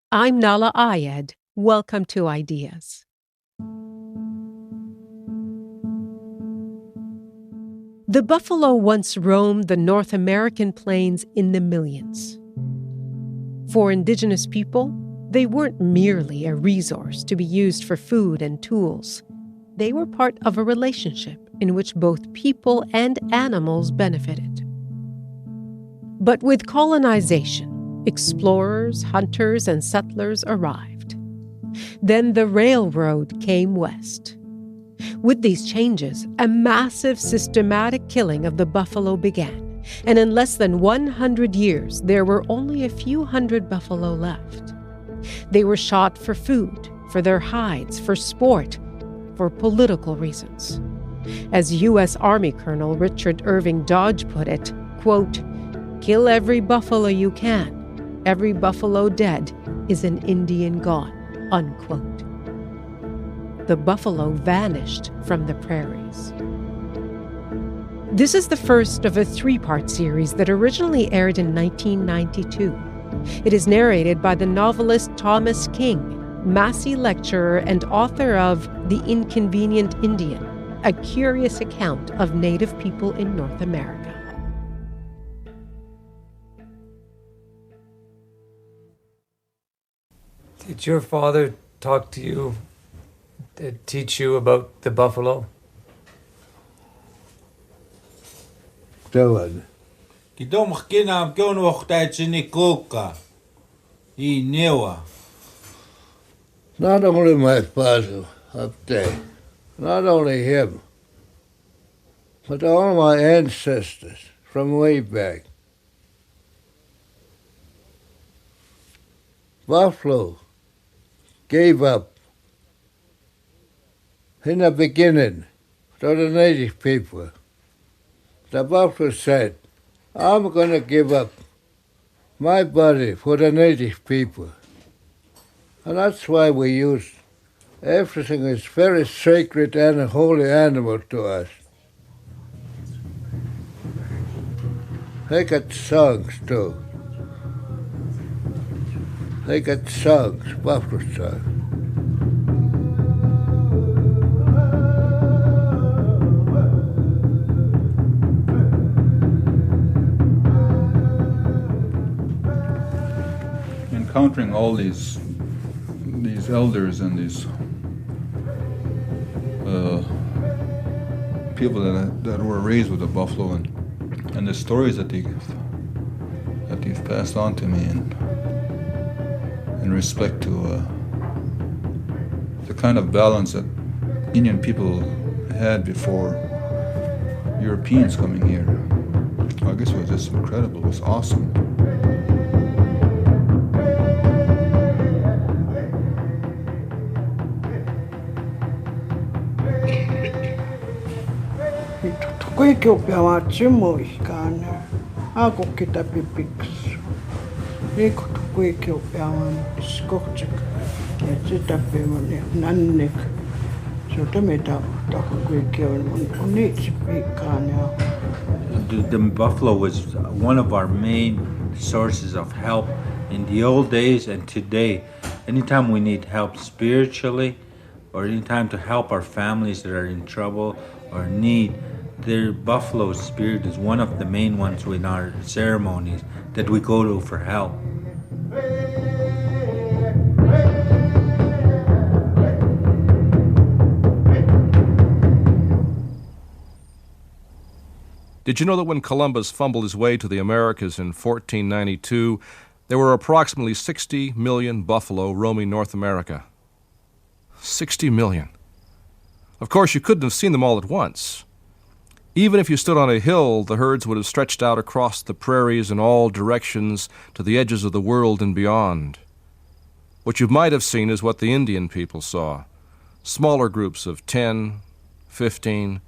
I'm Nala Ayed. Welcome to Ideas. The buffalo once roamed the North American plains in the millions. For Indigenous people, they weren't merely a resource to be used for food and tools. They were part of a relationship in which both people and animals benefited. But with colonization, explorers, hunters, and settlers arrived. Then the railroad came west. With these changes, a massive systematic killing of the buffalo began, and in less than 100 years, there were only a few hundred buffalo left. They were shot for food, for their hides, for sport, for political reasons. As U.S. Army Colonel Richard Irving Dodge put it, quote, "Kill every buffalo you can. Every buffalo dead is an Indian gone," unquote. The buffalo vanished from the prairies. This is the first of a three-part series that originally aired in 1992. It is narrated by the novelist Thomas King, Massey lecturer and author of The Inconvenient Indian, a curious account of Native people in North America. Did your father talk to you, teach you about the buffalo? Dylan. Kidom kina kyon waktai chinikoka. I newa. Not only my father up there, not only him, but all my ancestors from way back. Buffalo gave up in the beginning to the native people. The buffalo said, "I'm going to give up my body for the native people." And that's why we use everything is very sacred and a holy animal to us. They got songs too. They got songs, buffalo songs. Encountering all these elders and these people that were raised with the buffalo and the stories that they've passed on to me in respect to the kind of balance that Indian people had before Europeans coming here. I guess it was just incredible. It was awesome. Kuikio piawa chimo ikana. Ako kita pipiks. Iko kuikio piawa skokchik. Ja sitä piawa nannik. So tamita kuikio unitsi pikana. The buffalo was one of our main sources of help in the old days and today. Anytime we need help spiritually or anytime to help our families that are in trouble or need, the buffalo spirit is one of the main ones in our ceremonies that we go to for help. Did you know that when Columbus fumbled his way to the Americas in 1492, there were approximately 60 million buffalo roaming North America? 60 million. Of course, you couldn't have seen them all at once. Even if you stood on a hill, the herds would have stretched out across the prairies in all directions to the edges of the world and beyond. What you might have seen is what the Indian people saw, smaller groups of 10, 15,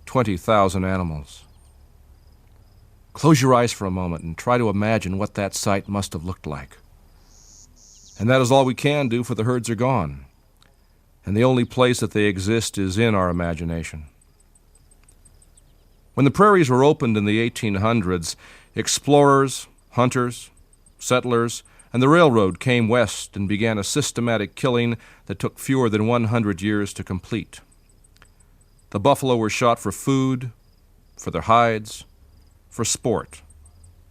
20,000 animals. Close your eyes for a moment and try to imagine what that sight must have looked like. And that is all we can do, for the herds are gone, and the only place that they exist is in our imagination. When the prairies were opened in the 1800s, explorers, hunters, settlers, and the railroad came west and began a systematic killing that took fewer than 100 years to complete. The buffalo were shot for food, for their hides, for sport,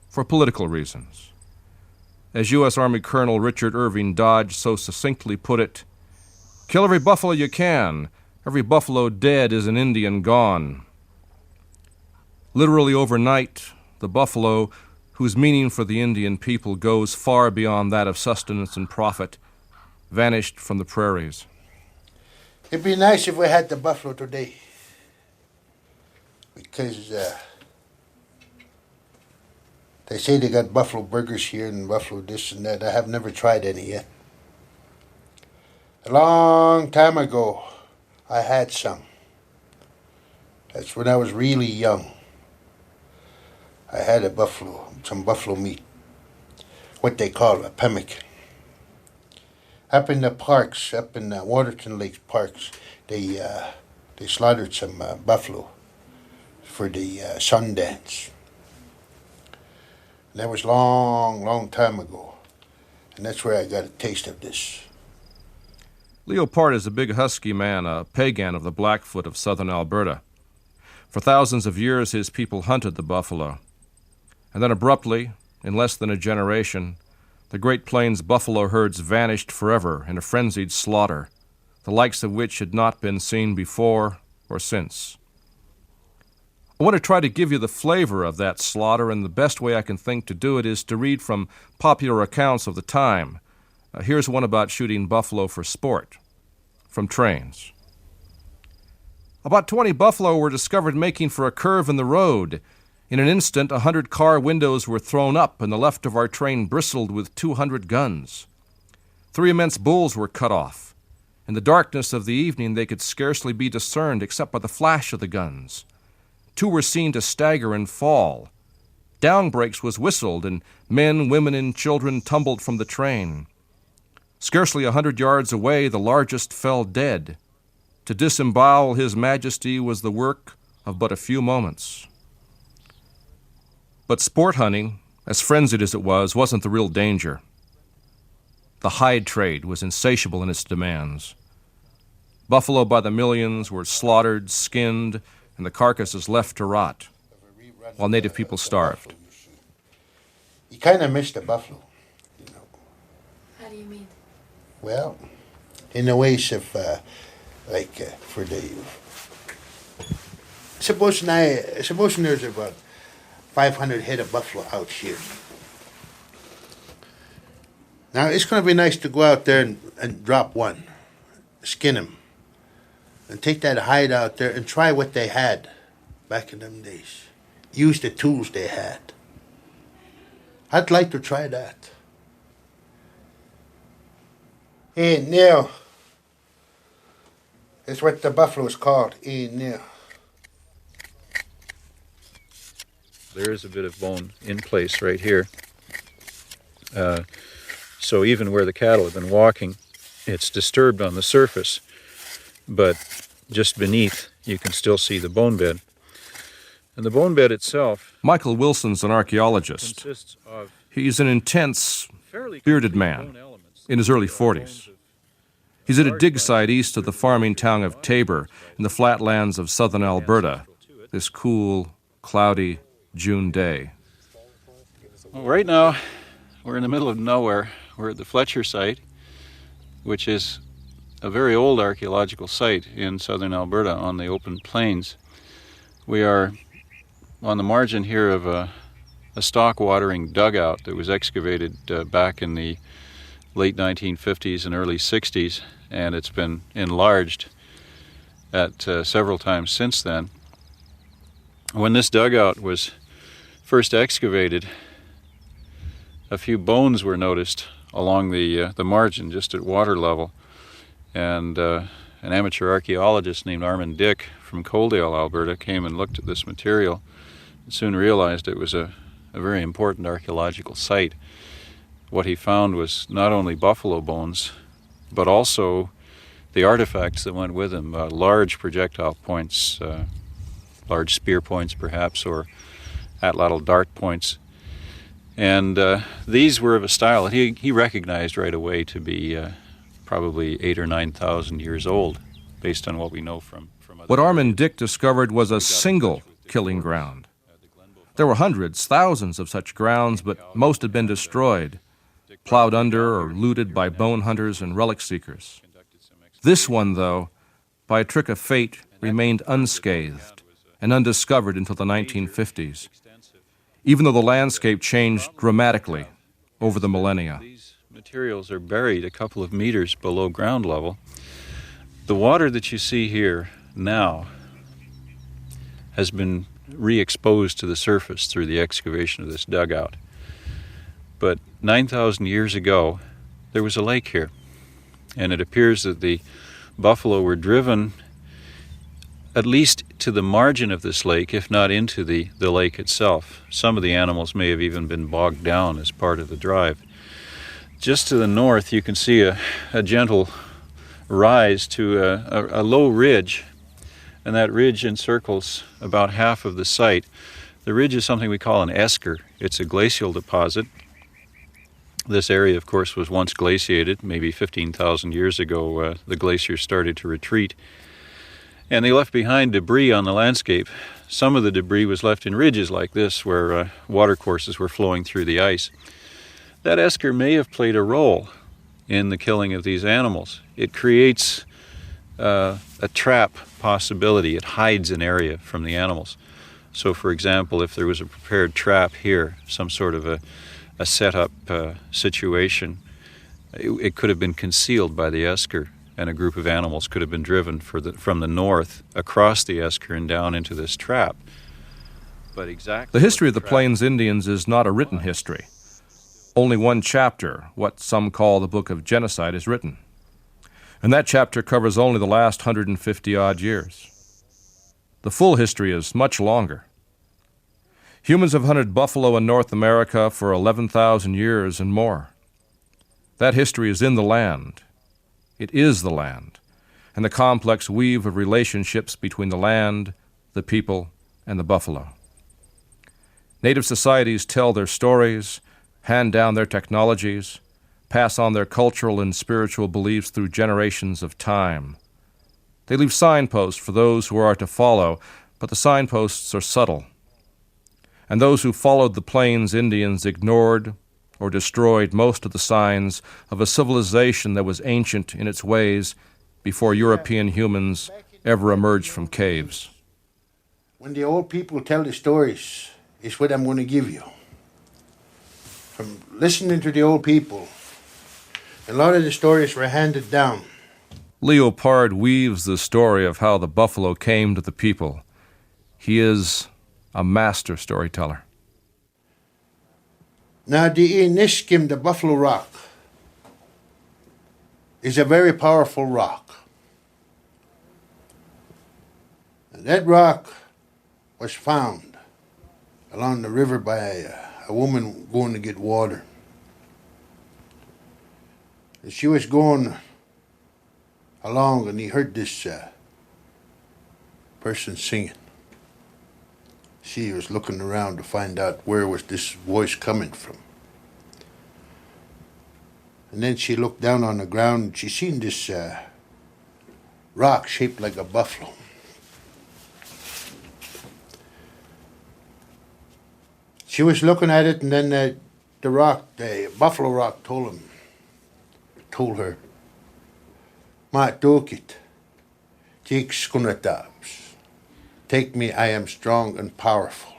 for political reasons. As U.S. Army Colonel Richard Irving Dodge so succinctly put it, "Kill every buffalo you can. Every buffalo dead is an Indian gone." Literally overnight, the buffalo, whose meaning for the Indian people goes far beyond that of sustenance and profit, vanished from the prairies. It'd be nice if we had the buffalo today, because they say they got buffalo burgers here and buffalo this and that. I have never tried any yet. A long time ago, I had some. That's when I was really young. I had some buffalo meat, what they call a pemmican. Up in the parks, up in the Waterton Lakes parks, they slaughtered some buffalo for the Sundance. And that was long time ago. And that's where I got a taste of this. Leopard is a big husky man, a pagan of the Blackfoot of southern Alberta. For thousands of years his people hunted the buffalo. And then abruptly, in less than a generation, the Great Plains buffalo herds vanished forever in a frenzied slaughter, the likes of which had not been seen before or since. I want to try to give you the flavor of that slaughter, and the best way I can think to do it is to read from popular accounts of the time. Here's one about shooting buffalo for sport, from trains. About 20 buffalo were discovered making for a curve in the road. In an instant, 100 car windows were thrown up, and the left of our train bristled with 200 guns. 3 immense bulls were cut off. In the darkness of the evening, they could scarcely be discerned except by the flash of the guns. 2 were seen to stagger and fall. Down brakes was whistled, and men, women, and children tumbled from the train. Scarcely 100 yards away, the largest fell dead. To disembowel his majesty was the work of but a few moments. But sport hunting, as frenzied as it was, wasn't the real danger. The hide trade was insatiable in its demands. Buffalo by the millions were slaughtered, skinned, and the carcasses left to rot, while native people starved. You kind of miss the buffalo, you know. How do you mean? Well, in the ways of, for the... Supposing there's about 500 head of buffalo out here. Now, it's going to be nice to go out there and drop one, skin him, and take that hide out there and try what they had back in them days. Use the tools they had. I'd like to try that. And now, it's what the buffalo is called, and now. There is a bit of bone in place right here. So even where the cattle have been walking, it's disturbed on the surface, but just beneath you can still see the bone bed. And the bone bed itself... Michael Wilson's an archaeologist. ...consists of... He's an intense, bearded man in his early 40s. He's at a dig site east of the farming town of Tabor in the flatlands of southern Alberta, this cool, cloudy June day. Well, right now, we're in the middle of nowhere. We're at the Fletcher site, which is a very old archaeological site in southern Alberta on the open plains. We are on the margin here of a stock watering dugout that was excavated back in the late 1950s and early 60s, and it's been enlarged at several times since then. When this dugout was first excavated, a few bones were noticed along the margin, just at water level, and an amateur archaeologist named Armin Dick from Coaldale, Alberta, came and looked at this material and soon realized it was a very important archaeological site. What he found was not only buffalo bones, but also the artifacts that went with them, large projectile points, large spear points perhaps, or atlatl dart points. And these were of a style that he recognized right away to be probably 8,000 or 9,000 years old, based on what we know from other What Armin areas. Dick discovered was a single killing ground. There were hundreds, thousands of such grounds, but most had been destroyed, plowed under or looted by bone hunters and relic seekers. This one, though, by a trick of fate, remained unscathed and undiscovered until the 1950s, even though the landscape changed dramatically over the millennia. These materials are buried a couple of meters below ground level. The water that you see here now has been re-exposed to the surface through the excavation of this dugout. But 9,000 years ago, there was a lake here, and it appears that the buffalo were driven at least to the margin of this lake, if not into the lake itself. Some of the animals may have even been bogged down as part of the drive. Just to the north, you can see a gentle rise to a low ridge, and that ridge encircles about half of the site. The ridge is something we call an esker. It's a glacial deposit. This area, of course, was once glaciated. Maybe 15,000 years ago, the glaciers started to retreat. And they left behind debris on the landscape. Some of the debris was left in ridges like this, where watercourses were flowing through the ice. That esker may have played a role in the killing of these animals. It creates a trap possibility. It hides an area from the animals. So, for example, if there was a prepared trap here, some sort of a set-up situation, it could have been concealed by the esker, and a group of animals could have been driven from the north across the esker and down into this trap. But exactly The history of the Plains Indians is not a written history. Only one chapter, what some call the Book of Genocide, is written. And that chapter covers only the last 150-odd years. The full history is much longer. Humans have hunted buffalo in North America for 11,000 years and more. That history is in the land. It is the land, and the complex weave of relationships between the land, the people, and the buffalo. Native societies tell their stories, hand down their technologies, pass on their cultural and spiritual beliefs through generations of time. They leave signposts for those who are to follow, but the signposts are subtle. And those who followed the Plains Indians ignored or destroyed most of the signs of a civilization that was ancient in its ways before European humans ever emerged from caves. When the old people tell the stories, it's what I'm going to give you. From listening to the old people, a lot of the stories were handed down. Leopard weaves the story of how the buffalo came to the people. He is a master storyteller. Now, the Iniskim, the Buffalo Rock, is a very powerful rock. And that rock was found along the river by a woman going to get water. And she was going along, and he heard this person singing. She was looking around to find out where was this voice coming from. And then she looked down on the ground and she seen this rock shaped like a buffalo. She was looking at it, and then the buffalo rock told her, "Ma dokit, tik skunatabs. Take me, I am strong and powerful."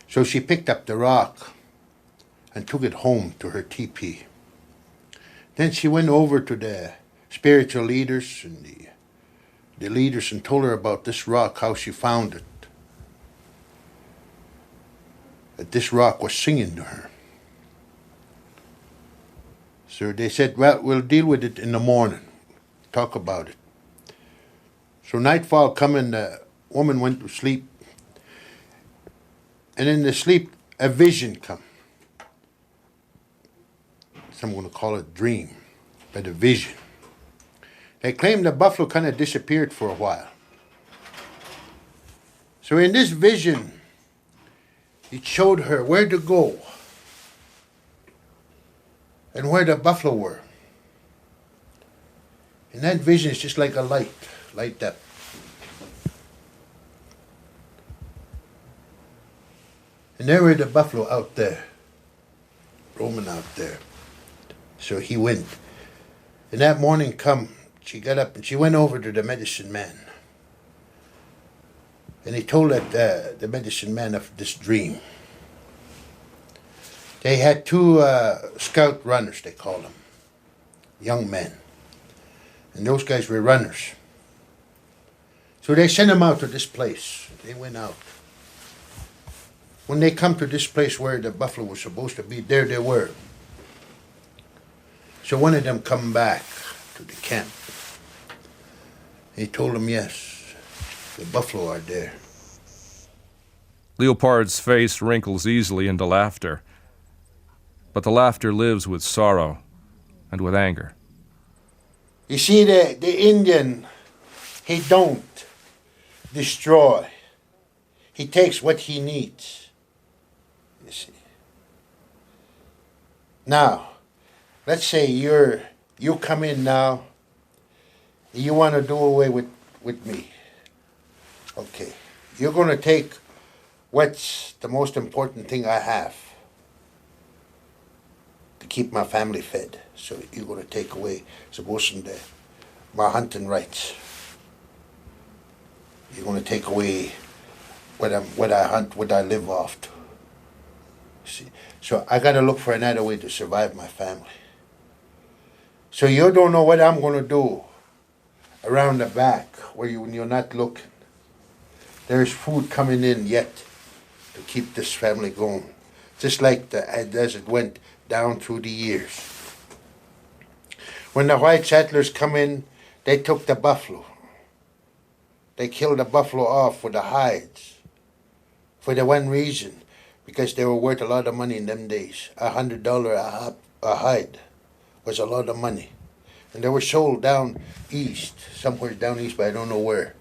So she picked up the rock and took it home to her teepee. Then she went over to the spiritual leaders and the leaders and told her about this rock, how she found it. That this rock was singing to her. So they said, "Well, we'll deal with it in the morning. Talk about it." So nightfall come and the woman went to sleep. And in the sleep, a vision come. Some going to call it dream, but a vision. They claim the buffalo kind of disappeared for a while. So in this vision, it showed her where to go and where the buffalo were. And that vision is just like a light up. And there were the buffalo out there, roaming out there. So he went. And that morning she got up and she went over to the medicine man. And he told the medicine man of this dream. They had two scout runners, they called them, young men. And those guys were runners. So they sent them out to this place. They went out. When they come to this place where the buffalo was supposed to be, there they were. So one of them come back to the camp. He told them, yes, the buffalo are there. Leopard's face wrinkles easily into laughter, but the laughter lives with sorrow and with anger. You see, the Indian, he don't destroy. He takes what he needs. You see. Now, let's say you come in now, you want to do away with me. Okay. You're going to take what's the most important thing I have to keep my family fed. So you're going to take away, supposing my hunting rights. You're going to take away what I hunt, what I live off to. See? So I got to look for another way to survive my family. So you don't know what I'm going to do around the back when you're not looking. There's food coming in yet to keep this family going. Just like as it went down through the years. When the white settlers come in, they took the buffalo. They killed the buffalo off with the hides. For the one reason, because they were worth a lot of money in them days. $100 a hide was a lot of money. And they were sold down east, somewhere down east, but I don't know where.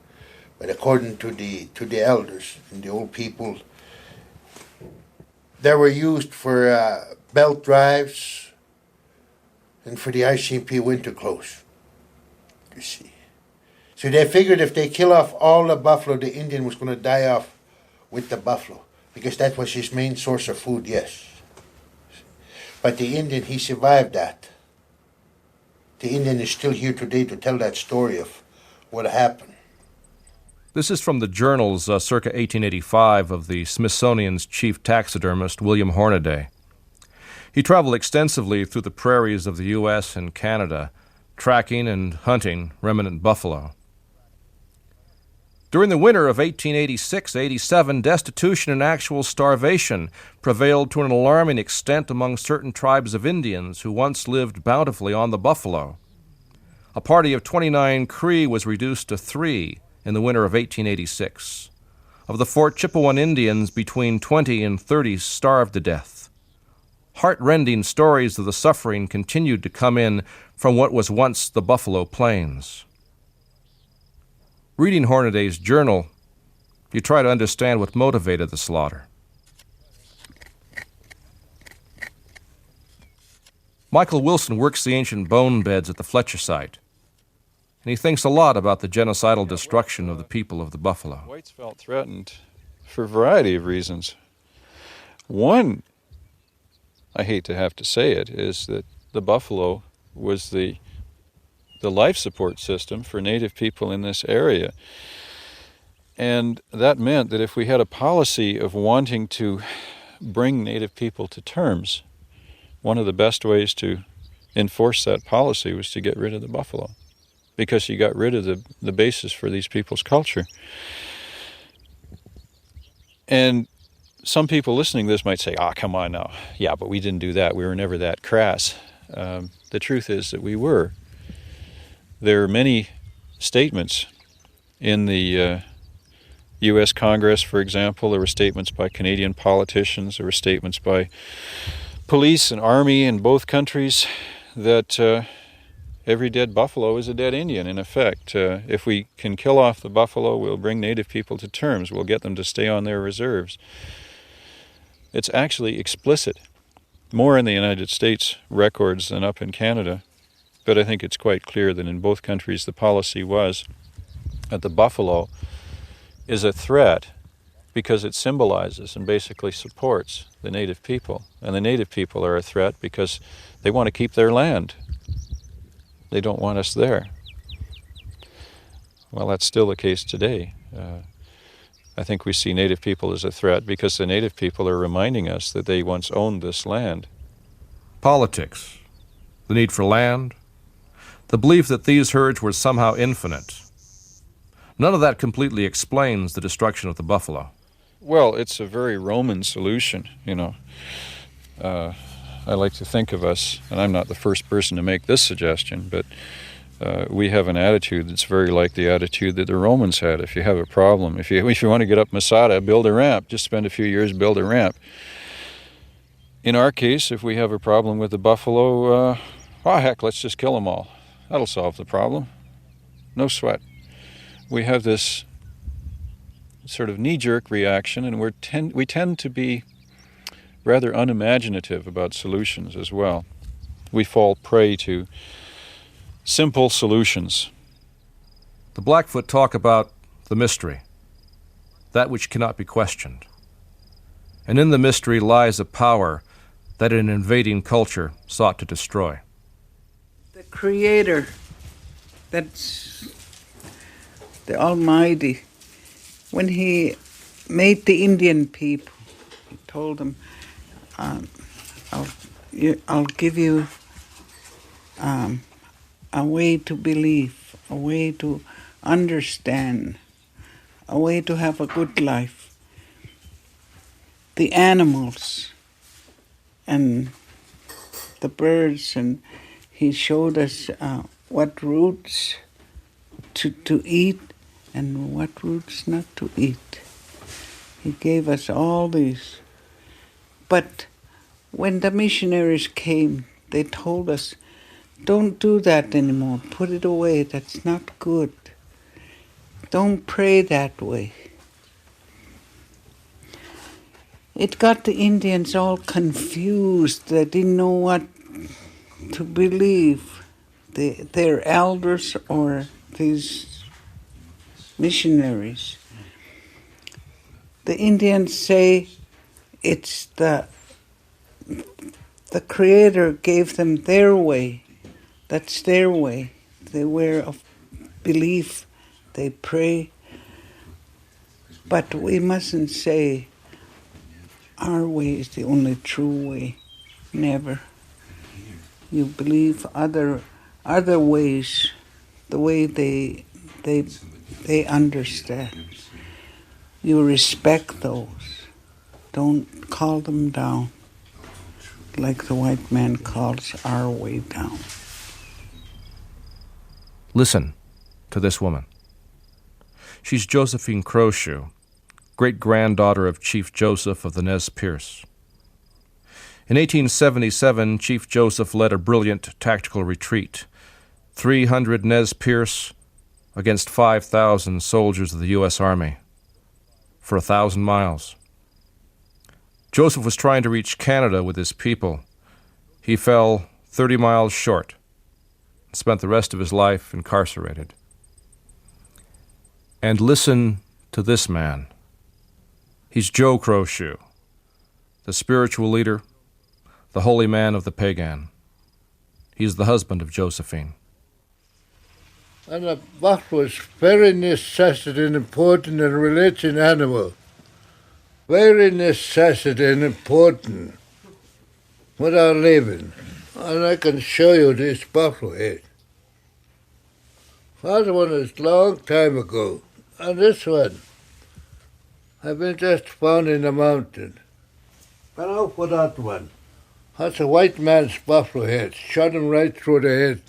But according to the elders and the old people, they were used for belt drives and for the ICP winter clothes, you see. So they figured if they kill off all the buffalo, the Indian was going to die off with the buffalo, because that was his main source of food, yes. But the Indian, he survived that. The Indian is still here today to tell that story of what happened. This is from the journals circa 1885 of the Smithsonian's chief taxidermist, William Hornaday. He traveled extensively through the prairies of the U.S. and Canada, tracking and hunting remnant buffalo. During the winter of 1886-87, destitution and actual starvation prevailed to an alarming extent among certain tribes of Indians who once lived bountifully on the buffalo. A party of 29 Cree was reduced to 3 in the winter of 1886. Of the Fort Chippewan Indians, between 20 and 30 starved to death. Heart-rending stories of the suffering continued to come in from what was once the Buffalo Plains. Reading Hornaday's journal, you try to understand what motivated the slaughter. Michael Wilson works the ancient bone beds at the Fletcher site, and he thinks a lot about the genocidal destruction of the people of the buffalo. Whites felt threatened for a variety of reasons. One, I hate to have to say it, is that the buffalo was the life support system for native people in this area. And that meant that if we had a policy of wanting to bring native people to terms, one of the best ways to enforce that policy was to get rid of the buffalo, because you got rid of the basis for these people's culture. And some people listening to this might say, come on now. Yeah, but we didn't do that. We were never that crass. The truth is that we were. There are many statements in the U.S. Congress, for example. There were statements by Canadian politicians. There were statements by police and army in both countries that every dead buffalo is a dead Indian, in effect. If we can kill off the buffalo, we'll bring native people to terms. We'll get them to stay on their reserves. It's actually explicit, more in the United States records than up in Canada, but I think it's quite clear that in both countries the policy was that the buffalo is a threat because it symbolizes and basically supports the native people. And the native people are a threat because they want to keep their land. They don't want us there. Well, that's still the case today. I think we see native people as a threat because the native people are reminding us that they once owned this land. Politics, the need for land, the belief that these herds were somehow infinite. None of that completely explains the destruction of the buffalo. Well, it's a very Roman solution, you know. I like to think of us, and I'm not the first person to make this suggestion, but we have an attitude that's very like the attitude that the Romans had. If you have a problem, if you want to get up Masada, build a ramp. Just spend a few years, build a ramp. In our case, if we have a problem with the buffalo, heck, let's just kill them all. That'll solve the problem. No sweat. We have this sort of knee-jerk reaction, and we tend to be rather unimaginative about solutions as well. We fall prey to simple solutions. The Blackfoot talk about the mystery, that which cannot be questioned. And in the mystery lies a power that an invading culture sought to destroy. The Creator, that's the Almighty, when He made the Indian people, He told them, I'll give you a way to believe, a way to understand, a way to have a good life. The animals and the birds, and He showed us what roots to eat and what roots not to eat. He gave us all these. But when the missionaries came, they told us, don't do that anymore. Put it away. That's not good. Don't pray that way. It got the Indians all confused. They didn't know what to believe. Their elders or these missionaries. The Indians say it's the Creator gave them their way. That's their way. They were of belief. They pray. But we mustn't say our way is the only true way. Never. You believe other ways, the way they understand. You respect those. Don't call them down like the white man calls our way down. Listen to this woman. She's Josephine Crowshoe, great-granddaughter of Chief Joseph of the Nez Perce. In 1877, Chief Joseph led a brilliant tactical retreat, 300 Nez Perce against 5,000 soldiers of the U.S. Army, for 1,000 miles. Joseph was trying to reach Canada with his people. He fell 30 miles short and spent the rest of his life incarcerated. And listen to this man. He's Joe Crowshoe, the spiritual leader, the holy man of the Pagan. He's the husband of Josephine. And a buffalo is very necessary and important in religion animal. Very necessary and important with our living. And I can show you this buffalo head. That one is long time ago. And this one, I've been just found in the mountain. But out for that one. That's a white man's buffalo head. Shot him right through the head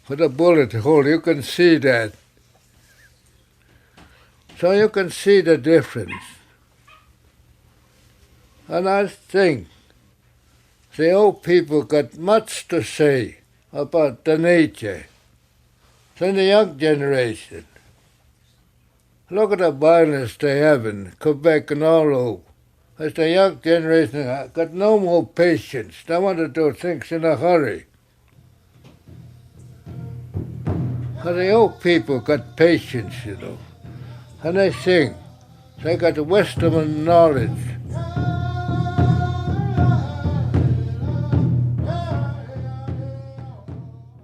with a bullet hole. You can see that. So you can see the difference. And I think the old people got much to say about the nature than the young generation. Look at the violence they have in Quebec and all over. as the young generation got no more patience. They want to do things in a hurry. But the old people got patience, you know. And they sing. They got the wisdom and knowledge.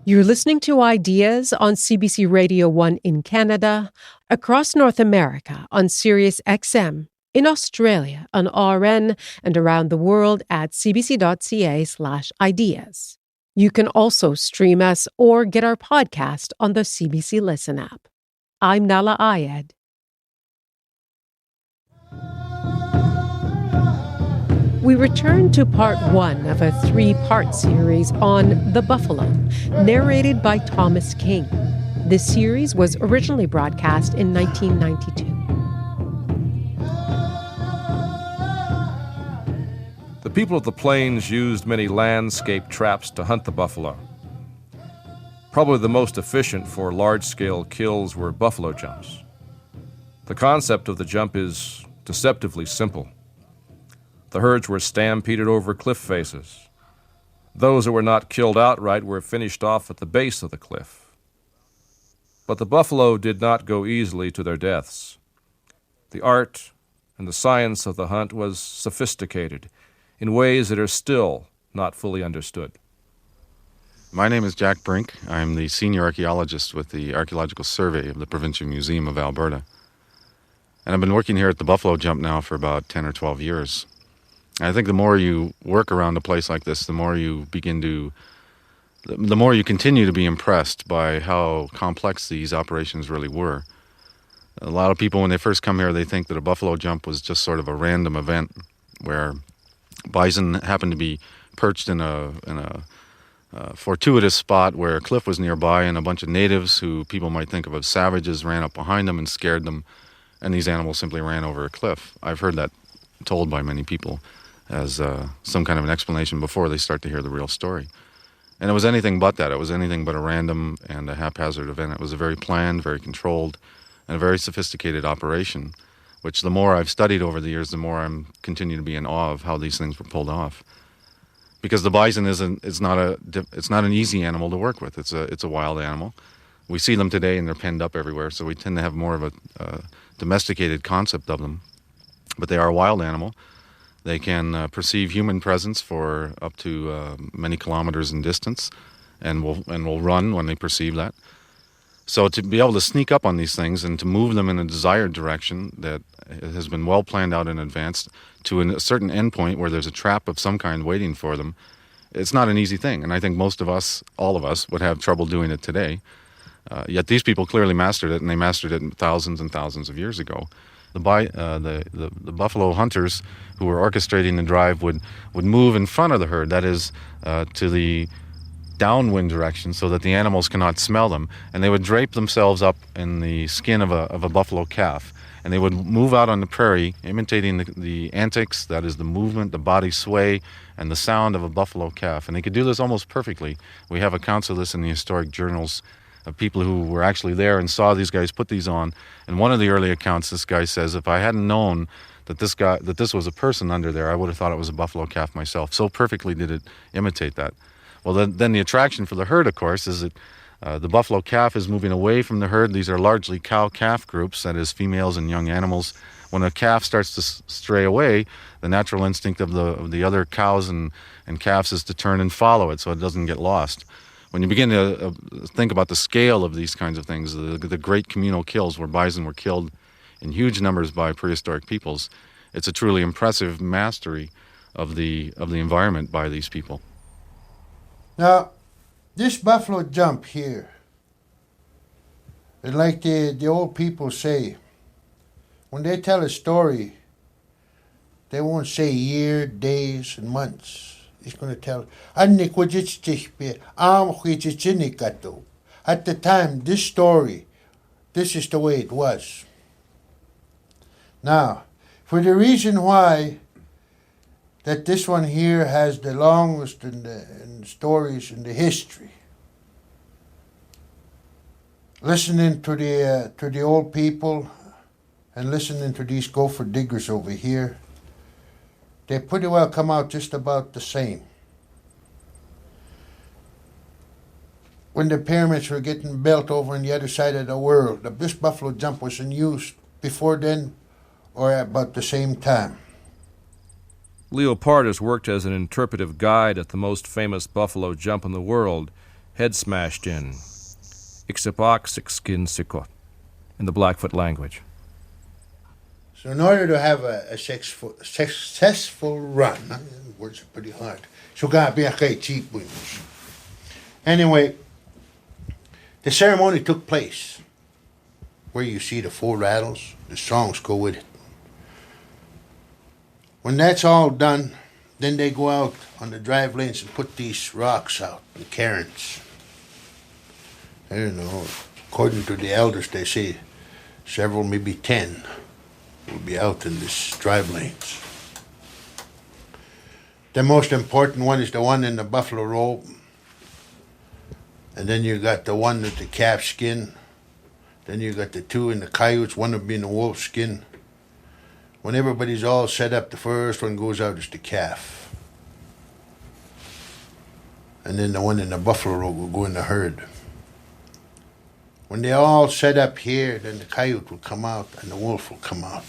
You're listening to Ideas on CBC Radio 1 in Canada, across North America on Sirius XM, in Australia on RN, and around the world at cbc.ca/ideas. You can also stream us or get our podcast on the CBC Listen app. I'm Nala Ayed. We return to part one of a 3-part series on the buffalo, narrated by Thomas King. This series was originally broadcast in 1992. The people of the plains used many landscape traps to hunt the buffalo. Probably the most efficient for large-scale kills were buffalo jumps. The concept of the jump is deceptively simple. The herds were stampeded over cliff faces. Those that were not killed outright were finished off at the base of the cliff. But the buffalo did not go easily to their deaths. The art and the science of the hunt was sophisticated in ways that are still not fully understood. My name is Jack Brink. I'm the senior archaeologist with the Archaeological Survey of the Provincial Museum of Alberta. And I've been working here at the buffalo jump now for about 10 or 12 years. I think the more you work around a place like this, the more you continue to be impressed by how complex these operations really were. A lot of people, when they first come here, they think that a buffalo jump was just sort of a random event where bison happened to be perched in a fortuitous spot where a cliff was nearby, and a bunch of natives who people might think of as savages ran up behind them and scared them, and these animals simply ran over a cliff. I've heard that told by many people as some kind of an explanation before they start to hear the real story. And it was anything but that. It was anything but a random and a haphazard event. It was a very planned, very controlled, and a very sophisticated operation, which the more I've studied over the years, the more I'm continuing to be in awe of how these things were pulled off. Because the bison it's not an easy animal to work with. It's a wild animal. We see them today and they're penned up everywhere, so we tend to have more of a domesticated concept of them. But they are a wild animal. They can perceive human presence for up to many kilometers in distance, and will run when they perceive that. So to be able to sneak up on these things and to move them in a desired direction that has been well planned out in advance to a certain endpoint where there's a trap of some kind waiting for them, it's not an easy thing. And I think most of us, all of us, would have trouble doing it today. Yet these people clearly mastered it, and they mastered it thousands and thousands of years ago. The buffalo hunters who were orchestrating the drive would move in front of the herd, that is, to the downwind direction so that the animals cannot smell them, and they would drape themselves up in the skin of a buffalo calf, and they would move out on the prairie imitating the antics, that is the movement, the body sway, and the sound of a buffalo calf. And they could do this almost perfectly. We have accounts of this in the historic journals of people who were actually there and saw these guys put these on. And one of the early accounts, this guy says, if I hadn't known that this was a person under there, I would have thought it was a buffalo calf myself. So perfectly did it imitate that. Well, then the attraction for the herd, of course, is that the buffalo calf is moving away from the herd. These are largely cow-calf groups, that is, females and young animals. When a calf starts to stray away, the natural instinct of the other cows and calves is to turn and follow it so it doesn't get lost. When you begin to think about the scale of these kinds of things, the great communal kills where bison were killed in huge numbers by prehistoric peoples, it's a truly impressive mastery of the environment by these people. Now, this buffalo jump here, and like the old people say, when they tell a story, they won't say year, days, and months. He's going to tell, at the time, this story, this is the way it was. Now, for the reason why that this one here has the longest in the stories in the history, listening to the old people and listening to these gopher diggers over here, they pretty well come out just about the same. When the pyramids were getting built over on the other side of the world, this buffalo jump was in use before then or about the same time. Leopard has worked as an interpretive guide at the most famous buffalo jump in the world, Head Smashed In, Ixapak Sikskin Sikot, in the Blackfoot language. So in order to have a successful run, words are pretty hard. So got be a cheap wins. Anyway, the ceremony took place where you see the 4 rattles, the songs go with it. When that's all done, then they go out on the drive lanes and put these rocks out, the cairns. I don't know, according to the elders, they say several, maybe 10, will be out in this drive lanes. The most important one is the one in the buffalo robe. And then you got the one with the calf skin. Then you got the 2 in the coyotes, one will be in the wolf skin. When everybody's all set up, the first one goes out is the calf. And then the one in the buffalo robe will go in the herd. When they're all set up here, then the coyote will come out and the wolf will come out.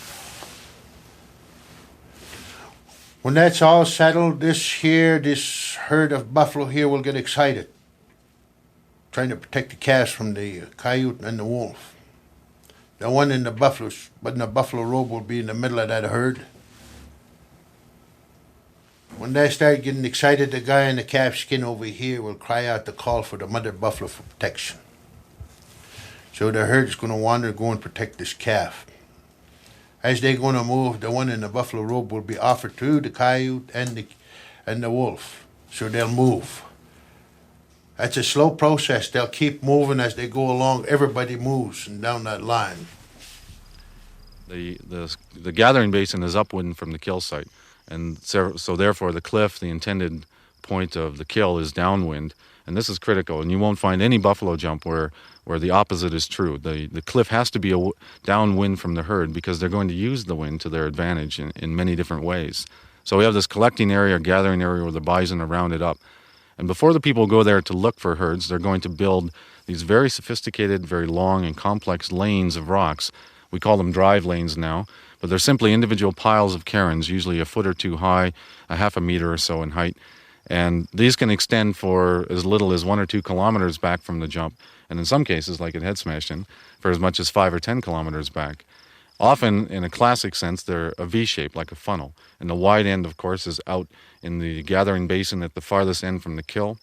When that's all settled, this herd of buffalo here will get excited, trying to protect the calves from the coyote and the wolf. The one in the buffalo robe will be in the middle of that herd. When they start getting excited, the guy in the calf skin over here will cry out the call for the mother buffalo for protection. So the herd's going to wander, go and protect this calf. As they're going to move, the one in the buffalo robe will be offered to the coyote and the wolf. So they'll move. That's a slow process. They'll keep moving as they go along. Everybody moves and down that line. The gathering basin is upwind from the kill site, and so therefore the cliff, the intended point of the kill, is downwind, and this is critical. And you won't find any buffalo jump where the opposite is true. The cliff has to be downwind from the herd because they're going to use the wind to their advantage in many different ways. So we have this collecting area, gathering area where the bison are rounded up. And before the people go there to look for herds, they're going to build these very sophisticated, very long and complex lanes of rocks. We call them drive lanes now, but they're simply individual piles of cairns, usually a foot or 2 high, a half a meter or so in height. And these can extend for as little as 1 or 2 kilometers back from the jump, and in some cases, like at Head Smashed In, for as much as 5 or 10 kilometers back. Often, in a classic sense, they're a V-shape, like a funnel. And the wide end, of course, is out in the gathering basin at the farthest end from the kill,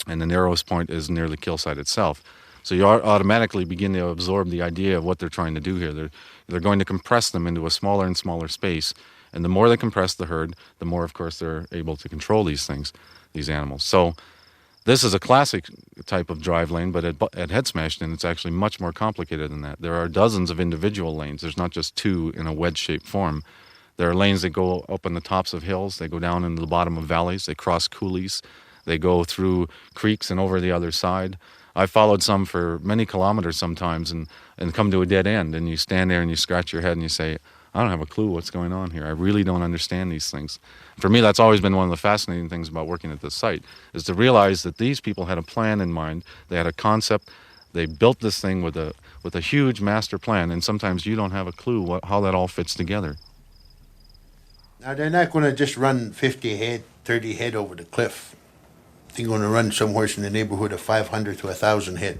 and the narrowest point is near the kill site itself. So you automatically begin to absorb the idea of what they're trying to do here. They're going to compress them into a smaller and smaller space, and the more they compress the herd, the more, of course, they're able to control these things, these animals. So this is a classic type of drive lane, but at Head Smashed In, it's actually much more complicated than that. There are dozens of individual lanes. There's not just 2 in a wedge-shaped form. There are lanes that go up on the tops of hills. They go down into the bottom of valleys. They cross coulees. They go through creeks and over the other side. I've followed some for many kilometers sometimes and come to a dead end. And you stand there and you scratch your head and you say, I don't have a clue what's going on here. I really don't understand these things. For me, that's always been one of the fascinating things about working at this site, is to realize that these people had a plan in mind. They had a concept. They built this thing with a huge master plan, and sometimes you don't have a clue how that all fits together. Now, they're not going to just run 50 head, 30 head over the cliff. They're going to run somewhere in the neighborhood of 500 to 1,000 head.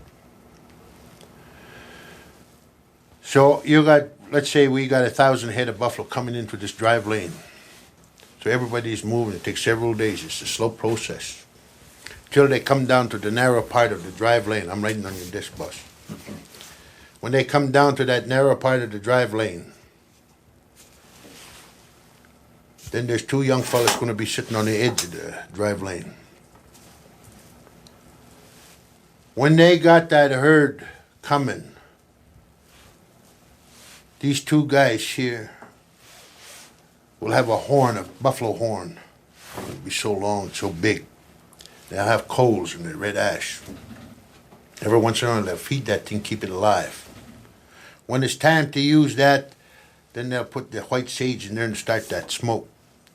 So let's say we got 1,000 head of buffalo coming into this drive lane. So everybody's moving. It takes several days. It's a slow process. Till they come down to the narrow part of the drive lane. I'm riding on your disc bus. When they come down to that narrow part of the drive lane, then there's 2 young fellas going to be sitting on the edge of the drive lane. When they got that herd coming, these 2 guys here will have a horn, a buffalo horn. It'll be so long, so big. They'll have coals in the red ash. Every once in a while, they'll feed that thing, keep it alive. When it's time to use that, then they'll put the white sage in there and start that smoke.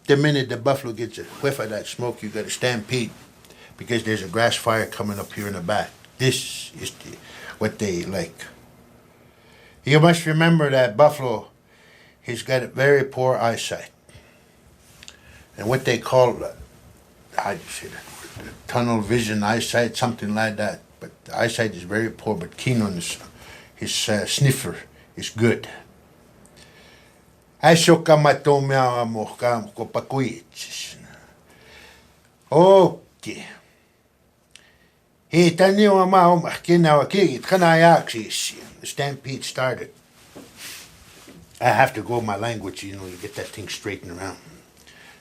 the minute the buffalo gets a whiff of that smoke, you got a stampede because there's a grass fire coming up here in the back. This is what they like. You must remember that buffalo, he's got a very poor eyesight. And what they call, how do you say that? Tunnel vision eyesight, something like that. But the eyesight is very poor, but keen on his sniffer is good. Okay. The stampede started. I have to go my language, you get that thing straightened around.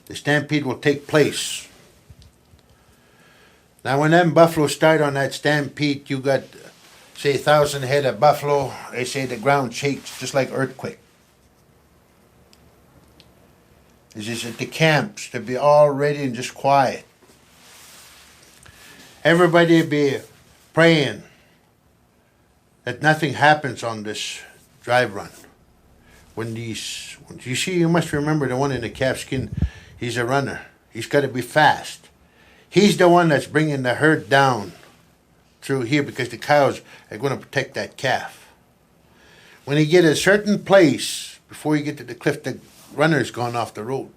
The stampede will take place. Now, when them buffalo start on that stampede, you got, say, 1,000 head of buffalo. They say the ground shakes just like earthquake. This is at the camps to be all ready and just quiet. Everybody be praying that nothing happens on this drive run. When you see, you must remember the one in the calfskin, he's a runner. He's got to be fast. He's the one that's bringing the herd down through here because the cows are going to protect that calf. When you get a certain place, before you get to the cliff, the runner's gone off the road.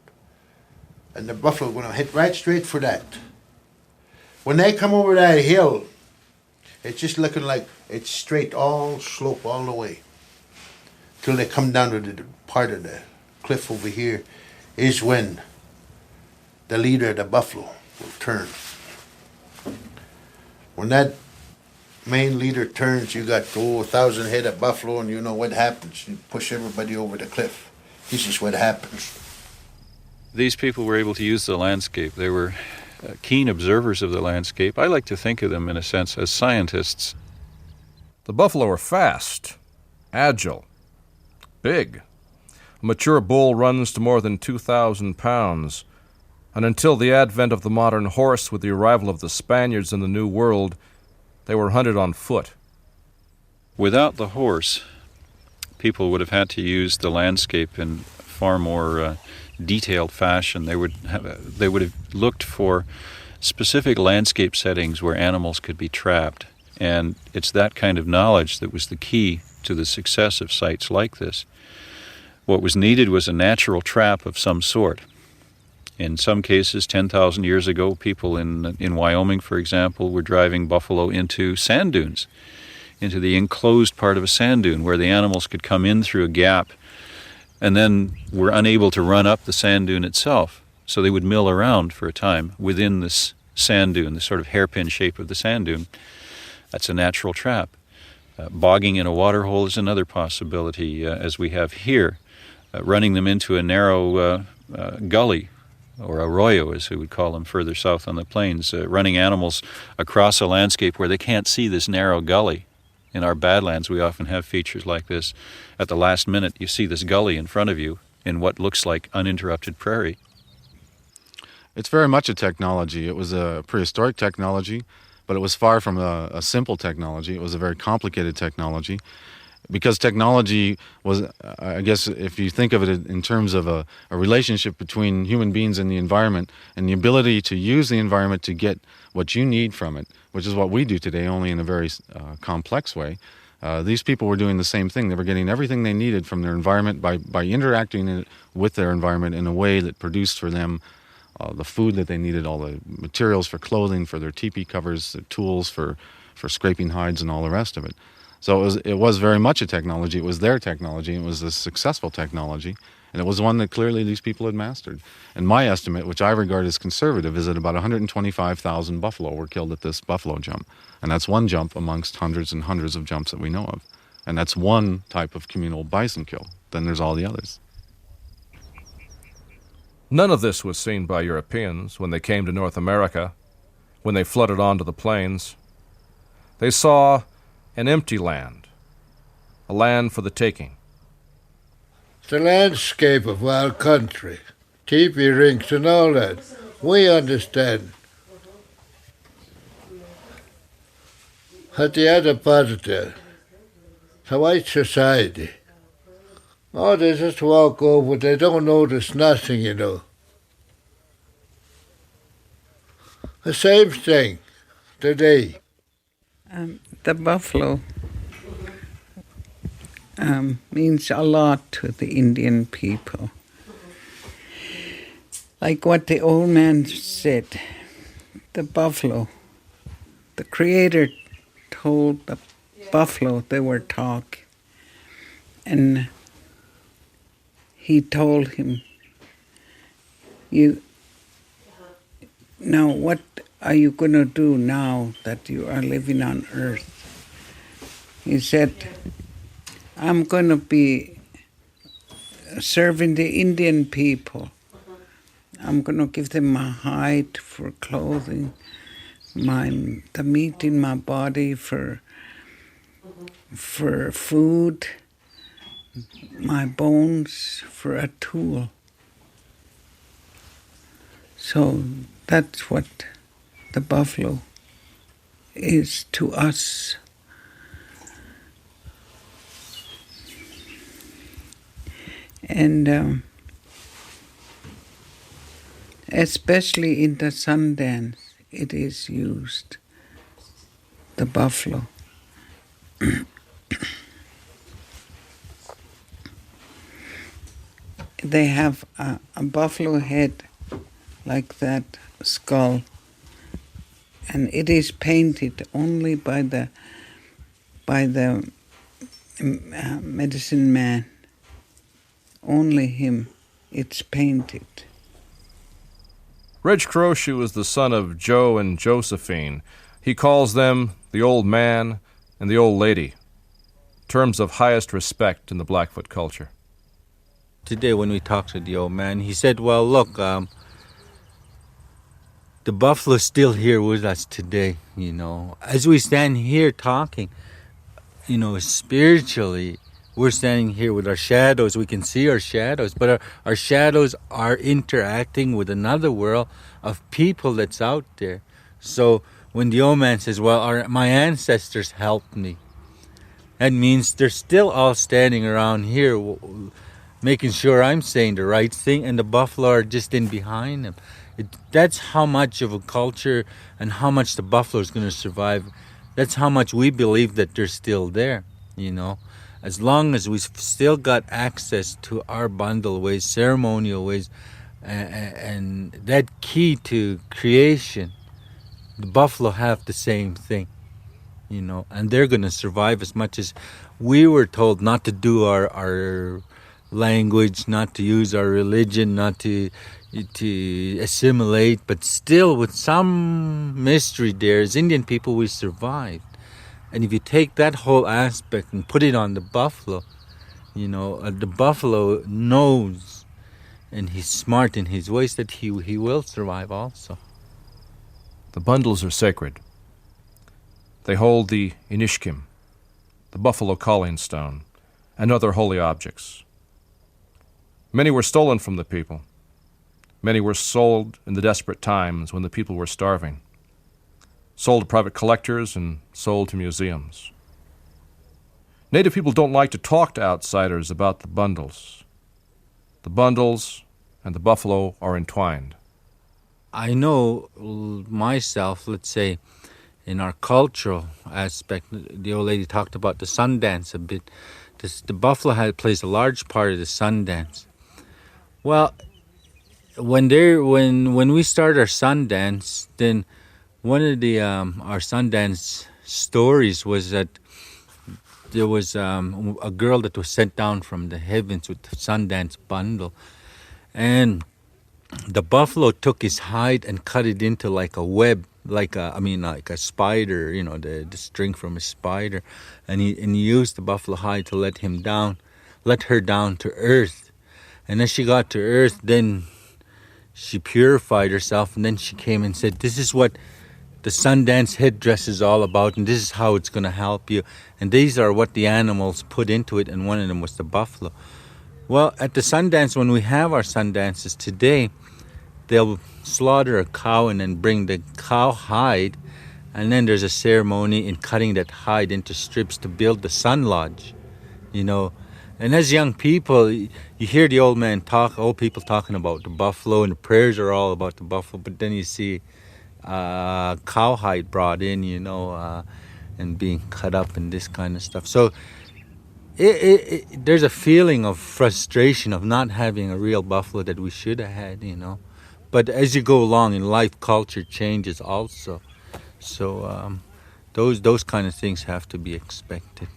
And the buffalo are going to hit right straight for that. When they come over that hill, it's just looking like it's straight, all slope all the way. Till they come down to the part of the cliff over here is when the leader of the buffalo will turn. When that main leader turns, you got 1,000 head of buffalo, and you know what happens. You push everybody over the cliff. This is what happens. These people were able to use the landscape. They were keen observers of the landscape. I like to think of them, in a sense, as scientists. The buffalo are fast, agile, big. A mature bull runs to more than 2,000 pounds. And until the advent of the modern horse with the arrival of the Spaniards in the New World, they were hunted on foot. Without the horse, people would have had to use the landscape in far more detailed fashion. They would have looked for specific landscape settings where animals could be trapped. And it's that kind of knowledge that was the key to the success of sites like this. What was needed was a natural trap of some sort. In some cases, 10,000 years ago, people in Wyoming, for example, were driving buffalo into sand dunes, into the enclosed part of a sand dune where the animals could come in through a gap and then were unable to run up the sand dune itself. So they would mill around for a time within this sand dune, the sort of hairpin shape of the sand dune. That's a natural trap. Bogging in a water hole is another possibility, as we have here. Running them into a narrow gully, or arroyo, as we would call them further south on the plains, running animals across a landscape where they can't see this narrow gully. In our badlands, we often have features like this. At the last minute, you see this gully in front of you in what looks like uninterrupted prairie. It's very much a technology. It was a prehistoric technology, but it was far from a simple technology. It was a very complicated technology. Because technology was, I guess, if you think of it in terms of a relationship between human beings and the environment, and the ability to use the environment to get what you need from it, which is what we do today, only in a very complex way. These people were doing the same thing. They were getting everything they needed from their environment by interacting with their environment in a way that produced for them the food that they needed, all the materials for clothing, for their teepee covers, the tools for scraping hides and all the rest of it. So it was very much a technology. It was their technology. It was a successful technology. And it was one that clearly these people had mastered. And my estimate, which I regard as conservative, is that about 125,000 buffalo were killed at this buffalo jump. And that's one jump amongst hundreds and hundreds of jumps that we know of. And that's one type of communal bison kill. Then there's all the others. None of this was seen by Europeans when they came to North America, when they flooded onto the plains. They saw an empty land, a land for the taking. The landscape of our country, teepee rinks and all that, we understand. At the other part of the white society, oh, they just walk over, they don't notice nothing, you know. The same thing today. The buffalo means a lot to the Indian people. Like what the old man said, the buffalo, the Creator told the buffalo they were talking, and he told him, now what are you going to do now that you are living on earth? He said, I'm going to be serving the Indian people. I'm going to give them my hide for clothing, the meat in my body for food, my bones for a tool. So that's what the buffalo is to us. And especially in the Sundance, it is used, the buffalo. They have a buffalo head like that skull, and it is painted only by the medicine man. Only him. It's painted. Reg Croshu is the son of Joe and Josephine. He calls them the old man and the old lady, terms of highest respect in the Blackfoot culture. Today when we talked to the old man, he said, well, look, the buffalo's still here with us today, you know. As we stand here talking, you know, spiritually, we're standing here with our shadows. We can see our shadows, but our shadows are interacting with another world of people that's out there. So when the old man says, well, my ancestors helped me, that means they're still all standing around here making sure I'm saying the right thing, and the buffalo are just in behind them. That's how much of a culture and how much the buffalo is going to survive. That's how much we believe that they're still there, you know. As long as we've still got access to our bundle ways, ceremonial ways, and that key to creation, the buffalo have the same thing, you know, and they're going to survive as much as we were told not to do our language, not to use our religion, not to assimilate, but still with some mystery there, as Indian people, we survived. And if you take that whole aspect and put it on the buffalo, you know, the buffalo knows, and he's smart in his ways, that he will survive also. The bundles are sacred. They hold the Inishkim, the buffalo calling stone, and other holy objects. Many were stolen from the people. Many were sold in the desperate times when the people were starving. Sold to private collectors and sold to museums. Native people don't like to talk to outsiders about the bundles. The bundles and the buffalo are entwined. I know myself, let's say, in our cultural aspect, the old lady talked about the Sundance a bit. The buffalo plays a large part of the Sundance. Well, when we start our Sundance, then one of the our Sundance stories was that there was a girl that was sent down from the heavens with the Sundance bundle, and the buffalo took his hide and cut it into like a web, like a spider, you know, the string from a spider, and he used the buffalo hide to let her down to earth, and as she got to earth, then she purified herself, and then she came and said, "This is what the Sundance headdress is all about, and this is how it's going to help you. And these are what the animals put into it," and one of them was the buffalo. Well, at the Sundance, when we have our Sundances today, they'll slaughter a cow and then bring the cow hide, and then there's a ceremony in cutting that hide into strips to build the Sun Lodge, you know. And as young people, you hear the old people talking about the buffalo, and the prayers are all about the buffalo, but then you see cowhide brought in, and being cut up and this kind of stuff. So there's a feeling of frustration of not having a real buffalo that we should have had, But as you go along in life, culture changes also. So those kind of things have to be expected.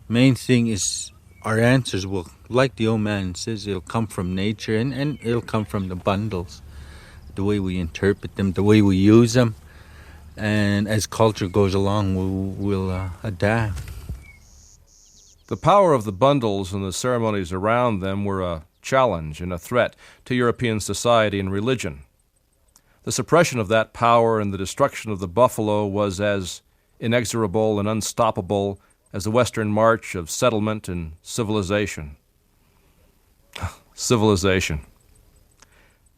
Main thing is our answers will, like the old man says, it'll come from nature and it'll come from the bundles, the way we interpret them, the way we use them. And as culture goes along, we'll adapt. The power of the bundles and the ceremonies around them were a challenge and a threat to European society and religion. The suppression of that power and the destruction of the buffalo was as inexorable and unstoppable as the western march of settlement and civilization. Civilization.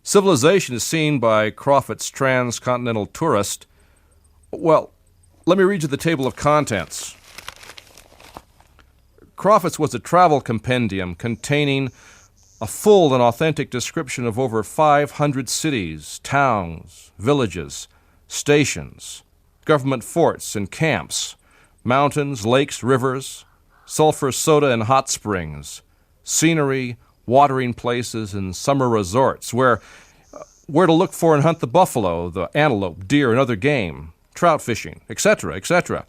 Civilization is seen by Crawford's transcontinental tourist. Well, let me read you the table of contents. Crawford's was a travel compendium containing a full and authentic description of over 500 cities, towns, villages, stations, government forts and camps, mountains, lakes, rivers, sulfur soda and hot springs, scenery, watering places, and summer resorts, where to look for and hunt the buffalo, the antelope, deer, and other game, trout fishing, etc., etc.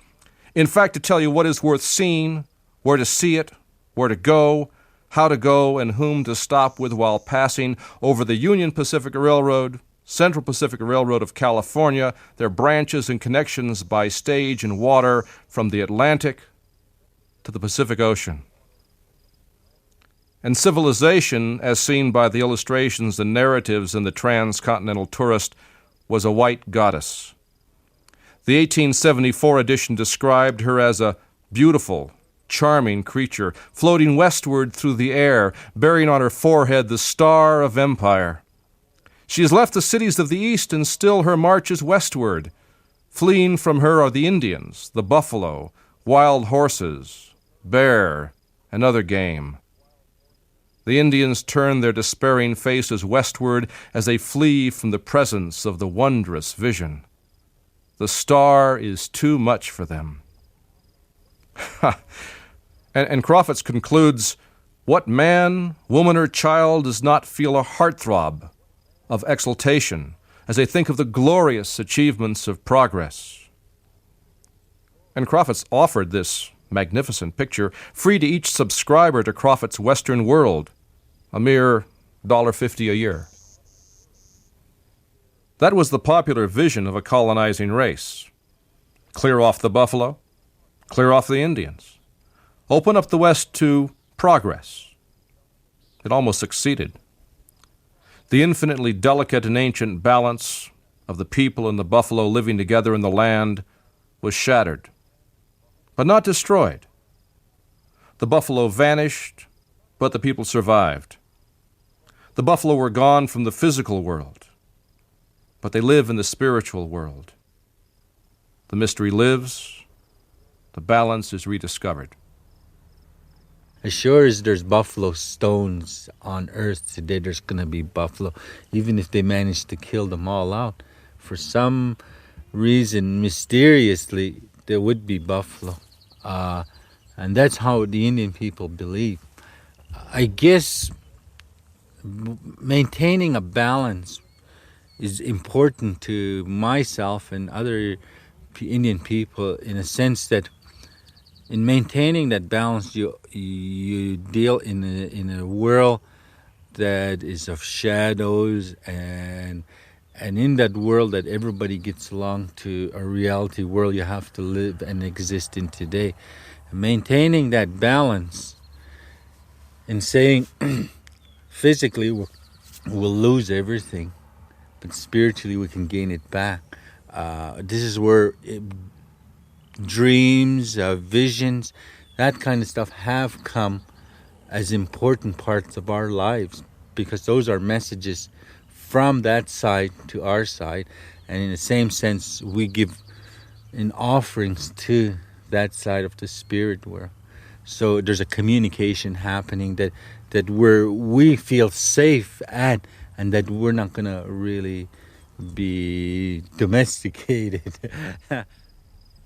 In fact, to tell you what is worth seeing, where to see it, where to go, how to go, and whom to stop with while passing over the Union Pacific Railroad, Central Pacific Railroad of California, their branches and connections by stage and water from the Atlantic to the Pacific Ocean. And civilization, as seen by the illustrations and narratives in the Transcontinental Tourist, was a white goddess. The 1874 edition described her as a beautiful, charming creature, floating westward through the air, bearing on her forehead the star of empire. She has left the cities of the East, and still her march is westward. Fleeing from her are the Indians, the buffalo, wild horses, bear, and other game. The Indians turn their despairing faces westward as they flee from the presence of the wondrous vision. The star is too much for them. And Crawford's concludes, what man, woman, or child does not feel a heartthrob of exultation as they think of the glorious achievements of progress? And Crawford's offered this magnificent picture free to each subscriber to Crawford's Western World, a mere $1.50 a year. That was the popular vision of a colonizing race. Clear off the buffalo, clear off the Indians. Open up the West to progress. It almost succeeded. The infinitely delicate and ancient balance of the people and the buffalo living together in the land was shattered, but not destroyed. The buffalo vanished, but the people survived. The buffalo were gone from the physical world, but they live in the spiritual world. The mystery lives, the balance is rediscovered. As sure as there's buffalo stones on earth today, there's going to be buffalo. Even if they manage to kill them all out, for some reason, mysteriously, there would be buffalo. And that's how the Indian people believe. I guess maintaining a balance is important to myself and other Indian people, in a sense that in maintaining that balance, you deal in a world that is of shadows, and in that world that everybody gets along to, a reality world you have to live and exist in today. Maintaining that balance and saying physically we'll lose everything, but spiritually we can gain it back. This is where dreams, visions, that kind of stuff have come as important parts of our lives, because those are messages from that side to our side, and in the same sense we give in offerings to that side of the spirit world. So there's a communication happening that where we feel safe at, and that we're not going to really be domesticated.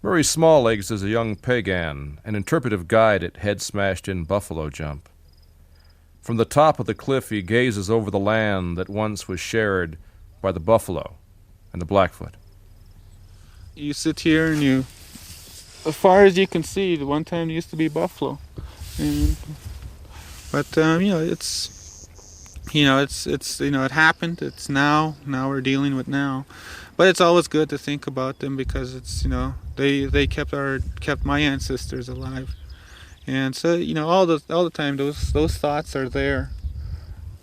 Murray Smalllegs is a young pagan, an interpretive guide at Head Smashed In Buffalo Jump. From the top of the cliff he gazes over the land that once was shared by the buffalo and the Blackfoot. You sit here and you, as far as you can see, the one time there used to be buffalo. But it happened. It's now we're dealing with now. But it's always good to think about them because it's, they kept my ancestors alive. And so, all the time those thoughts are there.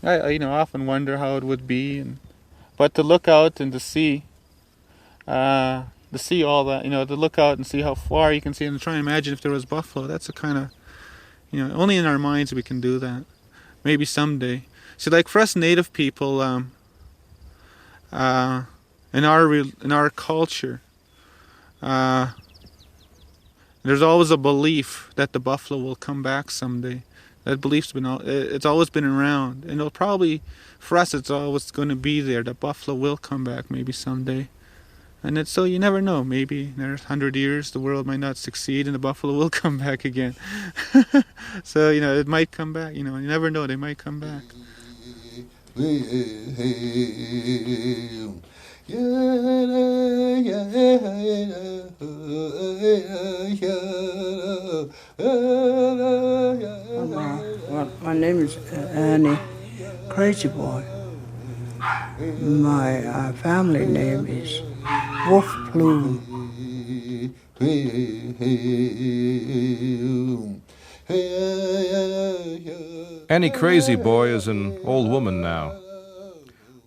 I often wonder how it would be, but to look out and to see all that, to look out and see how far you can see and try and imagine if there was buffalo. That's a kind of, only in our minds we can do that. Maybe someday. See, like for us Native people, in our culture, there's always a belief that the buffalo will come back someday. That belief's it's always been around, and it'll probably, for us, it's always going to be there. The buffalo will come back maybe someday. And so you never know. Maybe in 100 years the world might not succeed and the buffalo will come back again. So, it might come back. You never know. They might come back. My name is Annie, Crazy Boy. My family name is Wolf Plume. Annie Crazy Boy is an old woman now.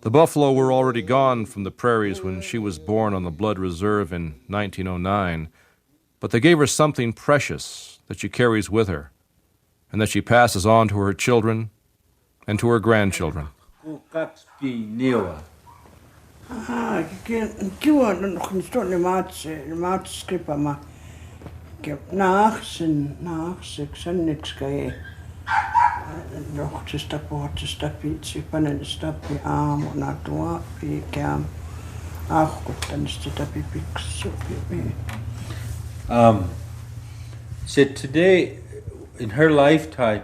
The buffalo were already gone from the prairies when she was born on the Blood Reserve in 1909, but they gave her something precious that she carries with her and that she passes on to her children and to her grandchildren. So today, in her lifetime,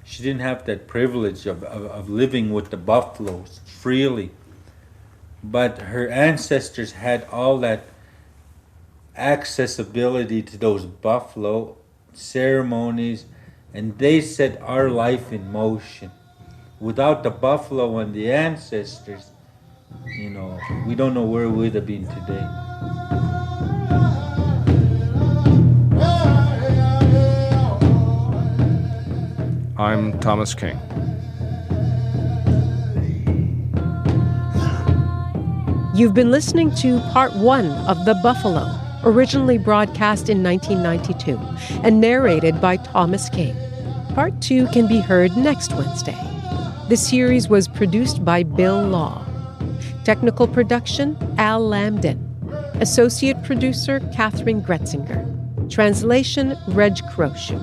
she didn't have that privilege of living with the buffaloes freely. But her ancestors had all that accessibility to those buffalo ceremonies, and they set our life in motion. Without the buffalo and the ancestors, we don't know where we'd have been today. I'm Thomas King. You've been listening to Part 1 of The Buffalo, originally broadcast in 1992 and narrated by Thomas King. Part 2 can be heard next Wednesday. The series was produced by Bill Law. Technical production, Al Lambden. Associate producer, Catherine Gretzinger. Translation, Reg Croshu.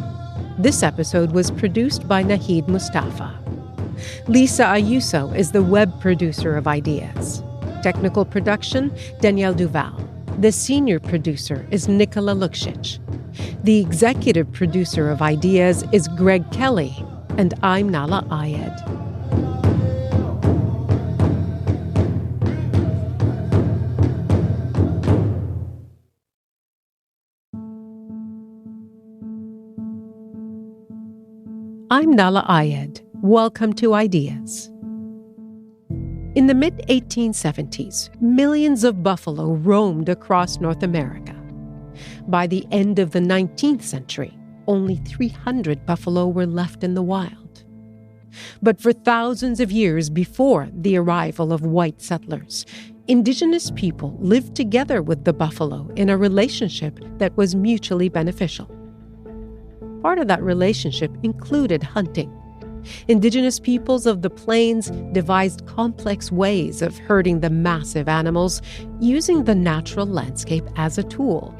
This episode was produced by Nahid Mustafa. Lisa Ayuso is the web producer of Ideas. Technical production, Danielle Duval. The senior producer is Nikola Lukšić. The executive producer of Ideas is Greg Kelly, and I'm Nala Ayed. I'm Nala Ayed. Welcome to Ideas. In the mid-1870s, millions of buffalo roamed across North America. By the end of the 19th century, only 300 buffalo were left in the wild. But for thousands of years before the arrival of white settlers, Indigenous people lived together with the buffalo in a relationship that was mutually beneficial. Part of that relationship included hunting. Indigenous peoples of the plains devised complex ways of herding the massive animals, using the natural landscape as a tool.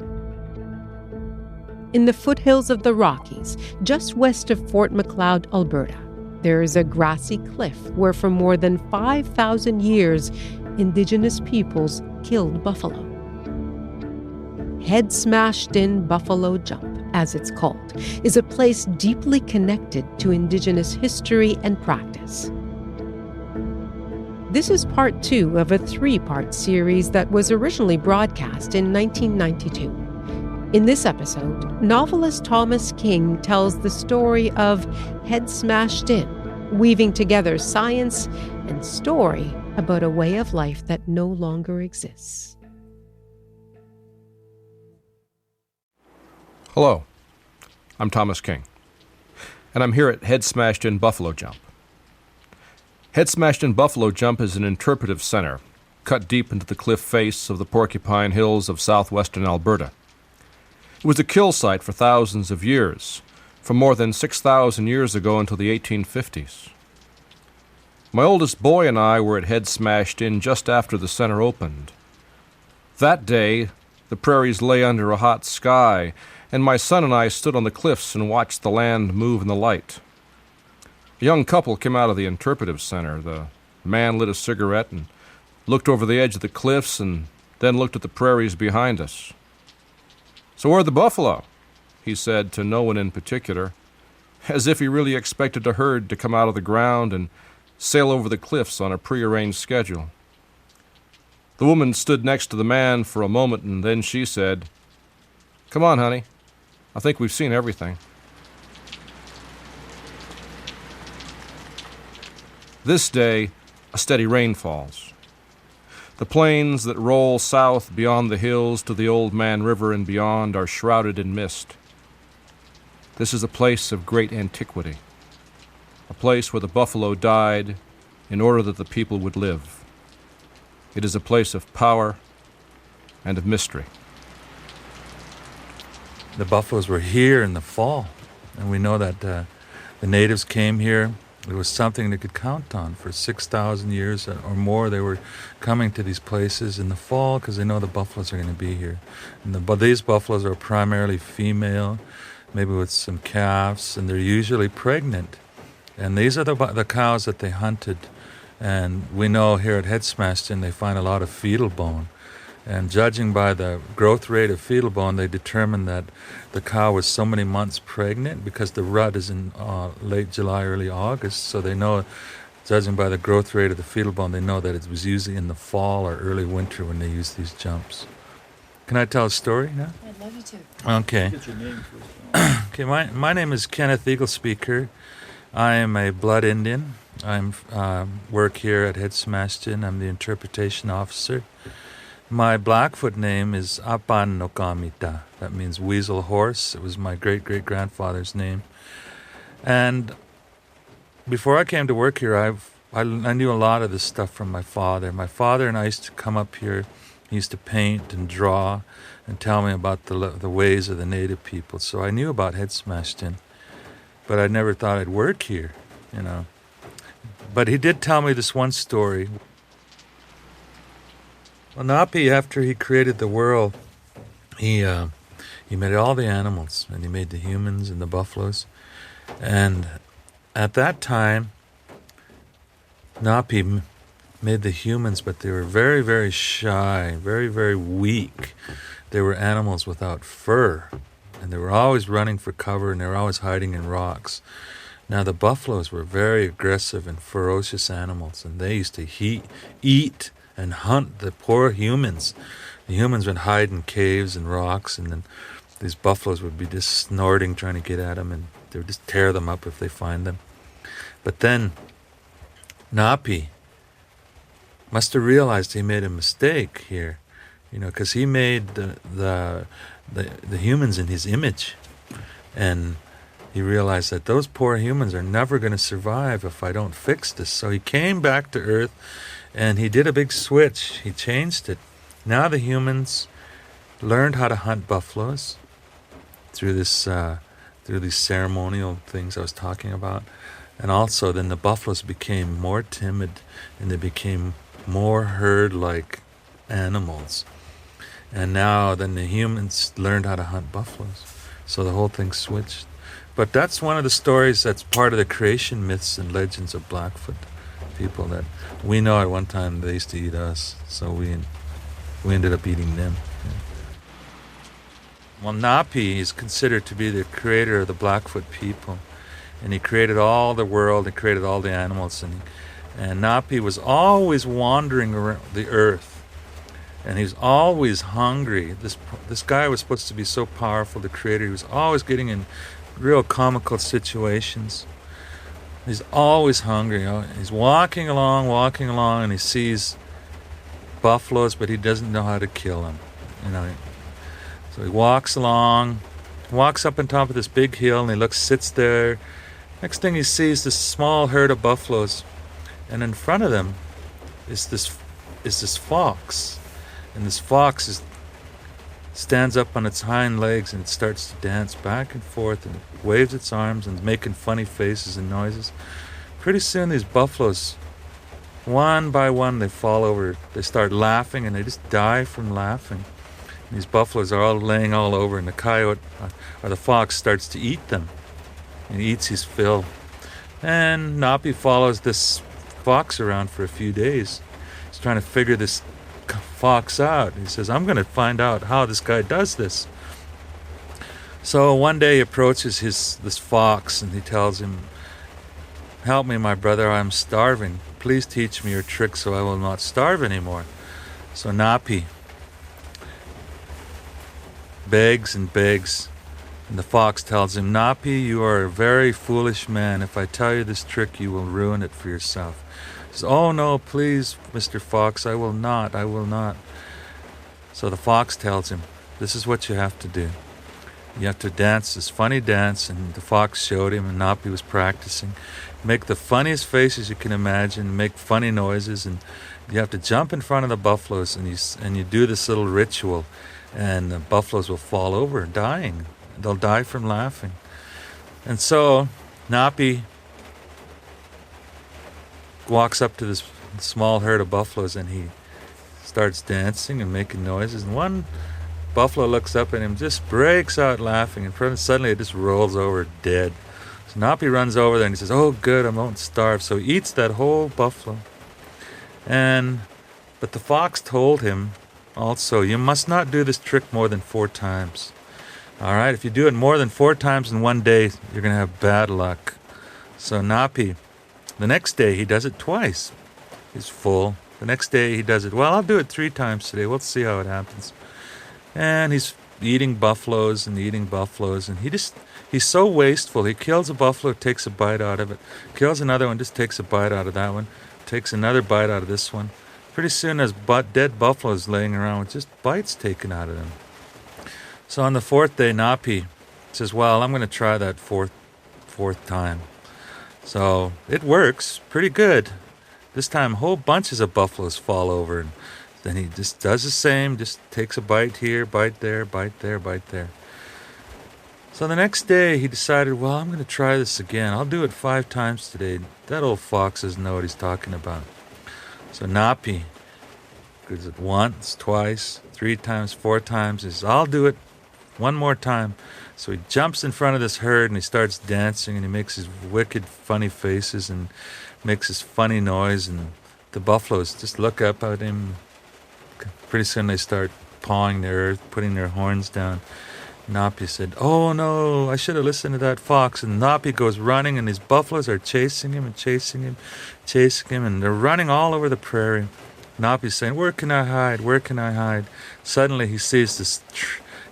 In the foothills of the Rockies, just west of Fort Macleod, Alberta, there is a grassy cliff where for more than 5,000 years, Indigenous peoples killed buffalo. Head-smashed-in Buffalo Jump, as it's called, is a place deeply connected to Indigenous history and practice. This is part 2 of a 3-part series that was originally broadcast in 1992. In this episode, novelist Thomas King tells the story of Head Smashed In, weaving together science and story about a way of life that no longer exists. Hello, I'm Thomas King, and I'm here at Head Smashed In Buffalo Jump. Head Smashed In Buffalo Jump is an interpretive center, cut deep into the cliff face of the Porcupine Hills of southwestern Alberta. It was a kill site for thousands of years, from more than 6,000 years ago until the 1850s. My oldest boy and I were at Head Smashed In just after the center opened. That day, the prairies lay under a hot sky, and my son and I stood on the cliffs and watched the land move in the light. A young couple came out of the interpretive center. The man lit a cigarette and looked over the edge of the cliffs and then looked at the prairies behind us. "So where are the buffalo?" he said to no one in particular, as if he really expected a herd to come out of the ground and sail over the cliffs on a prearranged schedule. The woman stood next to the man for a moment, and then she said, "Come on, honey. I think we've seen everything." This day, a steady rain falls. The plains that roll south beyond the hills to the Old Man River and beyond are shrouded in mist. This is a place of great antiquity, a place where the buffalo died in order that the people would live. It is a place of power and of mystery. The buffaloes were here in the fall, and we know that the natives came here. It was something they could count on. For 6,000 years or more, they were coming to these places in the fall because they know the buffaloes are going to be here. But these buffaloes are primarily female, maybe with some calves, and they're usually pregnant. And these are the cows that they hunted. And we know here at Head Smashed In, they find a lot of fetal bone. And judging by the growth rate of fetal bone, they determined that the cow was so many months pregnant because the rut is in late July, early August. So they know, judging by the growth rate of the fetal bone, they know that it was usually in the fall or early winter when they used these jumps. Can I tell a story now? I'd love you to. Okay. Get your name first. Okay, my name is Kenneth Eaglespeaker. I am a Blood Indian. I work here at Head Smashed In. I'm the interpretation officer. My Blackfoot name is Apan Nokamita. That means weasel horse. It was my great-great-grandfather's name. And before I came to work here, I knew a lot of this stuff from my father. My father and I used to come up here. He used to paint and draw and tell me about the ways of the native people. So I knew about Head Smashed In, but I never thought I'd work here, you know. But he did tell me this one story. Well, Napi, after he created the world, he made all the animals, and he made the humans and the buffaloes. And at that time, Napi made the humans, but they were very, very shy, very, very weak. They were animals without fur, and they were always running for cover, and they were always hiding in rocks. Now, the buffaloes were very aggressive and ferocious animals, and they used to eat and hunt the poor humans. The humans would hide in caves and rocks, and then these buffaloes would be just snorting, trying to get at them, and they would just tear them up if they find them. But then Napi must have realized he made a mistake here, you know, because he made the humans in his image, and he realized that those poor humans are never going to survive if I don't fix this. So he came back to Earth, and he did a big switch. He changed it. Now the humans learned how to hunt buffaloes through these ceremonial things I was talking about. And also then the buffaloes became more timid, and they became more herd-like animals. And now then the humans learned how to hunt buffaloes. So the whole thing switched. But that's one of the stories that's part of the creation myths and legends of Blackfoot. people that we know at one time they used to eat us, so we ended up eating them. Yeah. Well, Napi is considered to be the creator of the Blackfoot people, and he created all the world and created all the animals, and Napi was always wandering around the earth, and he was always hungry. This guy was supposed to be so powerful, the creator. He was always getting in real comical situations. He's always hungry. He's walking along, and he sees buffaloes, but he doesn't know how to kill them. So he walks along, walks up on top of this big hill, and he sits there. Next thing he sees this small herd of buffaloes, and in front of them is this fox, and this fox stands up on its hind legs and it starts to dance back and forth and it waves its arms and making funny faces and noises. Pretty soon these buffaloes, one by one, they fall over. They start laughing and they just die from laughing. And these buffaloes are all laying all over, and the coyote or the fox starts to eat them, and he eats his fill. And Napi follows this fox around for a few days. He's trying to figure this fox out. He says, I'm going to find out how this guy does this. So one day he approaches this fox and he tells him, help me, my brother, I'm starving. Please teach me your trick so I will not starve anymore. So Napi begs and begs, and the fox tells him, Napi, you are a very foolish man. If I tell you this trick, you will ruin it for yourself. He says, oh no, please, Mr. Fox, I will not. So the fox tells him, this is what you have to do. You have to dance this funny dance, and the fox showed him, and Napi was practicing. Make the funniest faces you can imagine, make funny noises, and you have to jump in front of the buffaloes, and you do this little ritual, and the buffaloes will fall over, dying. They'll die from laughing. And so Napi walks up to this small herd of buffaloes, and he starts dancing and making noises, and one buffalo looks up at him, just breaks out laughing, and suddenly it just rolls over dead. So Napi runs over there and he says, oh good, I won't starve. So he eats that whole buffalo. But the fox told him also, you must not do this trick more than 4 times. All right, if you do it more than 4 times in one day, you're going to have bad luck. So Napi, the next day he does it twice. He's full. The next day he does it, well, I'll do it 3 times today. We'll see how it happens. And he's eating buffaloes, and he's so wasteful. He kills a buffalo, takes a bite out of it. Kills another one, just takes a bite out of that one. Takes another bite out of this one. Pretty soon there's dead buffaloes laying around with just bites taken out of them. So on the 4th day, Napi says, well, I'm going to try that fourth time. So it works pretty good. This time whole bunches of buffaloes fall over, and then he just does the same, just takes a bite here, bite there, bite there, bite there. So the next day he decided, well, I'm going to try this again. I'll do it 5 times today. That old fox doesn't know what he's talking about. So Napi does it once, twice, 3 times, 4 times. He says, I'll do it one more time. So he jumps in front of this herd and he starts dancing, and he makes his wicked funny faces and makes his funny noise, and the buffaloes just look up at him. Pretty soon they start pawing the earth, putting their horns down. Napi said, oh no, I should have listened to that fox. And Napi goes running, and these buffaloes are chasing him, and they're running all over the prairie. Napi's saying, where can I hide? Suddenly he sees this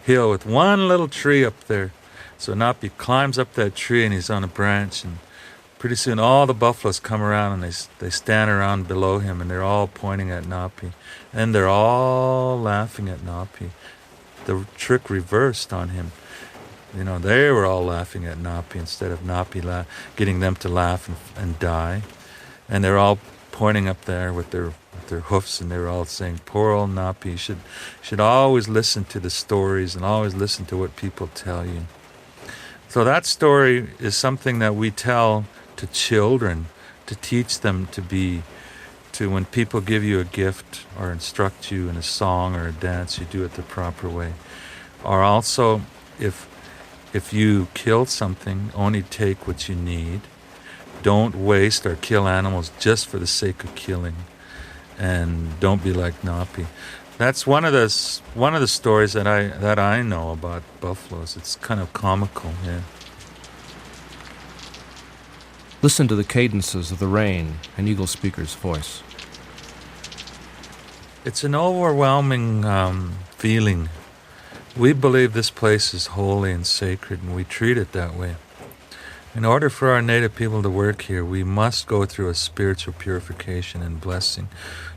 hill with one little tree up there. So Napi climbs up that tree, and he's on a branch, and pretty soon all the buffaloes come around, and they stand around below him, and they're all pointing at Napi, and they're all laughing at Napi. The trick reversed on him. They were all laughing at Napi instead of Napi getting them to laugh and die. And they're all pointing up there with their hoofs, and they were all saying, poor old Napi, should always listen to the stories and always listen to what people tell you. So that story is something that we tell to children, to teach them to when people give you a gift or instruct you in a song or a dance, you do it the proper way. Or also, if you kill something, only take what you need. don't waste or kill animals just for the sake of killing, and don't be like Napi. That's one of the stories that I know about buffaloes. It's kind of comical, yeah. Listen to the cadences of the rain in Eagle Speaker's voice. It's an overwhelming feeling. We believe this place is holy and sacred, and we treat it that way. In order for our Native people to work here, we must go through a spiritual purification and blessing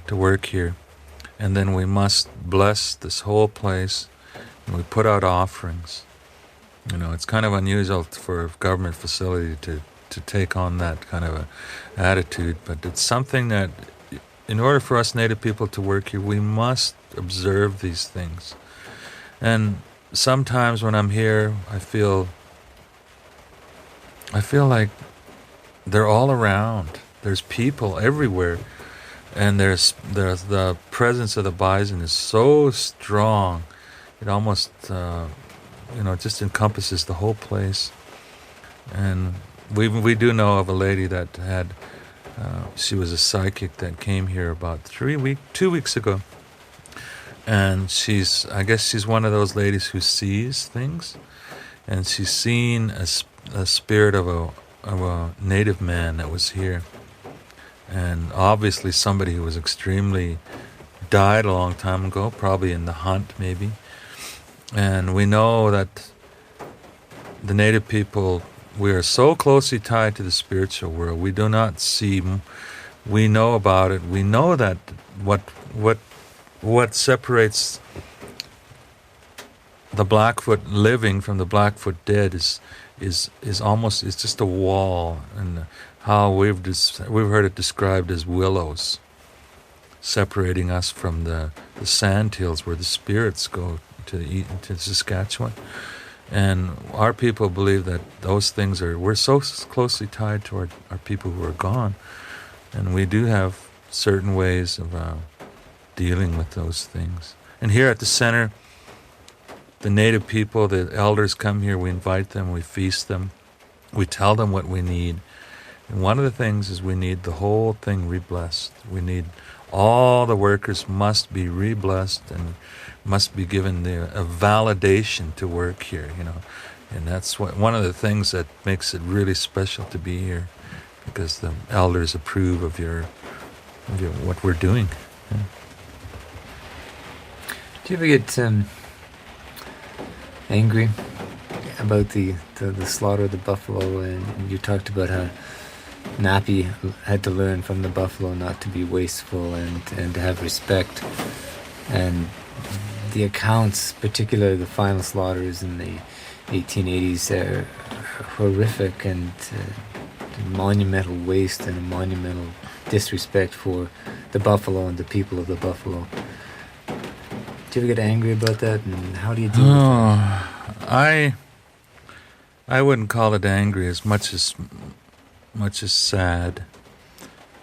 to work here. And then we must bless this whole place, and we put out offerings. You know, it's kind of unusual for a government facility to take on that kind of a attitude, but it's something that, in order for us Native people to work here, we must observe these things. And sometimes when I'm here, I feel like they're all around. There's people everywhere, and there's the presence of the bison is so strong. It almost just encompasses the whole place. And we do know of a lady that had she was a psychic that came here about 2 weeks ago, and I guess she's one of those ladies who sees things, and she's seen a spirit of a native man that was here, and obviously somebody who was extremely died a long time ago, probably in the hunt maybe. And we know that the Native people, we are so closely tied to the spiritual world. We do not see, we know about it. We know that what separates the Blackfoot living from the Blackfoot dead is just a wall, and how we've heard it described as willows, separating us from the sandhills where the spirits go to Saskatchewan. And our people believe that those things we're so closely tied to our people who are gone, and we do have certain ways of dealing with those things. And here at the center, the Native people, the elders come here, we invite them, we feast them, we tell them what we need. And one of the things is we need the whole thing re-blessed. We need all the workers must be re-blessed and must be given a validation to work here, and that's one of the things that makes it really special to be here, because the elders approve of your what we're doing. Yeah. Do you ever get angry about the slaughter of the buffalo? And you talked about how Napi had to learn from the buffalo not to be wasteful and to have respect, and the accounts, particularly the final slaughters in the 1880s, are horrific, and monumental waste and a monumental disrespect for the buffalo and the people of the buffalo. Do you ever get angry about that, and how do you deal with that? I wouldn't call it angry as much as sad,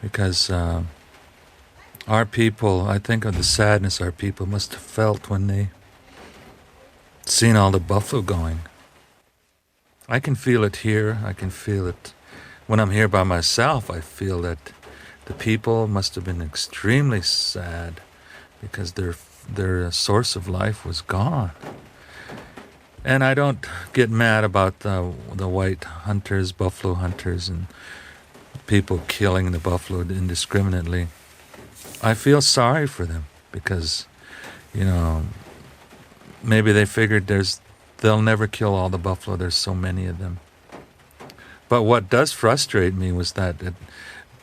because our people, I think of the sadness our people must have felt when they seen all the buffalo going. I can feel it here. I can feel it when I'm here by myself. I feel that the people must have been extremely sad because their source of life was gone. And I don't get mad about the white hunters, buffalo hunters, and people killing the buffalo indiscriminately. I feel sorry for them because, maybe they figured they'll never kill all the buffalo. There's so many of them. But what does frustrate me was that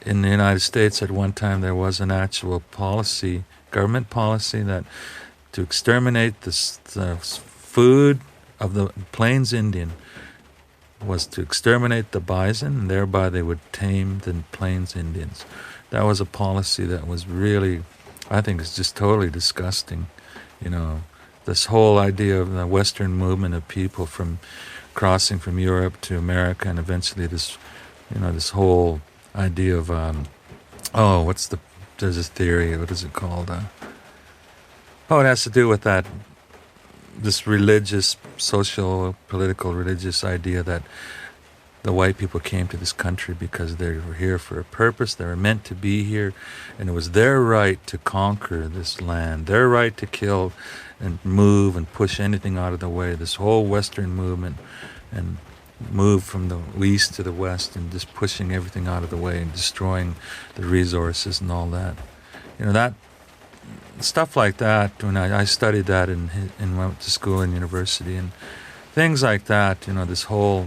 in the United States at one time there was an actual policy, government policy, that to exterminate the food of the Plains Indian was to exterminate the bison, and thereby they would tame the Plains Indians. That was a policy that was really, I think, is just totally disgusting. This whole idea of the Western movement of people from crossing from Europe to America, and eventually this whole idea of, there's this theory, what is it called? It has to do with this religious, social, political, religious idea that the white people came to this country because they were here for a purpose. They were meant to be here, and it was their right to conquer this land, their right to kill and move and push anything out of the way. This whole Western movement and move from the east to the west and just pushing everything out of the way and destroying the resources and all that. You know, that stuff like that, when I studied that and went to school and university and things like that, you know, this whole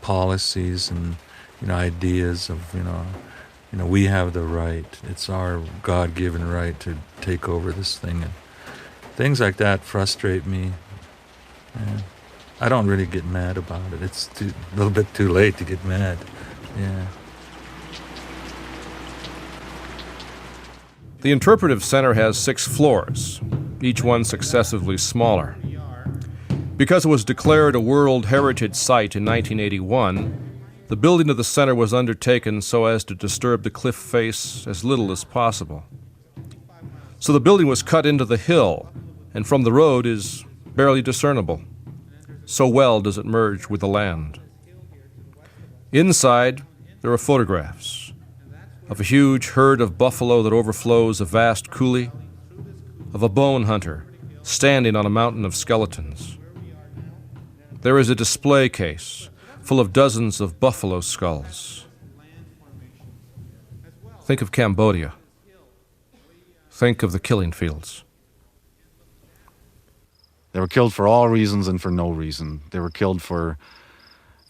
policies and, you know, ideas of, you know, we have the right, it's our God-given right to take over this thing, and things like that frustrate me. Yeah. I don't really get mad about it. It's a little bit too late to get mad. Yeah. The Interpretive Center has 6 floors, each one successively smaller. Because it was declared a World Heritage Site in 1981, the building of the center was undertaken so as to disturb the cliff face as little as possible. So the building was cut into the hill, and from the road is barely discernible. So well does it merge with the land. Inside, there are photographs of a huge herd of buffalo that overflows a vast coulee, of a bone hunter standing on a mountain of skeletons. There is a display case full of dozens of buffalo skulls. Think of Cambodia. Think of the killing fields. They were killed for all reasons and for no reason. They were killed for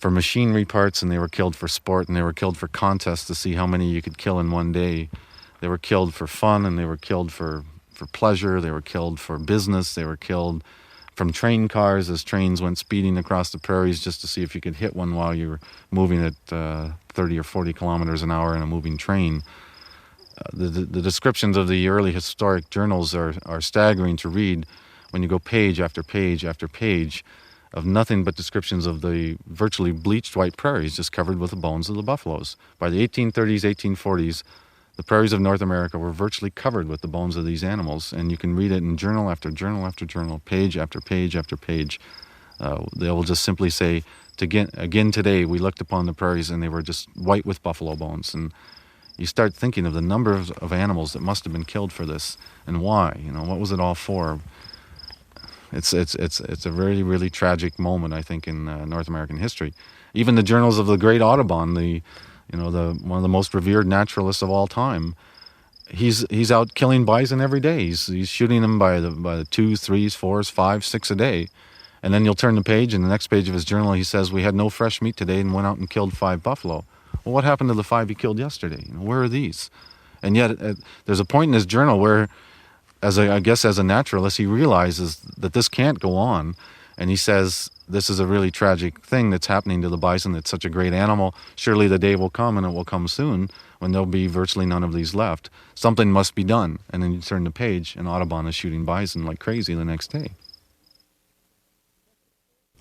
machinery parts, and they were killed for sport, and they were killed for contests to see how many you could kill in one day. They were killed for fun, and they were killed for pleasure. They were killed for business. They were killed from train cars as trains went speeding across the prairies just to see if you could hit one while you were moving at 30 or 40 kilometers an hour in a moving train. The descriptions of the early historic journals are staggering to read when you go page after page after page of nothing but descriptions of the virtually bleached white prairies just covered with the bones of the buffaloes. By the 1830s, 1840s, the prairies of North America were virtually covered with the bones of these animals, and you can read it in journal after journal after journal, page after page after page. They will just simply say, again today we looked upon the prairies and they were just white with buffalo bones. And you start thinking of the number of animals that must have been killed for this and why. You know, what was it all for? It's a really, really tragic moment, I think, in North American history. Even the journals of the great Audubon, one of the most revered naturalists of all time, he's out killing bison every day. He's shooting them by the 2s, 3s, 4s, 5s, 6 a day. And then you'll turn the page, and the next page of his journal, he says, we had no fresh meat today and went out and killed 5 buffalo. Well, what happened to the 5 he killed yesterday? Where are these? And yet there's a point in his journal where, as a naturalist, he realizes that this can't go on. And he says, this is a really tragic thing that's happening to the bison. It's such a great animal. Surely the day will come, and it will come soon, when there'll be virtually none of these left. Something must be done. And then you turn the page, and Audubon is shooting bison like crazy the next day.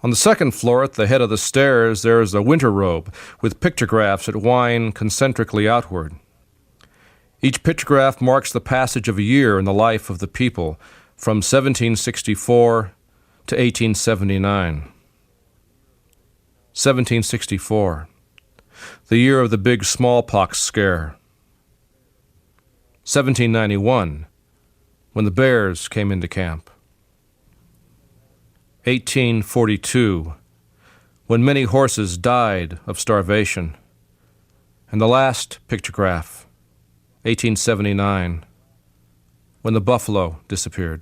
On the second floor, at the head of the stairs, there is a winter robe with pictographs that wind concentrically outward. Each pictograph marks the passage of a year in the life of the people, from 1764 to 1879. 1764, the year of the big smallpox scare. 1791, when the bears came into camp. 1842, when many horses died of starvation. And the last pictograph, 1879, when the buffalo disappeared.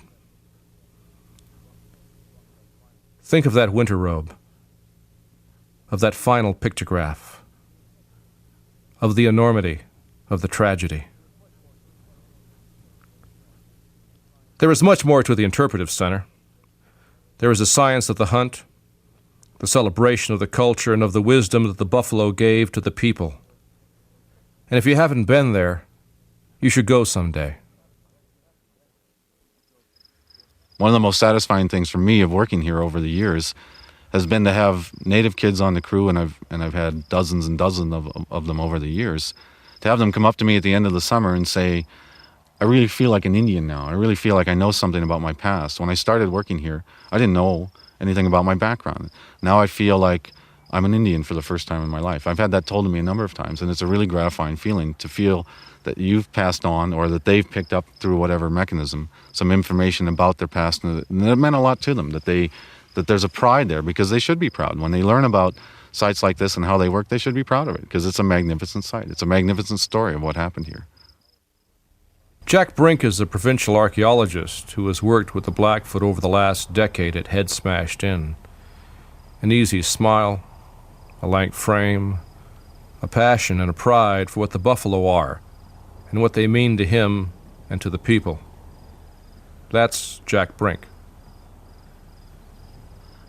Think of that winter robe, of that final pictograph, of the enormity of the tragedy. There is much more to the Interpretive Center. There is a science of the hunt, the celebration of the culture and of the wisdom that the buffalo gave to the people. And if you haven't been there, you should go someday. One of the most satisfying things for me of working here over the years has been to have Native kids on the crew, and I've had dozens and dozens of them over the years, to have them come up to me at the end of the summer and say, I really feel like an Indian now. I really feel like I know something about my past. When I started working here, I didn't know anything about my background. Now I feel like I'm an Indian for the first time in my life. I've had that told to me a number of times, and it's a really gratifying feeling to feel that you've passed on, or that they've picked up through whatever mechanism, some information about their past, and it meant a lot to them, that there's a pride there, because they should be proud. When they learn about sites like this and how they work, they should be proud of it, because it's a magnificent site. It's a magnificent story of what happened here. Jack Brink is a provincial archaeologist who has worked with the Blackfoot over the last decade at Head Smashed In. An easy smile, a lank frame, a passion and a pride for what the buffalo are and what they mean to him and to the people. That's Jack Brink.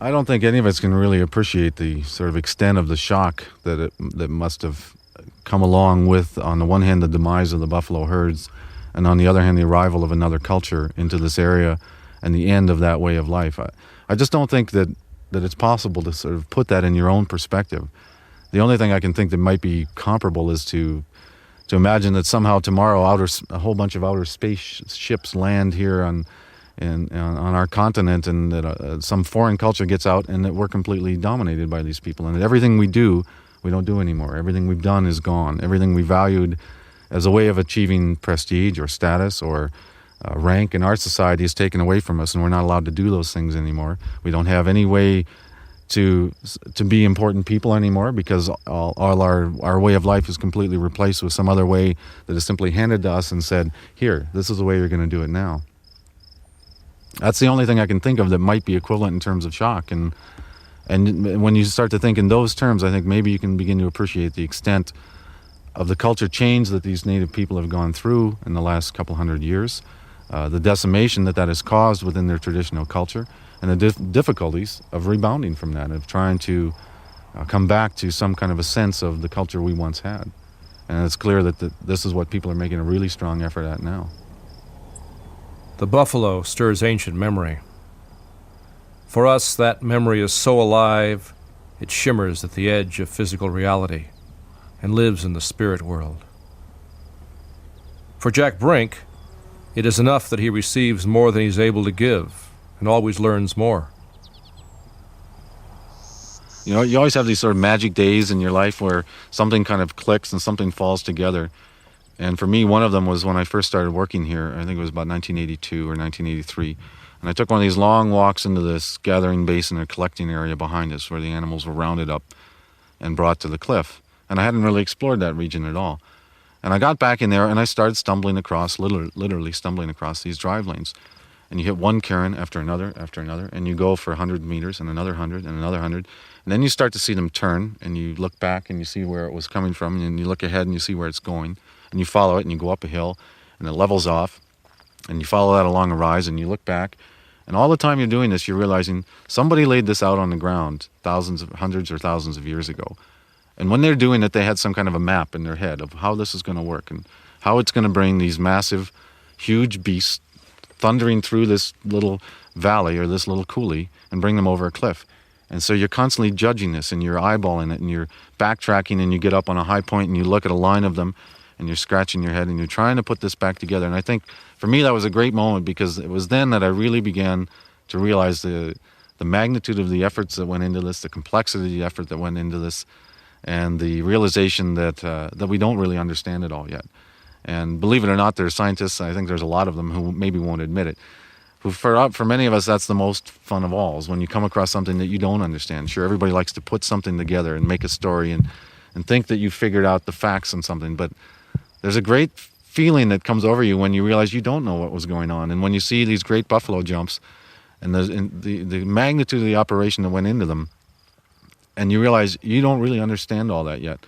I don't think any of us can really appreciate the sort of extent of the shock that must have come along with, on the one hand, the demise of the buffalo herds, and on the other hand, the arrival of another culture into this area and the end of that way of life. I just don't think that it's possible to sort of put that in your own perspective. The only thing I can think that might be comparable is to imagine that somehow tomorrow a whole bunch of outer space ships land here on our continent, and that some foreign culture gets out, and that we're completely dominated by these people, and that everything we do, we don't do anymore. Everything we've done is gone. Everything we valued as a way of achieving prestige or status or rank in our society is taken away from us, and we're not allowed to do those things anymore. We don't have any way to be important people anymore, because all our way of life is completely replaced with some other way that is simply handed to us and said, here, this is the way you're going to do it now. That's the only thing I can think of that might be equivalent in terms of shock. And when you start to think in those terms, I think maybe you can begin to appreciate the extent of the culture change that these Native people have gone through in the last couple hundred years, the decimation that has caused within their traditional culture, and the difficulties of rebounding from that, of trying to come back to some kind of a sense of the culture we once had. And it's clear that this is what people are making a really strong effort at now. The buffalo stirs ancient memory. For us, that memory is so alive, it shimmers at the edge of physical reality and lives in the spirit world. For Jack Brink, it is enough that he receives more than he's able to give, and always learns more. You know, you always have these sort of magic days in your life where something kind of clicks and something falls together. And for me, one of them was when I first started working here. I think it was about 1982 or 1983. And I took one of these long walks into this gathering basin or collecting area behind us, where the animals were rounded up and brought to the cliff. And I hadn't really explored that region at all. And I got back in there and I started stumbling across, literally stumbling across these drive lanes. And you hit one cairn after another, and you go for 100 meters and another 100 and another 100. And then you start to see them turn, and you look back and you see where it was coming from, and you look ahead and you see where it's going. And you follow it, and you go up a hill, and it levels off, and you follow that along a rise, and you look back. And all the time you're doing this, you're realizing somebody laid this out on the ground hundreds or thousands of years ago. And when they're doing it, they had some kind of a map in their head of how this is going to work and how it's going to bring these massive, huge beasts thundering through this little valley or this little coulee and bring them over a cliff. And so you're constantly judging this, and you're eyeballing it, and you're backtracking, and you get up on a high point and you look at a line of them, and you're scratching your head and you're trying to put this back together. And I think for me that was a great moment, because it was then that I really began to realize the magnitude of the efforts that went into this, the complexity of the effort that went into this, and the realization that we don't really understand it all yet. And believe it or not, there are scientists, I think there's a lot of them who maybe won't admit it, who for many of us, that's the most fun of all, is when you come across something that you don't understand. Sure, everybody likes to put something together and make a story and think that you've figured out the facts on something, but there's a great feeling that comes over you when you realize you don't know what was going on. And when you see these great buffalo jumps and the magnitude of the operation that went into them, and you realize you don't really understand all that yet.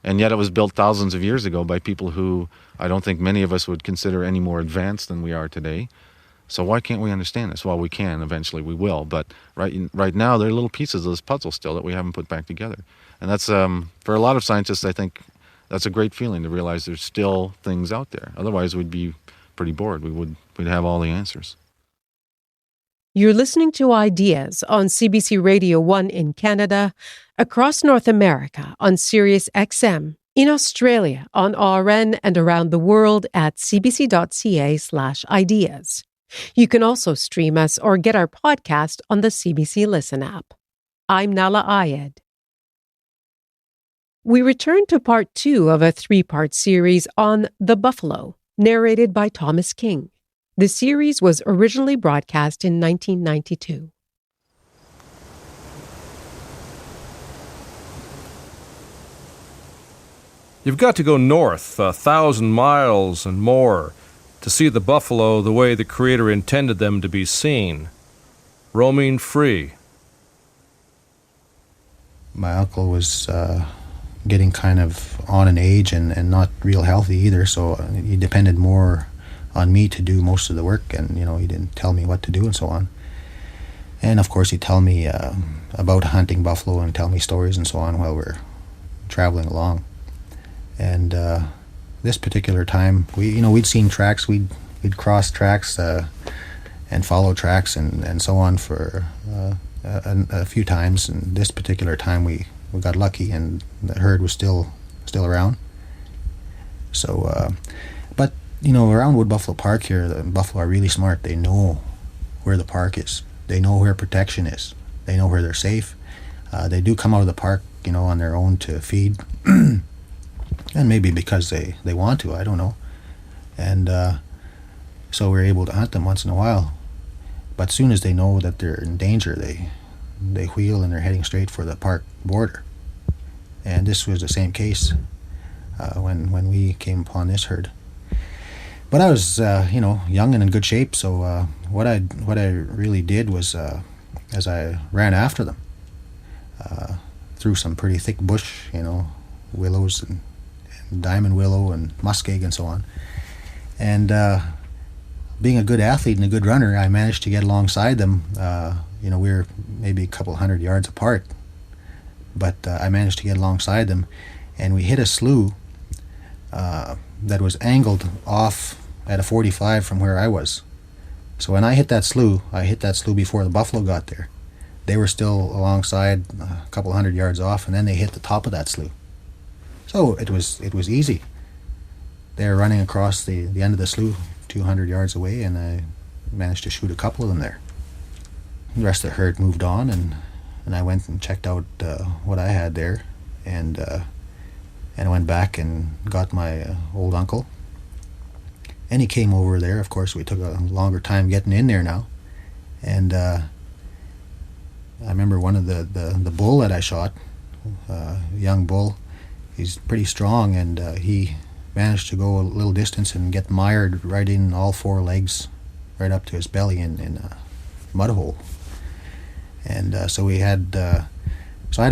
And yet it was built thousands of years ago by people who I don't think many of us would consider any more advanced than we are today. So why can't we understand this? Well, we can. Eventually we will. But right now, there are little pieces of this puzzle still that we haven't put back together. And that's, for a lot of scientists, I think, that's a great feeling to realize there's still things out there. Otherwise, we'd be pretty bored. We'd have all the answers. You're listening to Ideas on CBC Radio 1 in Canada, across North America on Sirius XM, in Australia on RN, and around the world at cbc.ca/ideas. You can also stream us or get our podcast on the CBC Listen app. I'm Nala Ayed. We return to part 2 of a 3-part series on the buffalo, narrated by Thomas King. The series was originally broadcast in 1992. You've got to go north 1,000 miles and more to see the buffalo the way the Creator intended them to be seen, roaming free. My uncle was getting kind of on in age and not real healthy either, so he depended more on me to do most of the work, and he didn't tell me what to do and so on. And of course he'd tell me about hunting buffalo and tell me stories and so on while we're traveling along. And this particular time, we'd seen tracks, we'd cross tracks and follow tracks and so on for a few times. And this particular time we got lucky and the herd was still around. So, but around Wood Buffalo Park here, the buffalo are really smart. They know where the park is. They know where protection is. They know where they're safe. They do come out of the park, on their own to feed. And maybe because they want to, I don't know. And so we're able to hunt them once in a while. But as soon as they know that they're in danger, they wheel and they're heading straight for the park border. And this was the same case when we came upon this herd. But I was, young and in good shape, so what I really did was, as I ran after them, through some pretty thick bush, willows and diamond willow and muskeg and so on. And being a good athlete and a good runner, I managed to get alongside them. We were maybe a couple 100 yards apart, but I managed to get alongside them, and we hit a slough that was angled off at a 45 from where I was. So when I hit that slough before the buffalo got there. They were still alongside a couple 100 yards off, and then they hit the top of that slough. So it was easy. They were running across the end of the slough 200 yards away, and I managed to shoot a couple of them there. The rest of the herd moved on, and I went and checked out what I had there, and I went back and got my old uncle. And he came over there. Of course, we took a longer time getting in there now. And I remember one of the bull that I shot, young bull. He's pretty strong, and he managed to go a little distance and get mired right in all 4 legs, right up to his belly in a mud hole. And so I had a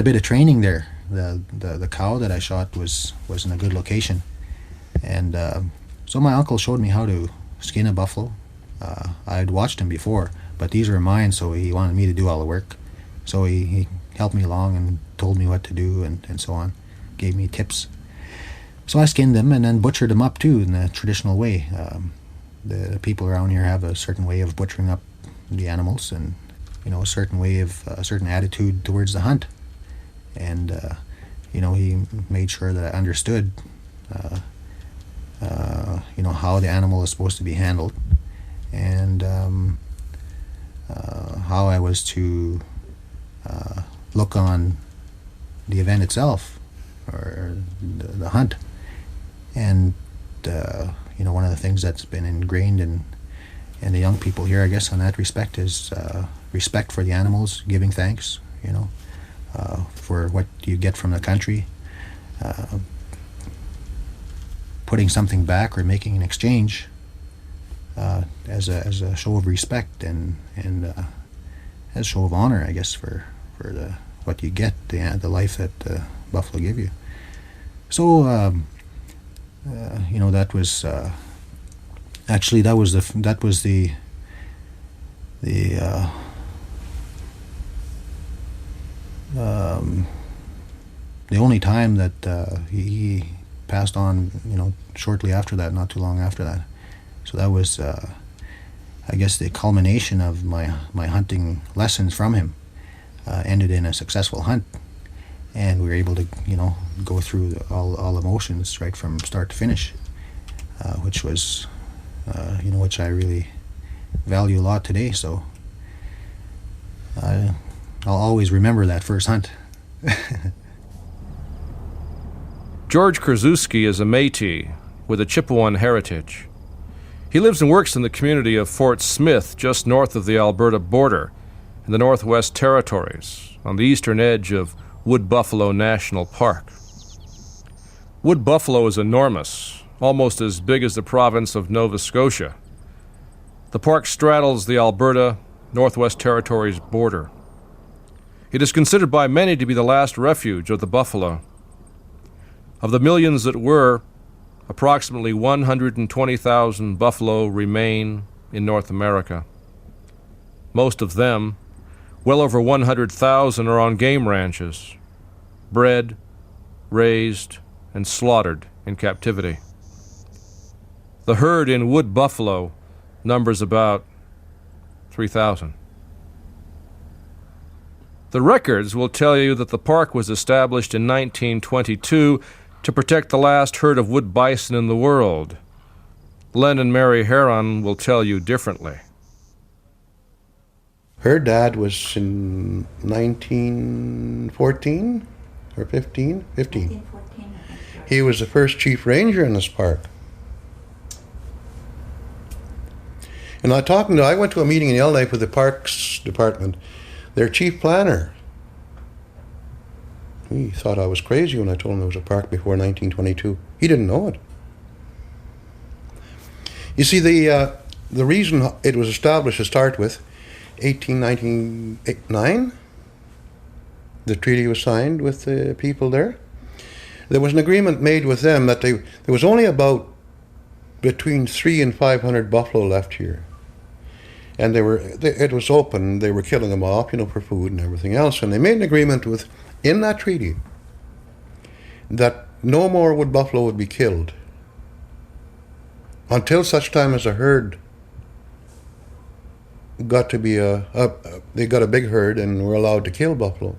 bit of training there. The cow that I shot was in a good location, and so my uncle showed me how to skin a buffalo. I had watched him before, but these were mine, so he wanted me to do all the work. So he helped me along and told me what to do and so on, gave me tips. So I skinned them and then butchered them up too in the traditional way. The people around here have a certain way of butchering up the animals, and a certain way of a certain attitude towards the hunt. And he made sure that I understood how the animal is supposed to be handled, and how I was to look on the event itself, or the hunt. And one of the things that's been ingrained in the young people here, I guess, on that respect, is respect for the animals, giving thanks, for what you get from the country, putting something back or making an exchange as a show of respect and as a show of honor, I guess, for what you get, the life that buffalo give you. So that was actually that was the only time that he passed on, shortly after that, not too long after that. So that was, I guess, the culmination of my hunting lessons from him. Ended in a successful hunt, and we were able to, go through all emotions right from start to finish, which was, which I really value a lot today. So I'll always remember that first hunt. George Krasuski is a Métis with a Chippewan heritage. He lives and works in the community of Fort Smith, just north of the Alberta border, in the Northwest Territories, on the eastern edge of Wood Buffalo National Park. Wood Buffalo is enormous, almost as big as the province of Nova Scotia. The park straddles the Alberta Northwest Territories border. It is considered by many to be the last refuge of the buffalo. Of the millions that were, approximately 120,000 buffalo remain in North America. Most of them, well over 100,000, are on game ranches, bred, raised, and slaughtered in captivity. The herd in Wood Buffalo numbers about 3,000. The records will tell you that the park was established in 1922 to protect the last herd of wood bison in the world. Len and Mary Heron will tell you differently. Her dad was in 1914 or 15? 1914. He was the first chief ranger in this park. And I went to a meeting in Yellowknife with the Parks Department, their chief planner. He thought I was crazy when I told him there was a park before 1922. He didn't know it. You see, the reason it was established to start with, 1899, the treaty was signed with the people there. There was an agreement made with them that there was only about between 300 and 500 buffalo left here. And it was open, they were killing them off, for food and everything else. And they made an agreement in that treaty that no more wood buffalo would be killed until such time as a herd got to be they got a big herd and were allowed to kill buffalo.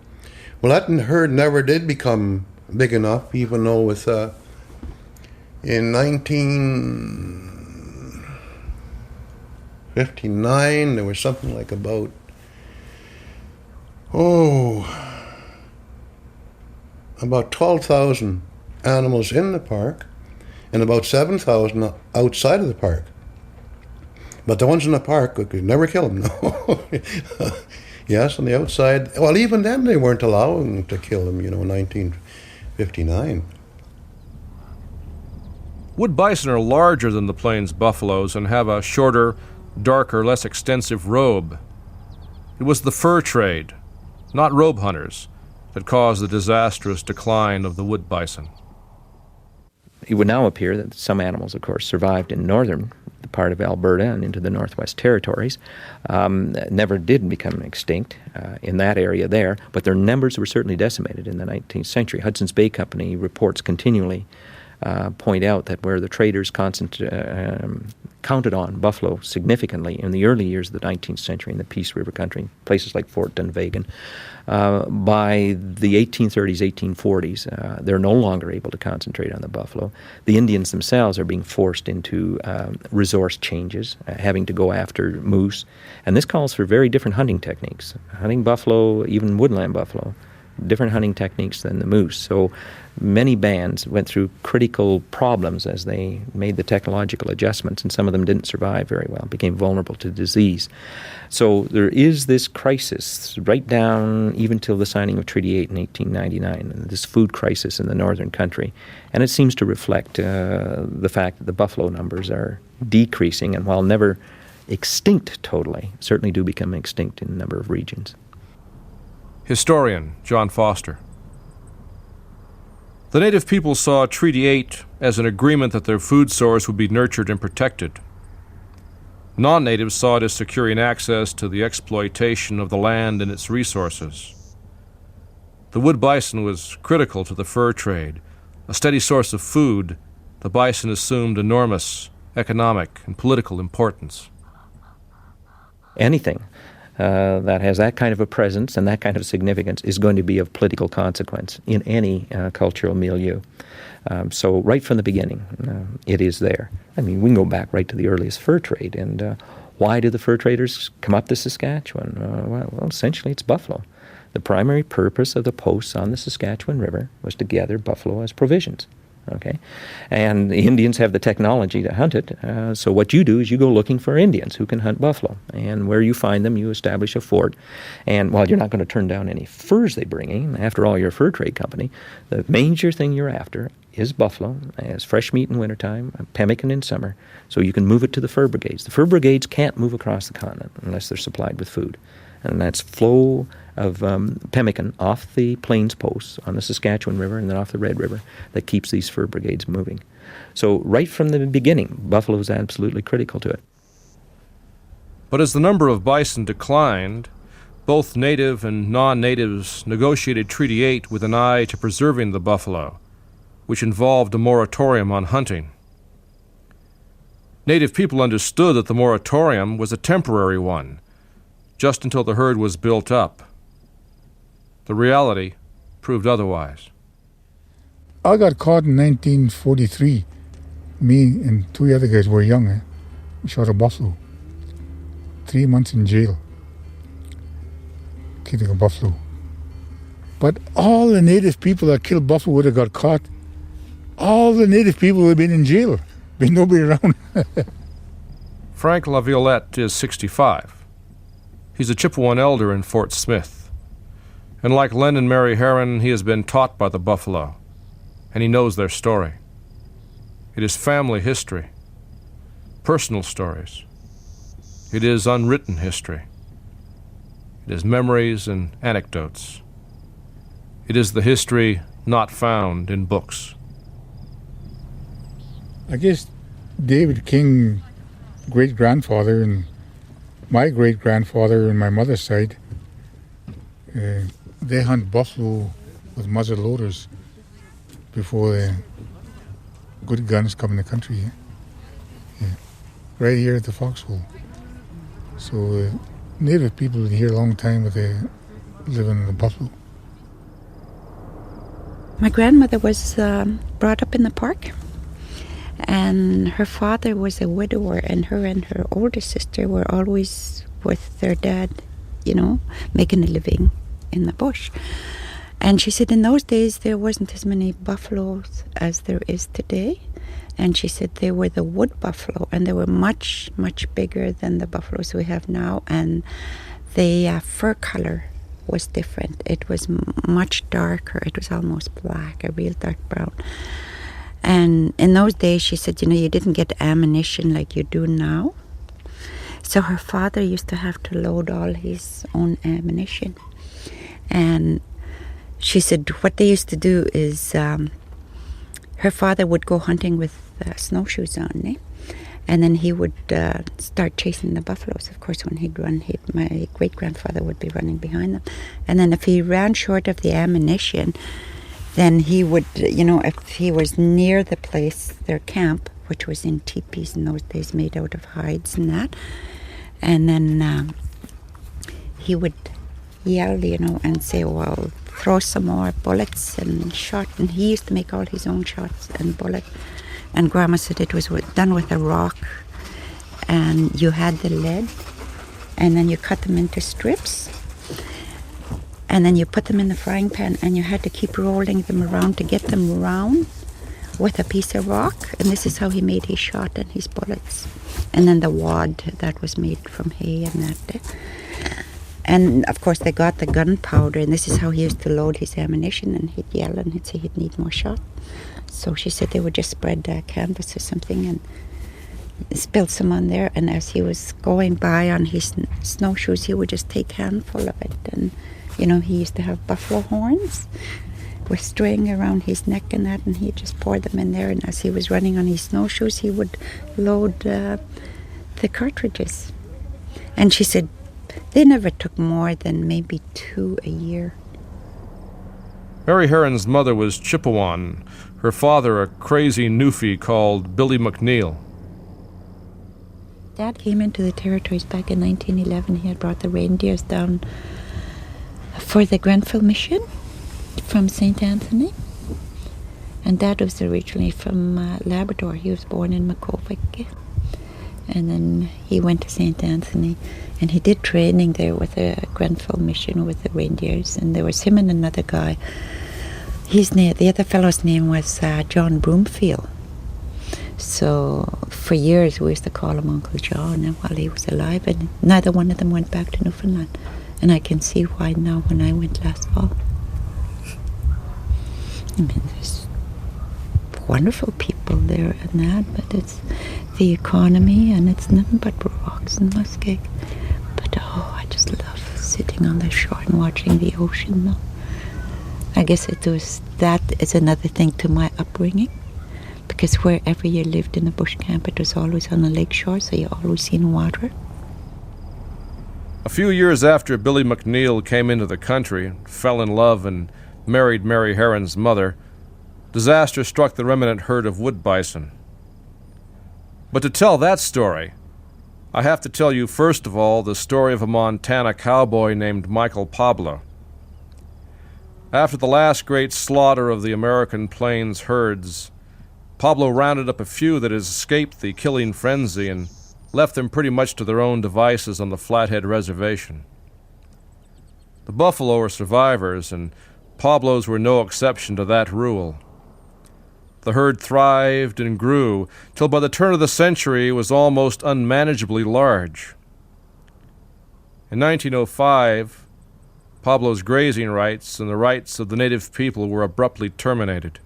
Well, that herd never did become big enough, even though in 1959 there was something like about about 12,000 animals in the park and about 7,000 outside of the park. But the ones in the park, we could never kill them, no. Yes, on the outside, well, even then they weren't allowing to kill them, in 1959. Wood bison are larger than the plains buffaloes and have a shorter, darker, less extensive robe. It was the fur trade, not robe hunters, that caused the disastrous decline of the wood bison. It would now appear that some animals, of course, survived in northern part of Alberta and into the Northwest Territories, never did become extinct in that area there, but their numbers were certainly decimated in the 19th century. Hudson's Bay Company reports continually point out that where the traders counted on buffalo significantly in the early years of the 19th century in the Peace River country, places like Fort Dunvegan, by the 1830s, 1840s, they're no longer able to concentrate on the buffalo. The Indians themselves are being forced into resource changes, having to go after moose, and this calls for very different hunting techniques. Hunting buffalo, even woodland buffalo, different hunting techniques than the moose. So many bands went through critical problems as they made the technological adjustments, and some of them didn't survive very well, became vulnerable to disease. So there is this crisis right down even till the signing of Treaty 8 in 1899, this food crisis in the northern country. And it seems to reflect the fact that the buffalo numbers are decreasing, and while never extinct totally, certainly do become extinct in a number of regions. Historian John Foster. The Native people saw Treaty 8 as an agreement that their food source would be nurtured and protected. Non-natives saw it as securing access to the exploitation of the land and its resources. The wood bison was critical to the fur trade. A steady source of food, the bison assumed enormous economic and political importance. Anything that has that kind of a presence and that kind of significance is going to be of political consequence in any cultural milieu. So right from the beginning, it is there. I mean, we can go back right to the earliest fur trade. And why do the fur traders come up the Saskatchewan? Well, essentially it's buffalo. The primary purpose of the posts on the Saskatchewan River was to gather buffalo as provisions. Okay, and the Indians have the technology to hunt it. So what you do is you go looking for Indians who can hunt buffalo, and where you find them, you establish a fort. And while you're not going to turn down any furs they bring in, after all, you're a fur trade company, the major thing you're after is buffalo as fresh meat in wintertime, pemmican in summer, so you can move it to the fur brigades. The fur brigades can't move across the continent unless they're supplied with food. And that's flow of pemmican off the plains posts on the Saskatchewan River and then off the Red River that keeps these fur brigades moving. So right from the beginning, buffalo was absolutely critical to it. But as the number of bison declined, both native and non-natives negotiated Treaty 8 with an eye to preserving the buffalo, which involved a moratorium on hunting. Native people understood that the moratorium was a temporary one, just until the herd was built up. The reality proved otherwise. I got caught in 1943. Me and two other guys were young. We shot a buffalo. 3 months in jail. Killing a buffalo. But all the native people that killed buffalo would have got caught. All the native people would have been in jail. Been nobody around. Frank LaViolette is 65. He's a Chippewan elder in Fort Smith. And like Len and Mary Herron, he has been taught by the buffalo, and he knows their story. It is family history, personal stories. It is unwritten history. It is memories and anecdotes. It is the history not found in books. I guess David King, great-grandfather, and my great-grandfather on my mother's side, they hunt buffalo with muzzle loaders before the good guns come in the country. Yeah. Right here at the foxhole. So native people have been here a long time, but they live in the buffalo. My grandmother was brought up in the park, and her father was a widower, and her older sister were always with their dad, making a living in the bush. And she said in those days there wasn't as many buffaloes as there is today. And she said they were the wood buffalo, and they were much, much bigger than the buffaloes we have now. And the fur color was different. It was much darker. It was almost black, a real dark brown. And in those days, she said, you didn't get ammunition like you do now. So her father used to have to load all his own ammunition. And she said what they used to do is her father would go hunting with snowshoes on, and then he would start chasing the buffaloes. Of course, when he'd run, my great-grandfather would be running behind them. And then if he ran short of the ammunition, then he would, if he was near the place, their camp, which was in teepees in those days made out of hides and that, and then he would yell, and say, well, throw some more bullets and shot. And he used to make all his own shots and bullets. And Grandma said it was done with a rock, and you had the lead, and then you cut them into strips, and then you put them in the frying pan, and you had to keep rolling them around to get them round with a piece of rock. And this is how he made his shot and his bullets. And then the wad that was made from hay and that. And of course they got the gunpowder, and this is how he used to load his ammunition, and he'd yell and he'd say he'd need more shot. So she said they would just spread canvas or something and spill some on there, and as he was going by on his snowshoes, he would just take a handful of it. And he used to have buffalo horns with string around his neck and that, and he'd just pour them in there, and as he was running on his snowshoes, he would load the cartridges. And she said they never took more than maybe 2 a year. Mary Herron's mother was Chippewan, her father a crazy Newfie called Billy McNeil. Dad came into the territories back in 1911. He had brought the reindeers down for the Grenfell mission from St. Anthony. And Dad was originally from Labrador. He was born in Makovic. And then he went to St. Anthony, and he did training there with the Grenfell mission with the reindeers. And there was him and another guy. The other fellow's name was John Broomfield. So for years we used to call him Uncle John while he was alive, and neither one of them went back to Newfoundland. And I can see why now when I went last fall. I mean, there's wonderful people there and that, but it's the economy and it's nothing but rocks and muskeg. But I just love sitting on the shore and watching the ocean now. I guess that is another thing to my upbringing, because wherever you lived in the bush camp, it was always on the lake shore, so you always seen water. A few years after Billy McNeil came into the country, fell in love, and married Mary Herron's mother, disaster struck the remnant herd of wood bison. But to tell that story, I have to tell you first of all the story of a Montana cowboy named Michael Pablo. After the last great slaughter of the American Plains herds, Pablo rounded up a few that had escaped the killing frenzy and left them pretty much to their own devices on the Flathead Reservation. The buffalo are survivors, and Pablo's were no exception to that rule. The herd thrived and grew till by the turn of the century it was almost unmanageably large. In 1905, Pablo's grazing rights and the rights of the native people were abruptly terminated.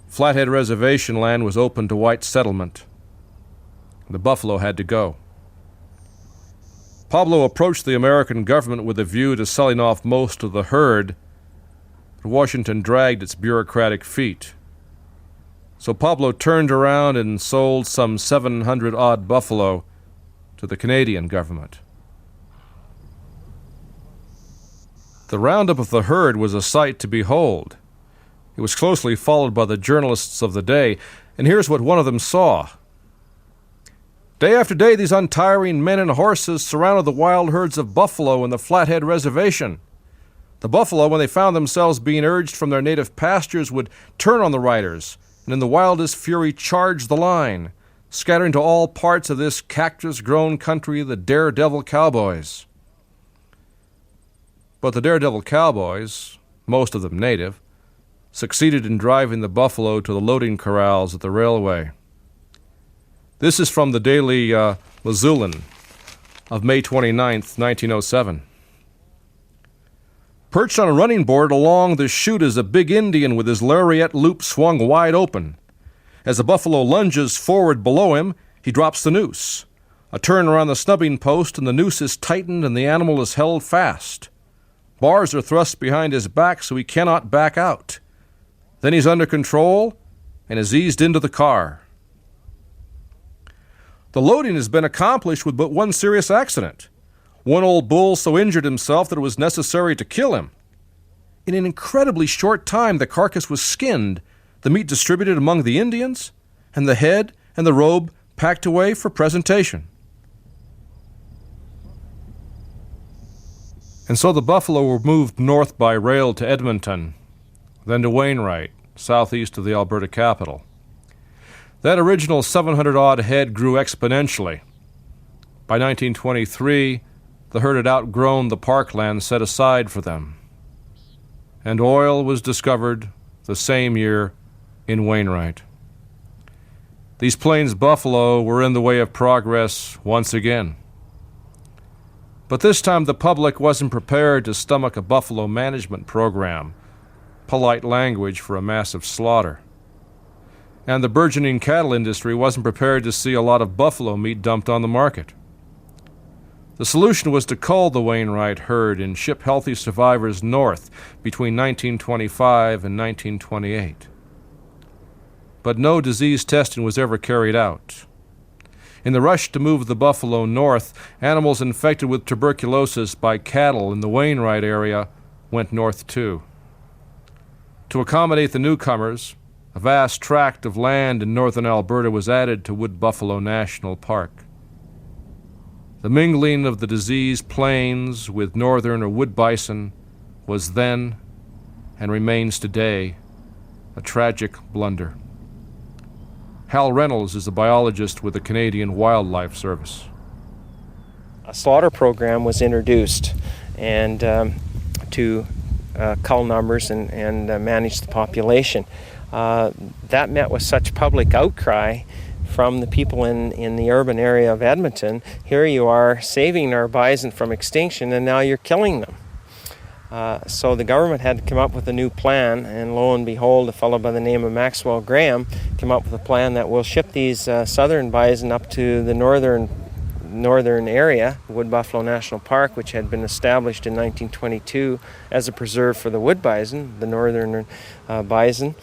Flathead Reservation land was open to white settlement. The buffalo had to go. Pablo approached the American government with a view to selling off most of the herd, but Washington dragged its bureaucratic feet. So Pablo turned around and sold some 700-odd buffalo to the Canadian government. The roundup of the herd was a sight to behold. It was closely followed by the journalists of the day, and here's what one of them saw. Day after day, these untiring men and horses surrounded the wild herds of buffalo in the Flathead Reservation. The buffalo, when they found themselves being urged from their native pastures, would turn on the riders, and in the wildest fury charge the line, scattering to all parts of this cactus-grown country the daredevil cowboys. But the daredevil cowboys, most of them native, succeeded in driving the buffalo to the loading corrals at the railway. This is from the Daily Missoulain of May 29, 1907. Perched on a running board along the chute is a big Indian with his lariat loop swung wide open. As the buffalo lunges forward below him, he drops the noose. A turn around the snubbing post and the noose is tightened and the animal is held fast. Bars are thrust behind his back so he cannot back out. Then he's under control and is eased into the car. The loading has been accomplished with but one serious accident. One old bull so injured himself that it was necessary to kill him. In an incredibly short time, the carcass was skinned, the meat distributed among the Indians, and the head and the robe packed away for presentation. And so the buffalo were moved north by rail to Edmonton, then to Wainwright, southeast of the Alberta capital. That original 700-odd head grew exponentially. By 1923, the herd had outgrown the parkland set aside for them. And oil was discovered the same year in Wainwright. These plains buffalo were in the way of progress once again. But this time the public wasn't prepared to stomach a buffalo management program, polite language for a massive slaughter. And the burgeoning cattle industry wasn't prepared to see a lot of buffalo meat dumped on the market. The solution was to cull the Wainwright herd and ship healthy survivors north between 1925 and 1928. But no disease testing was ever carried out. In the rush to move the buffalo north, animals infected with tuberculosis by cattle in the Wainwright area went north too. To accommodate the newcomers, a vast tract of land in northern Alberta was added to Wood Buffalo National Park. The mingling of the diseased plains with northern or wood bison was then, and remains today, a tragic blunder. Hal Reynolds is a biologist with the Canadian Wildlife Service. A slaughter program was introduced, and to cull numbers and manage the population. That met with such public outcry from the people in the urban area of Edmonton. Here you are saving our bison from extinction, and now you're killing them. So the government had to come up with a new plan, and lo and behold, a fellow by the name of Maxwell Graham came up with a plan that will ship these southern bison up to the northern area, Wood Buffalo National Park, which had been established in 1922 as a preserve for the wood bison, the northern bison,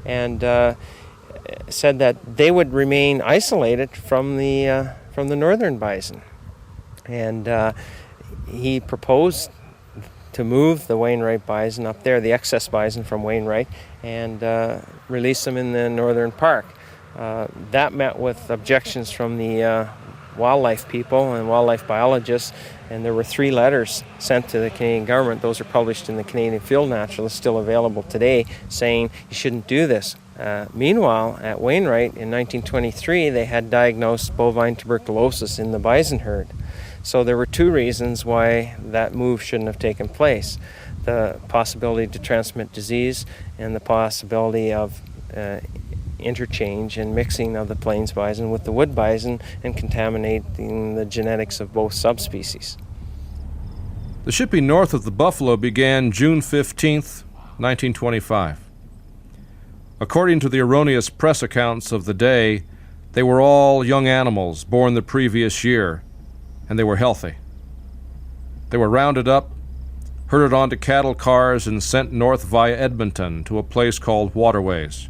and said that they would remain isolated from the northern bison. And he proposed to move the Wainwright bison up there, the excess bison from Wainwright, and release them in the northern park. That met with objections from the wildlife people and wildlife biologists, and there were 3 letters sent to the Canadian government. Those are published in the Canadian Field Naturalist, still available today, saying you shouldn't do this. Meanwhile, at Wainwright in 1923, they had diagnosed bovine tuberculosis in the bison herd. So there were 2 reasons why that move shouldn't have taken place: the possibility to transmit disease and the possibility of interchange and mixing of the plains bison with the wood bison and contaminating the genetics of both subspecies. The shipping north of the buffalo began June 15th, 1925. According to the erroneous press accounts of the day, they were all young animals born the previous year, and they were healthy. They were rounded up, herded onto cattle cars, and sent north via Edmonton to a place called Waterways.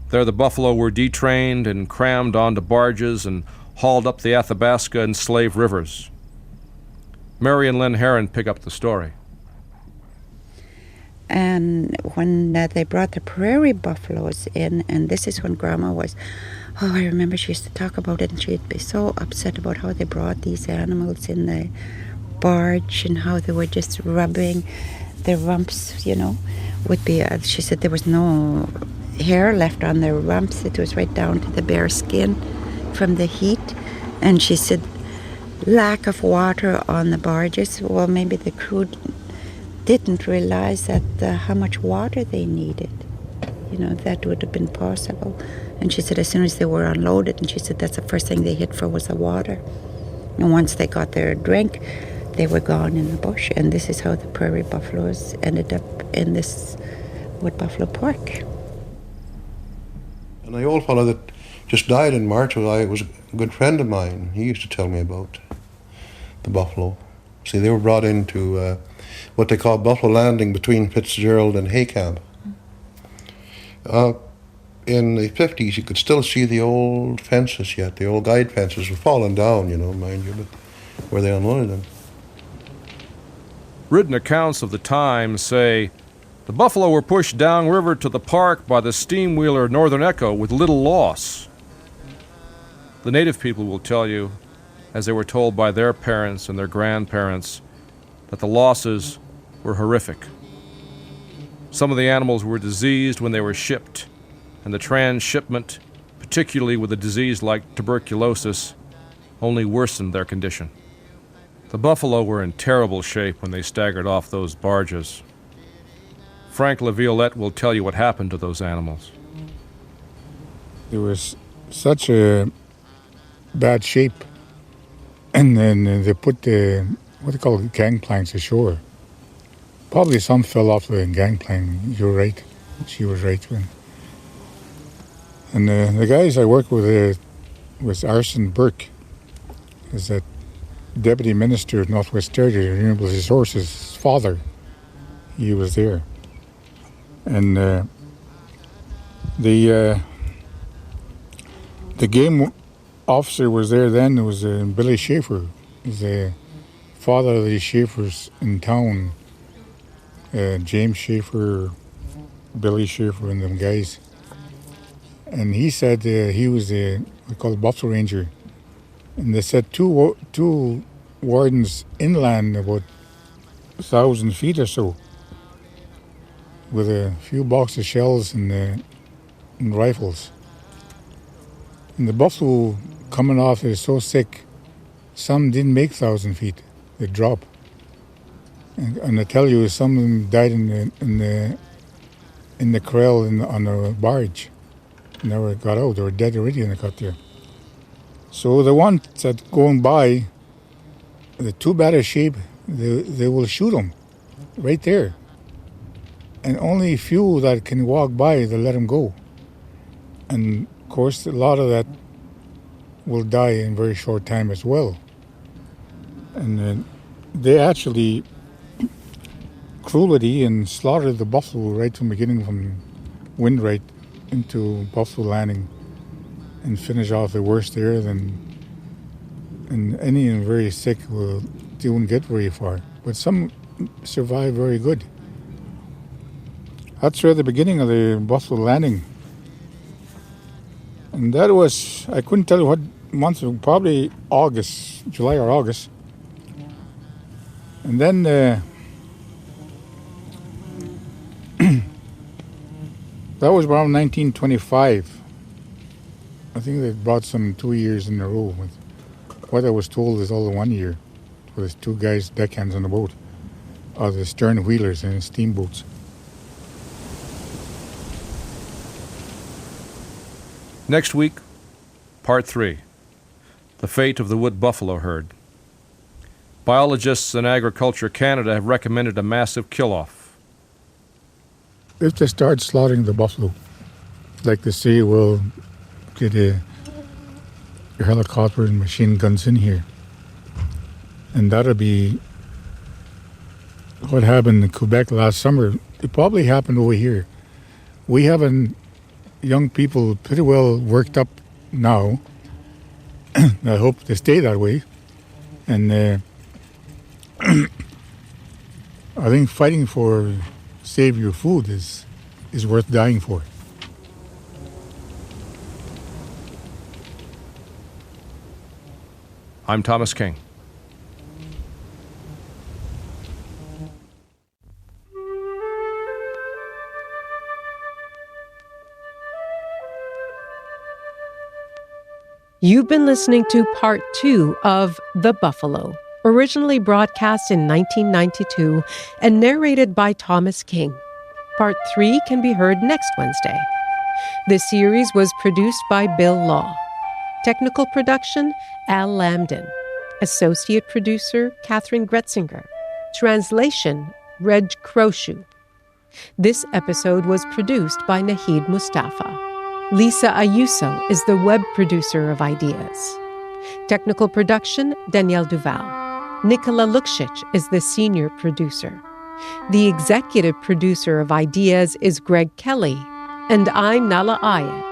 There the buffalo were detrained and crammed onto barges and hauled up the Athabasca and Slave Rivers. Mary and Lynn Heron pick up the story. And when they brought the prairie buffaloes in, and this is when Grandma was, I remember she used to talk about it, and she'd be so upset about how they brought these animals in the barge and how they were just rubbing their rumps, would be, she said there was no hair left on their rumps. It was right down to the bare skin from the heat. And she said lack of water on the barges. Well, maybe the crew didn't realize that how much water they needed. That would have been possible. And she said as soon as they were unloaded, and she said that's the first thing they hit for was the water. And once they got their drink, they were gone in the bush. And this is how the prairie buffaloes ended up in this Wood Buffalo Park. And the old fellow that just died in March was a good friend of mine. He used to tell me about the buffalo. See, they were brought into what they call Buffalo Landing between Fitzgerald and Haycamp. In the 50s, you could still see the old fences yet. The old guide fences were falling down, mind you, but where they unloaded them. Written accounts of the time say the buffalo were pushed downriver to the park by the steam wheeler Northern Echo with little loss. The native people will tell you, as they were told by their parents and their grandparents, that the losses were horrific. Some of the animals were diseased when they were shipped, and the transshipment, particularly with a disease like tuberculosis, only worsened their condition. The buffalo were in terrible shape when they staggered off those barges. Frank LaViolette will tell you what happened to those animals. There was such a bad shape, and then they put the, what they call gangplanks ashore. Probably some fell off the gangplank. You're right. She was right. And the guys I work with was Arson Burke, is that Deputy Minister of Northwest Territory, Renewable Resources' father. He was there. And the game officer was there then. It was Billy Schaefer. He's the father of the Schaefers in town. James Schaefer, Billy Schaefer, and them guys. And he said he was we call it Buffalo Ranger. And they said two wardens inland about 1,000 feet or so, with a few boxes of shells and rifles. And the buffalo coming off is so sick, some didn't make 1,000 feet. They drop. And I tell you, some of them died in the corral on the barge. Never got out. They were dead already when they got there. So the ones that going by, the too bad of sheep, they will shoot them right there. And only a few that can walk by, they let them go. And of course, a lot of that will die in a very short time as well. And they actually cruelty and slaughtered the buffalo right from the beginning, from Windwright into Buffalo Landing, and finish off the worst there. And any very sick they wouldn't get very far, but some survive very good. That's right at the beginning of the Buffalo Landing, and that was, I couldn't tell you what month, probably August, July or August. And then that was around 1925. I think they brought some 2 years in a row. With what I was told is all in 1 year. With two guys, deckhands on the boat, or the stern wheelers and steamboats. Next week, Part 3, the fate of the wood buffalo herd. Biologists in Agriculture Canada have recommended a massive kill-off. If they start slaughtering the buffalo, like they say, we'll get your helicopter and machine guns in here. And that'll be what happened in Quebec last summer. It probably happened over here. We have young people pretty well worked up now. I hope they stay that way. And I think fighting for save your food is worth dying for. I'm Thomas King. You've been listening to Part 2 of The Buffalo, originally broadcast in 1992 and narrated by Thomas King. Part 3 can be heard next Wednesday. This series was produced by Bill Law. Technical production, Al Lambden. Associate producer, Catherine Gretzinger. Translation, Reg Croshu. This episode was produced by Nahid Mustafa. Lisa Ayuso is the web producer of Ideas. Technical production, Danielle Duval. Nicola Lukshich is the senior producer. The executive producer of Ideas is Greg Kelly, and I'm Nala Ayed.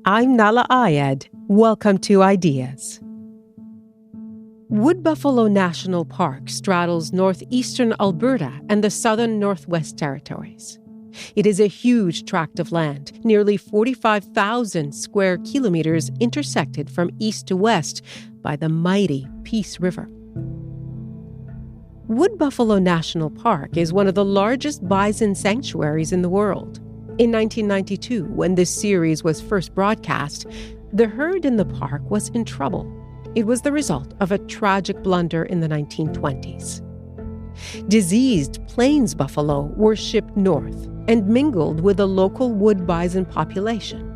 I'm Nala Ayed. Welcome to Ideas. Wood Buffalo National Park straddles northeastern Alberta and the southern Northwest Territories. It is a huge tract of land, nearly 45,000 square kilometers intersected from east to west by the mighty Peace River. Wood Buffalo National Park is one of the largest bison sanctuaries in the world. In 1992, when this series was first broadcast, the herd in the park was in trouble. It was the result of a tragic blunder in the 1920s. Diseased plains buffalo were shipped north and mingled with the local wood bison population.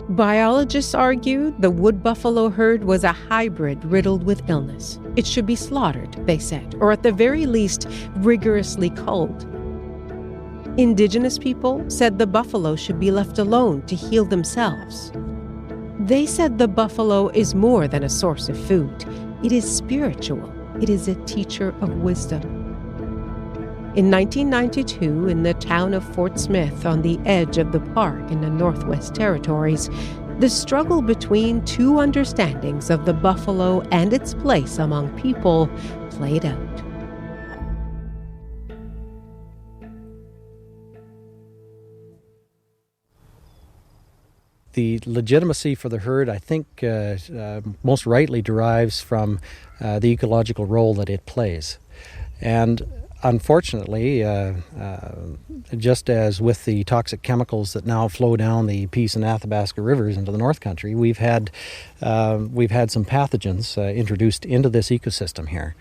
Biologists argued the wood buffalo herd was a hybrid riddled with illness. It should be slaughtered, they said, or at the very least, rigorously culled. Indigenous people said the buffalo should be left alone to heal themselves. They said the buffalo is more than a source of food. It is spiritual. It is a teacher of wisdom. In 1992, in the town of Fort Smith on the edge of the park in the Northwest Territories, the struggle between two understandings of the buffalo and its place among people played out. The legitimacy for the herd, I think, most rightly derives from the ecological role that it plays. And unfortunately, just as with the toxic chemicals that now flow down the Peace and Athabasca rivers into the North Country, we've had some pathogens introduced into this ecosystem here,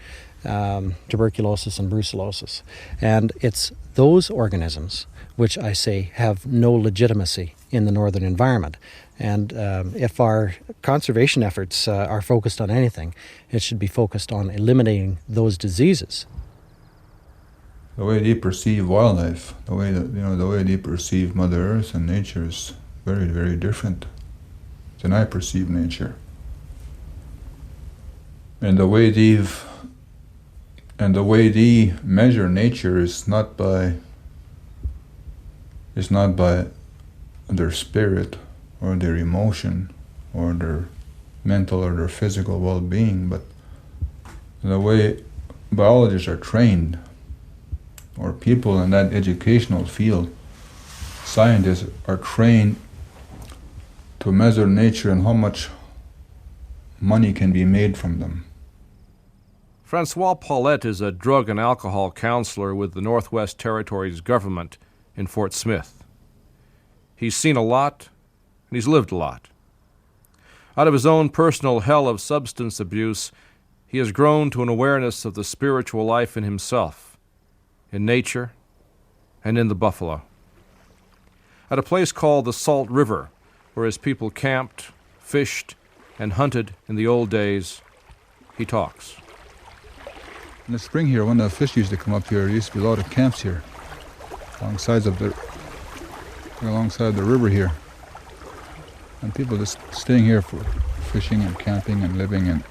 tuberculosis and brucellosis, and it's those organisms which I say have no legitimacy in the northern environment. And if our conservation efforts are focused on anything, it should be focused on eliminating those diseases. The way they perceive wildlife, the way they perceive Mother Earth and nature is very, very different than I perceive nature. And the way they measure nature is not by their spirit or their emotion or their mental or their physical well-being, but the way biologists are trained, or people in that educational field, scientists are trained to measure nature and how much money can be made from them. Francois Paulette is a drug and alcohol counselor with the Northwest Territories government in Fort Smith. He's seen a lot, and he's lived a lot. Out of his own personal hell of substance abuse, he has grown to an awareness of the spiritual life in himself, in nature, and in the buffalo. At a place called the Salt River, where his people camped, fished, and hunted in the old days, he talks. In the spring here, when the fish used to come up here, there used to be a lot of camps here, alongside the river here. And people just staying here for fishing and camping and living, and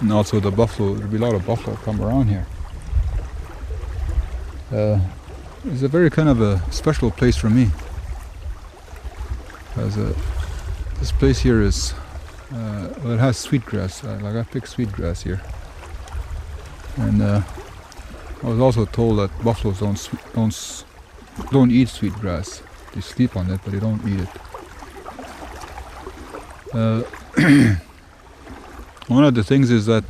and also the buffalo. There'd be a lot of buffalo come around here. It's a very kind of a special place for me. This place here is, it has sweetgrass. Like I pick sweetgrass here. And I was also told that buffaloes don't eat sweetgrass. They sleep on it, but they don't eat it. One of the things is that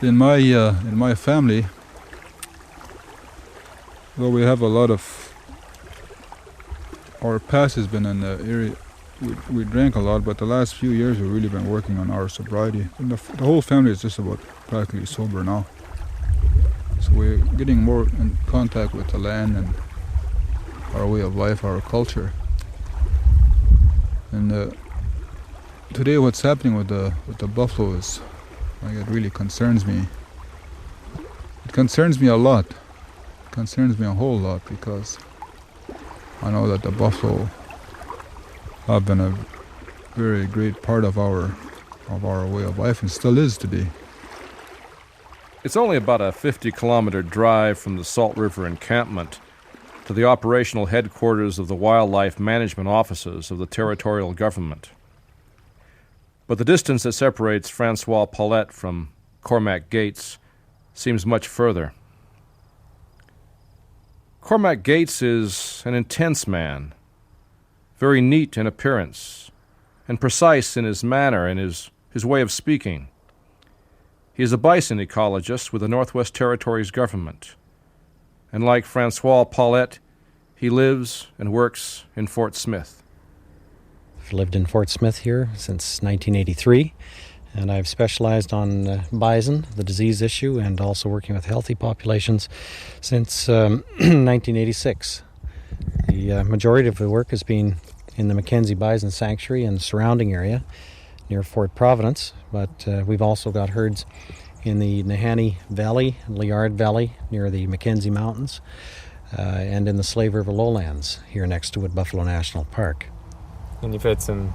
in my family, well, we have a lot of, our past has been in the area. We drank a lot, but the last few years we've really been working on our sobriety. And the whole family is just about practically sober now. So we're getting more in contact with the land and our way of life, our culture. And today what's happening with the buffalo is, like, it really concerns me. It concerns me a lot. It concerns me a whole lot, because I know that the buffalo have been a very great part of our way of life, and still is today. It's only about a 50-kilometer drive from the Salt River encampment to the operational headquarters of the wildlife management offices of the territorial government. But the distance that separates Francois Paulette from Cormac Gates seems much further. Cormac Gates is an intense man, very neat in appearance, and precise in his manner and his way of speaking. He is a bison ecologist with the Northwest Territories government. And like Francois Paulette, he lives and works in Fort Smith. I've lived in Fort Smith here since 1983, and I've specialized on bison, the disease issue, and also working with healthy populations since 1986. The majority of the work has been in the Mackenzie Bison Sanctuary and surrounding area near Fort Providence, but we've also got herds in the Nahanni Valley, Liard Valley near the Mackenzie Mountains, and in the Slave River lowlands here next to Wood Buffalo National Park. And you've had some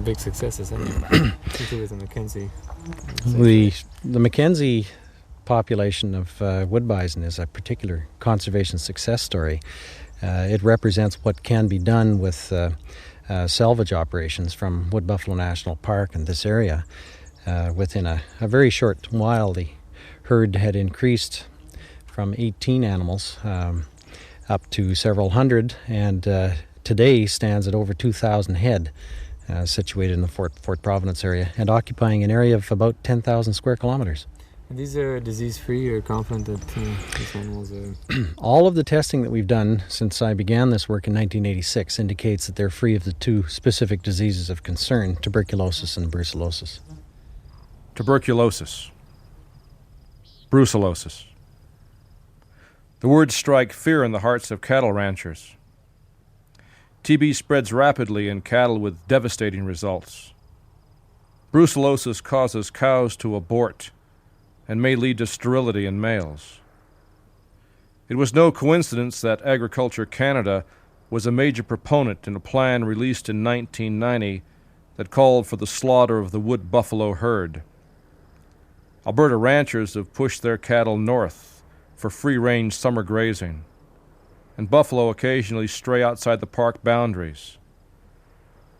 big successes, haven't you? Particularly with the Mackenzie. The Mackenzie population of wood bison is a particular conservation success story. It represents what can be done with salvage operations from Wood Buffalo National Park and this area. Within a very short while, the herd had increased from 18 animals up to several hundred, and today stands at over 2,000 head. situated in the Fort Providence area and occupying an area of about 10,000 square kilometers. And these are disease-free? You're confident that these animals are... All of the testing that we've done since I began this work in 1986 indicates that they're free of the two specific diseases of concern, tuberculosis and brucellosis. Tuberculosis. Brucellosis. The words strike fear in the hearts of cattle ranchers. TB spreads rapidly in cattle with devastating results. Brucellosis causes cows to abort and may lead to sterility in males. It was no coincidence that Agriculture Canada was a major proponent in a plan released in 1990 that called for the slaughter of the wood buffalo herd. Alberta ranchers have pushed their cattle north for free-range summer grazing, and buffalo occasionally stray outside the park boundaries.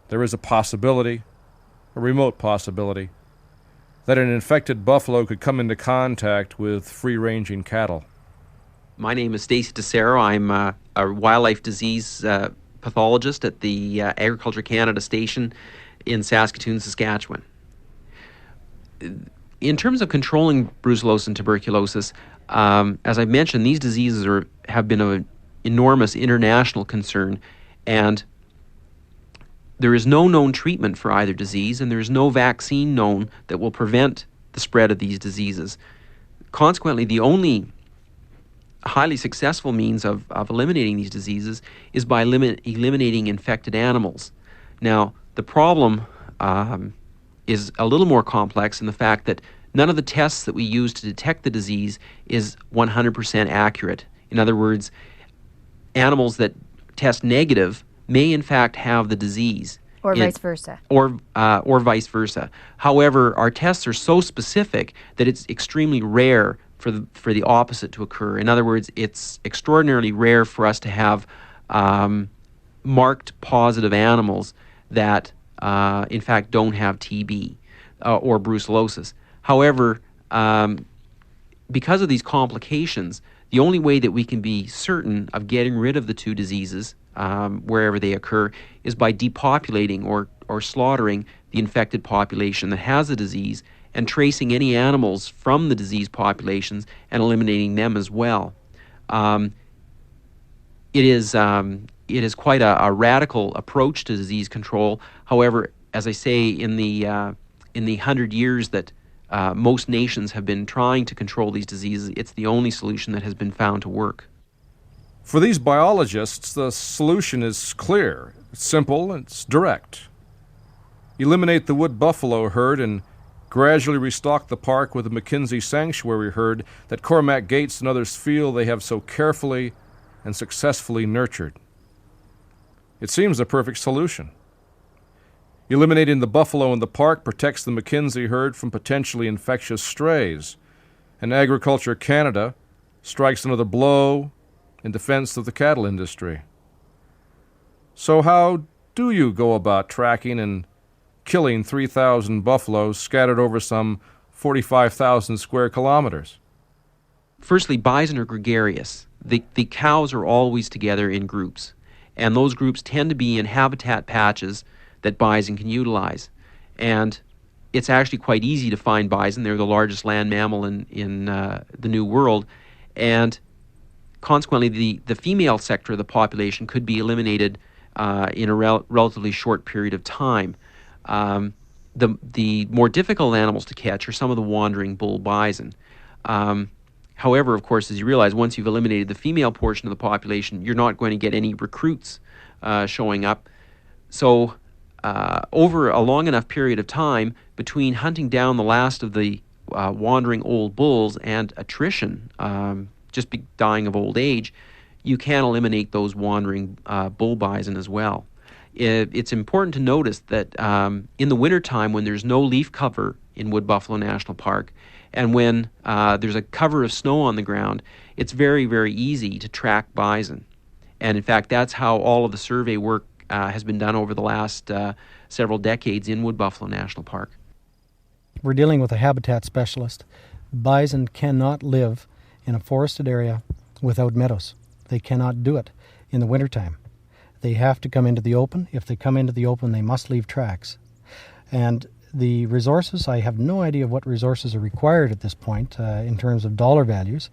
There is a possibility, a remote possibility, that an infected buffalo could come into contact with free-ranging cattle. My name is Stacey DeSero. I'm a wildlife disease pathologist at the Agriculture Canada station in Saskatoon, Saskatchewan. In terms of controlling brucellosis and tuberculosis, as I mentioned, these diseases have been of enormous international concern, and there is no known treatment for either disease, and there is no vaccine known that will prevent the spread of these diseases. Consequently, the only highly successful means of eliminating these diseases is by eliminating infected animals. Now, the problem is a little more complex in the fact that none of the tests that we use to detect the disease is 100% accurate. In other words, animals that test negative may in fact have the disease. Or vice versa. Or vice versa. However, our tests are so specific that it's extremely rare for the opposite to occur. In other words, it's extraordinarily rare for us to have marked positive animals that in fact don't have TB or brucellosis. However, because of these complications, the only way that we can be certain of getting rid of the two diseases wherever they occur is by depopulating or slaughtering the infected population that has the disease and tracing any animals from the disease populations and eliminating them as well. It is quite a radical approach to disease control. However, as I say, in the 100 years that most nations have been trying to control these diseases, it's the only solution that has been found to work. For these biologists, the solution is clear. It's simple, it's direct. Eliminate the wood buffalo herd and gradually restock the park with the Mackenzie sanctuary herd that Cormac Gates and others feel they have so carefully and successfully nurtured. It seems a perfect solution. Eliminating the buffalo in the park protects the Mackenzie herd from potentially infectious strays, and Agriculture Canada strikes another blow in defense of the cattle industry. So how do you go about tracking and killing 3,000 buffaloes scattered over some 45,000 square kilometers? Firstly, bison are gregarious. The cows are always together in groups, and those groups tend to be in habitat patches that bison can utilize. And it's actually quite easy to find bison. They're the largest land mammal in the New World, and consequently the female sector of the population could be eliminated in a relatively short period of time. The more difficult animals to catch are some of the wandering bull bison. However, of course, as you realize, once you've eliminated the female portion of the population, you're not going to get any recruits showing up. So over a long enough period of time, between hunting down the last of the wandering old bulls and attrition, just dying of old age, you can eliminate those wandering bull bison as well. It's important to notice that in the wintertime, when there's no leaf cover in Wood Buffalo National Park, and when there's a cover of snow on the ground, it's very, very easy to track bison. And in fact, that's how all of the survey work has been done over the last several decades in Wood Buffalo National Park. We're dealing with a habitat specialist. Bison cannot live in a forested area without meadows. They cannot do it in the wintertime. They have to come into the open. If they come into the open, they must leave tracks. And the resources, I have no idea what resources are required at this point in terms of dollar values,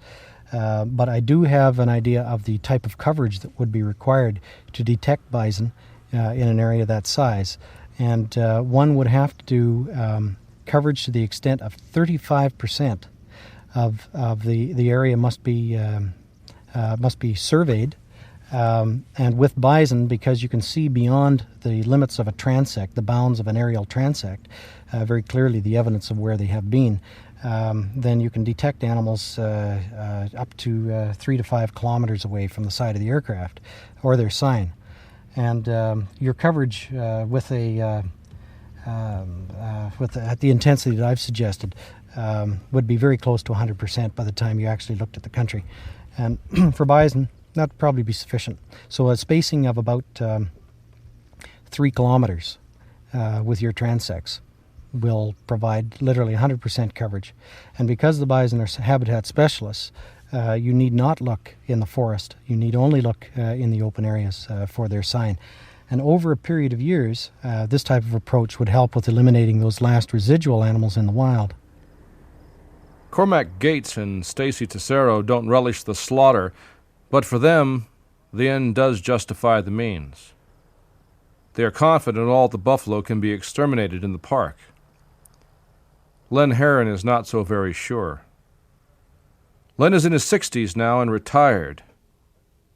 but I do have an idea of the type of coverage that would be required to detect bison in an area that size. And one would have to do coverage to the extent of 35% of the area must be surveyed. And with bison, because you can see beyond the limits of a transect, the bounds of an aerial transect, very clearly the evidence of where they have been, then you can detect animals up to 3 to 5 kilometers away from the side of the aircraft or their sign. And your coverage with at the intensity that I've suggested would be very close to 100% by the time you actually looked at the country. And for bison, that would probably be sufficient. So a spacing of about 3 kilometers with your transects will provide literally 100% coverage. And because the bison are habitat specialists, you need not look in the forest. You need only look in the open areas for their sign. And over a period of years, this type of approach would help with eliminating those last residual animals in the wild. Cormac Gates and Stacy Tesoro don't relish the slaughter, but for them, the end does justify the means. They are confident all the buffalo can be exterminated in the park. Len Herron is not so very sure. Len is in his 60s now and retired.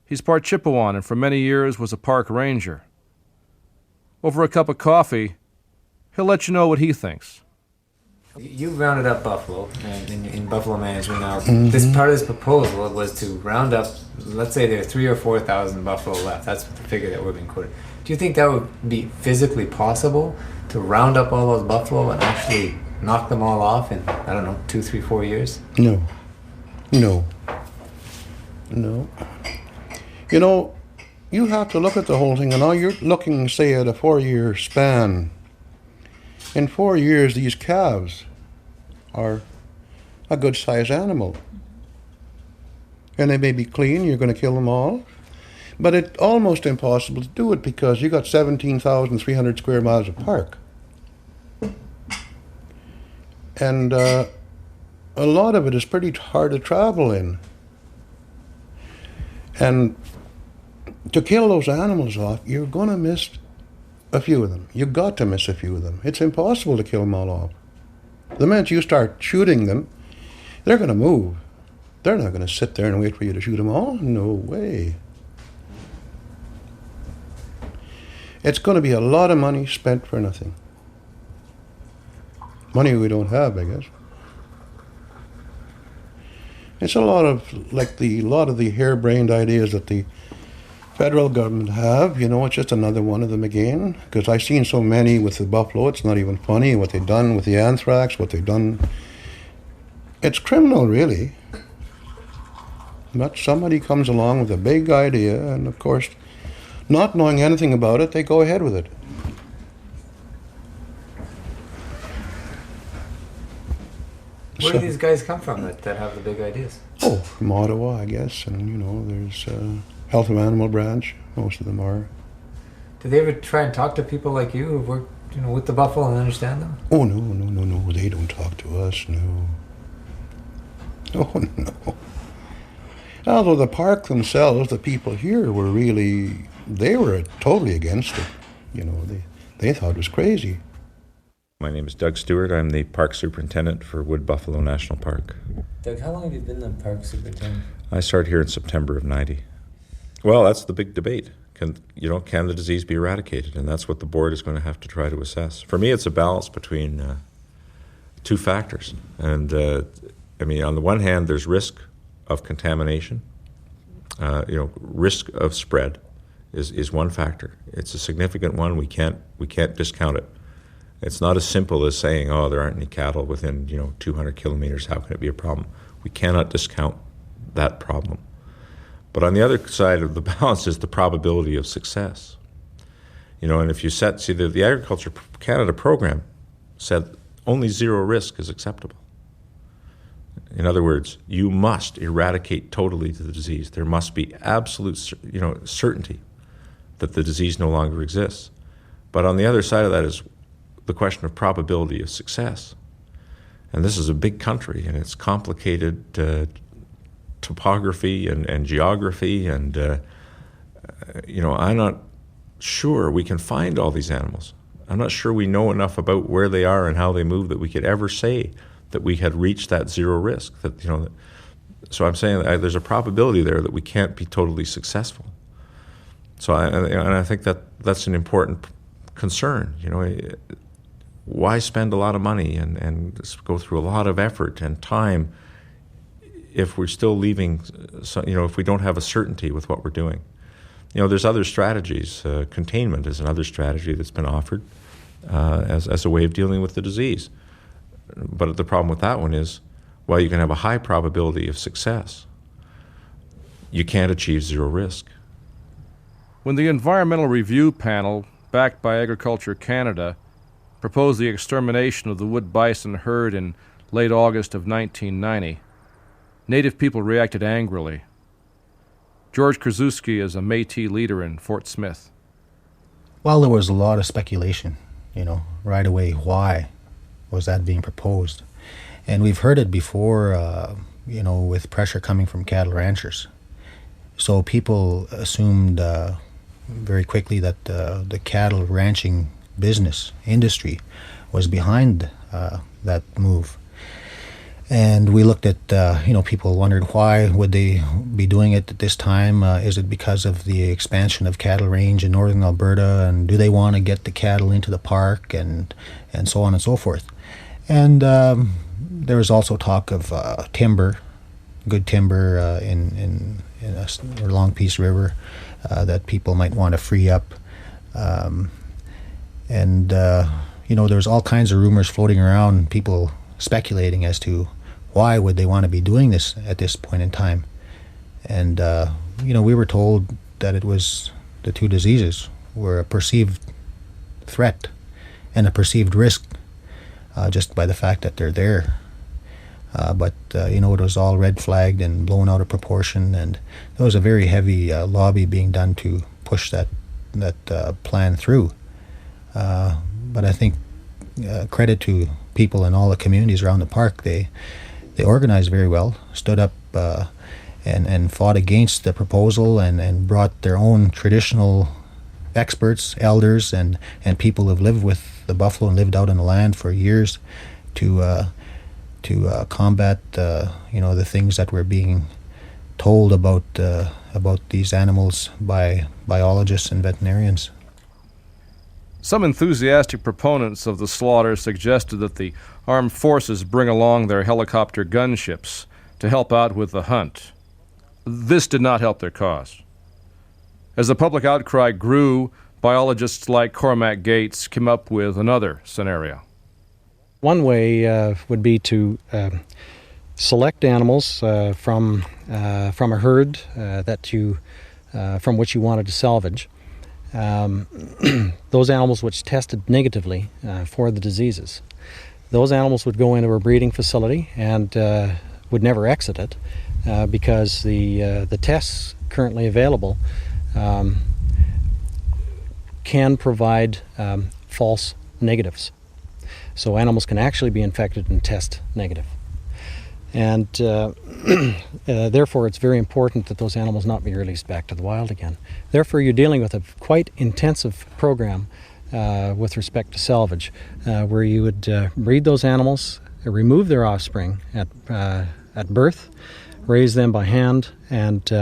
He's part Chippewan and for many years was a park ranger. Over a cup of coffee, he'll let you know what he thinks. You rounded up buffalo in buffalo management now. This part of this proposal was to round up, let's say there are 3,000 or 4,000 buffalo left. That's the figure that we're being quoted. Do you think that would be physically possible to round up all those buffalo and actually knock them all off in, 2, 3, 4 years? No. You know, you have to look at the whole thing, and now you're looking, say, at a 4-year span. In 4 years, these calves are a good-sized animal. And they may be clean, you're going to kill them all. But it's almost impossible to do it because you got 17,300 square miles of park. And a lot of it is pretty hard to travel in. And to kill those animals off, you're going to miss a few of them. You've got to miss a few of them. It's impossible to kill them all off. The minute you start shooting them, they're going to move. They're not going to sit there and wait for you to shoot them all. No way. It's going to be a lot of money spent for nothing. Money we don't have, I guess. It's a lot of the harebrained ideas that the federal government have. You know, it's just another one of them again. Because I've seen so many with the buffalo, it's not even funny what they've done with the anthrax, what they've done. It's criminal, really. But somebody comes along with a big idea, and of course, not knowing anything about it, they go ahead with it. Where do these guys come from that have the big ideas? Oh, from Ottawa, I guess. And, you know, there's Health of Animal Branch. Most of them are. Do they ever try and talk to people like you who've worked, with the buffalo and understand them? Oh, no. They don't talk to us, no. Oh, no. Although the park themselves, the people here they were totally against it. You know, they thought it was crazy. My name is Doug Stewart. I'm the park superintendent for Wood Buffalo National Park. Doug, how long have you been the park superintendent? I started here in September of '90. Well, that's the big debate. Can the disease be eradicated? And that's what the board is going to have to try to assess. For me, it's a balance between two factors. And, on the one hand, there's risk of contamination. Risk of spread is one factor. It's a significant one. We can't discount it. It's not as simple as saying, there aren't any cattle within 200 kilometers. How can it be a problem? We cannot discount that problem. But on the other side of the balance is the probability of success. And if you the Agriculture Canada program said only zero risk is acceptable. In other words, you must eradicate totally the disease. There must be absolute, certainty that the disease no longer exists. But on the other side of that is the question of probability of success. And this is a big country, and it's complicated topography and geography, and I'm not sure we can find all these animals. I'm not sure we know enough about where they are and how they move that we could ever say that we had reached that zero risk. So I'm saying that there's a probability there that we can't be totally successful. So I think that's an important concern. Why spend a lot of money and go through a lot of effort and time if we're still leaving, if we don't have a certainty with what we're doing? There's other strategies. Containment is another strategy that's been offered as a way of dealing with the disease. But the problem with that one is, while you can have a high probability of success, you can't achieve zero risk. When the Environmental Review Panel, backed by Agriculture Canada, proposed the extermination of the wood bison herd in late August of 1990, Native people reacted angrily. George Krasuski is a Métis leader in Fort Smith. Well, there was a lot of speculation, right away. Why was that being proposed? And we've heard it before, with pressure coming from cattle ranchers. So people assumed very quickly that the cattle ranching industry was behind that move. And we looked at, people wondered why would they be doing it at this time? Is it because of the expansion of cattle range in northern Alberta, and do they want to get the cattle into the park, and so on and so forth? And there was also talk of timber, good timber in along Peace River that people might want to free up. There was all kinds of rumors floating around, people speculating as to why would they want to be doing this at this point in time. And, we were told that it was the two diseases were a perceived threat and a perceived risk just by the fact that they're there. But it was all red flagged and blown out of proportion, and there was a very heavy lobby being done to push that plan through. But I think credit to people in all the communities around the park. They organized very well, stood up and fought against the proposal, and brought their own traditional experts, elders, and people who've lived with the buffalo and lived out on the land for years to combat the things that were being told about these animals by biologists and veterinarians. Some enthusiastic proponents of the slaughter suggested that the armed forces bring along their helicopter gunships to help out with the hunt. This did not help their cause. As the public outcry grew, biologists like Cormac Gates came up with another scenario. One way would be to select animals from a herd from which you wanted to salvage. Those animals which tested negatively for the diseases. Those animals would go into a breeding facility and would never exit it because the tests currently available can provide false negatives. So animals can actually be infected and test negative. And therefore it's very important that those animals not be released back to the wild again. Therefore you're dealing with a quite intensive program with respect to salvage, where you would breed those animals, remove their offspring at birth, raise them by hand, and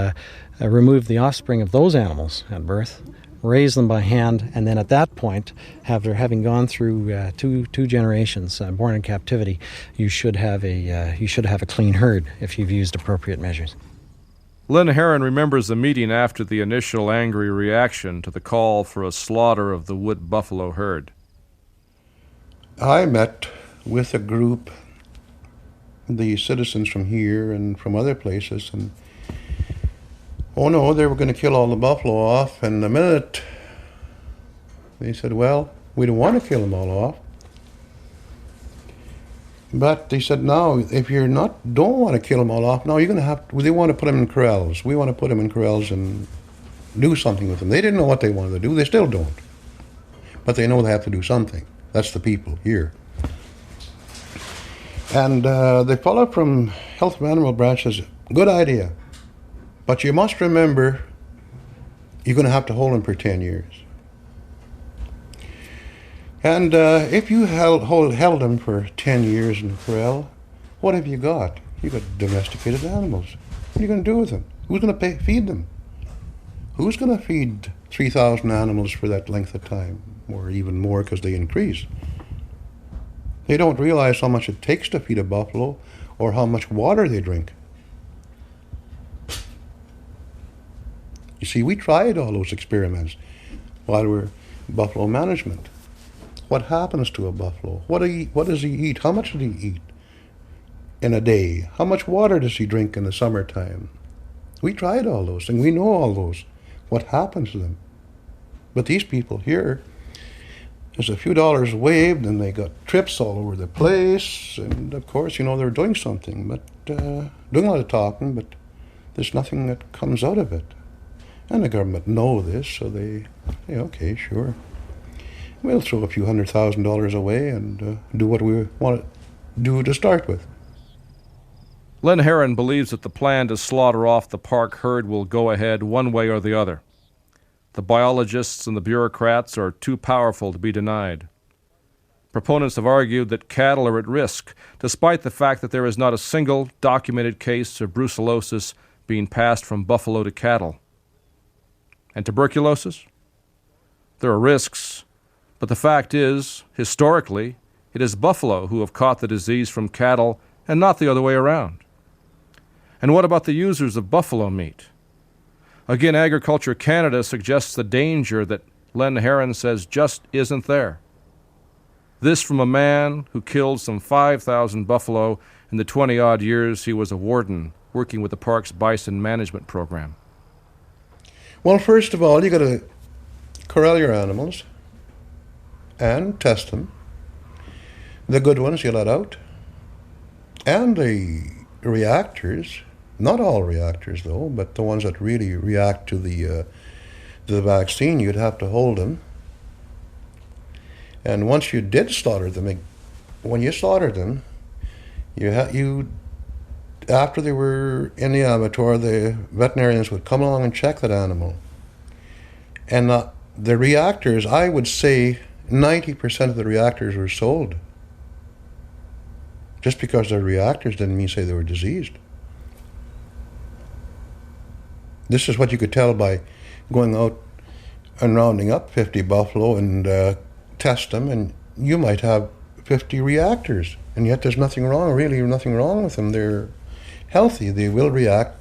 remove the offspring of those animals at birth, raise them by hand, and then at that point, after having gone through two generations born in captivity, you should have a clean herd if you've used appropriate measures. Lynn Herron remembers the meeting after the initial angry reaction to the call for a slaughter of the wood buffalo herd. I met with a group, the citizens from here and from other places, and oh no, they were going to kill all the buffalo off, and the minute they said, well, we don't want to kill them all off. But they said, no, if you don't want to kill them all off, no, you're going to have, they want to put them in corrals. We want to put them in corrals and do something with them. They didn't know what they wanted to do. They still don't. But they know they have to do something. That's the people here. And the fellow from Health of Animal Branch says, good idea. But you must remember, you're going to have to hold them for 10 years. And if you held them for 10 years in the corral, what have you got? You've got domesticated animals. What are you going to do with them? Who's going to feed them? Who's going to feed 3,000 animals for that length of time, or even more because they increase? They don't realize how much it takes to feed a buffalo or how much water they drink. You see, we tried all those experiments while we were buffalo management. What happens to a buffalo? What does he eat? How much does he eat in a day? How much water does he drink in the summertime? We tried all those things. We know all those. What happens to them? But these people here, there's a few dollars waived and they got trips all over the place. And of course, they're doing something, but doing a lot of talking, but there's nothing that comes out of it. And the government know this, so they say, okay, sure. We'll throw a few $100,000 away and do what we want to do to start with. Len Herron believes that the plan to slaughter off the park herd will go ahead one way or the other. The biologists and the bureaucrats are too powerful to be denied. Proponents have argued that cattle are at risk, despite the fact that there is not a single documented case of brucellosis being passed from buffalo to cattle. And tuberculosis? There are risks, but the fact is, historically, it is buffalo who have caught the disease from cattle and not the other way around. And what about the users of buffalo meat? Again, Agriculture Canada suggests the danger that Len Herron says just isn't there. This from a man who killed some 5,000 buffalo in the 20-odd years he was a warden working with the park's bison management program. Well, first of all, you got to corral your animals and test them. The good ones you let out. And the reactors, not all reactors though, but the ones that really react to the vaccine, you'd have to hold them. And once you did slaughter them, when you slaughtered them, after they were in the abattoir, the veterinarians would come along and check that animal. And the reactors, I would say 90% of the reactors were sold. Just because they're reactors didn't mean say they were diseased. This is what you could tell by going out and rounding up 50 buffalo and test them, and you might have 50 reactors, and yet there's nothing wrong, really nothing wrong with them. They're healthy. They will react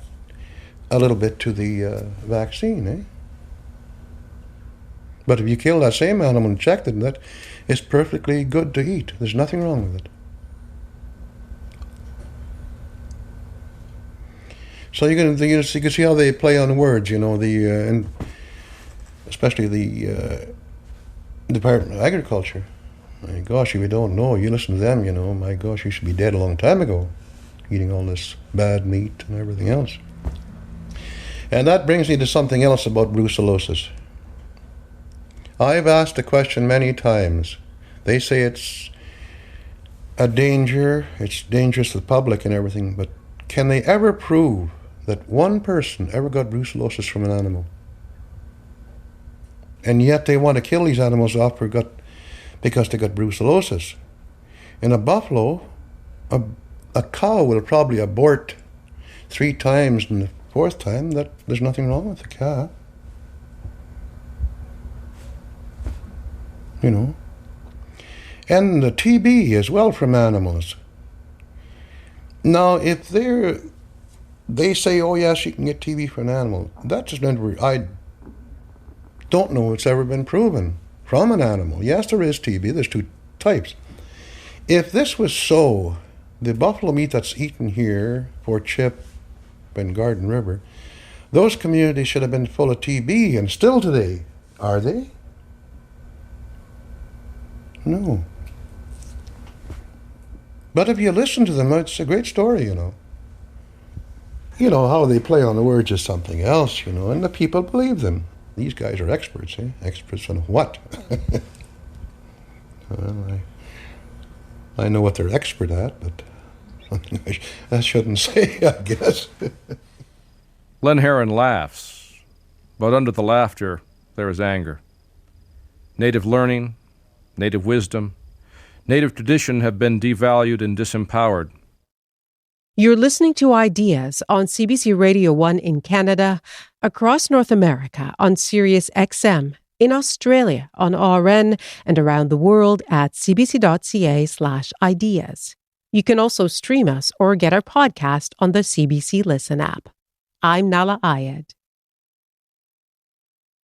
a little bit to the vaccine, eh? But if you kill that same animal and check them, that is perfectly good to eat. There's nothing wrong with it. So you can see how they play on words, and especially the Department of Agriculture. My gosh, if you don't know, you listen to them, my gosh, you should be dead a long time ago, eating all this bad meat and everything else. And that brings me to something else about brucellosis. I've asked the question many times. They say it's a danger, it's dangerous to the public and everything, but can they ever prove that one person ever got brucellosis from an animal? And yet they want to kill these animals off because they got brucellosis. In a buffalo, a cow will probably abort 3 times, and the 4th time that there's nothing wrong with the calf. And the TB as well from animals. Now, if they say, oh yes, you can get TB from an animal, that just never, I don't know it's ever been proven from an animal. Yes, there is TB, there's 2 types. If this was so, the buffalo meat that's eaten here, Fort Chip and Garden River, those communities should have been full of TB, and still today, are they? No. But if you listen to them, it's a great story, how they play on the words is something else, and the people believe them. These guys are experts, eh? Experts on what? Well, I know what they're expert at, but I shouldn't say, I guess. Len Heron laughs, but under the laughter there is anger. Native learning, native wisdom, native tradition have been devalued and disempowered. You're listening to Ideas on CBC Radio 1 in Canada, across North America on Sirius XM, in Australia on RN, and around the world at cbc.ca/ideas. You can also stream us or get our podcast on the CBC Listen app. I'm Nala Ayed.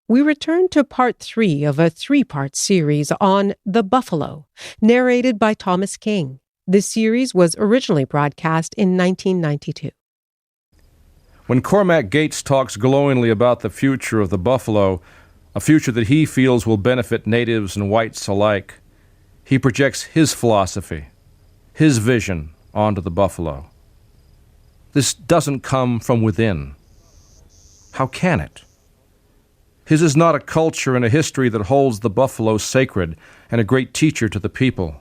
We return to part 3 of a 3-part series on The Buffalo, narrated by Thomas King. This series was originally broadcast in 1992. When Cormac Gates talks glowingly about the future of the buffalo, a future that he feels will benefit natives and whites alike, he projects his philosophy, his vision onto the buffalo. This doesn't come from within. How can it? His is not a culture and a history that holds the buffalo sacred and a great teacher to the people.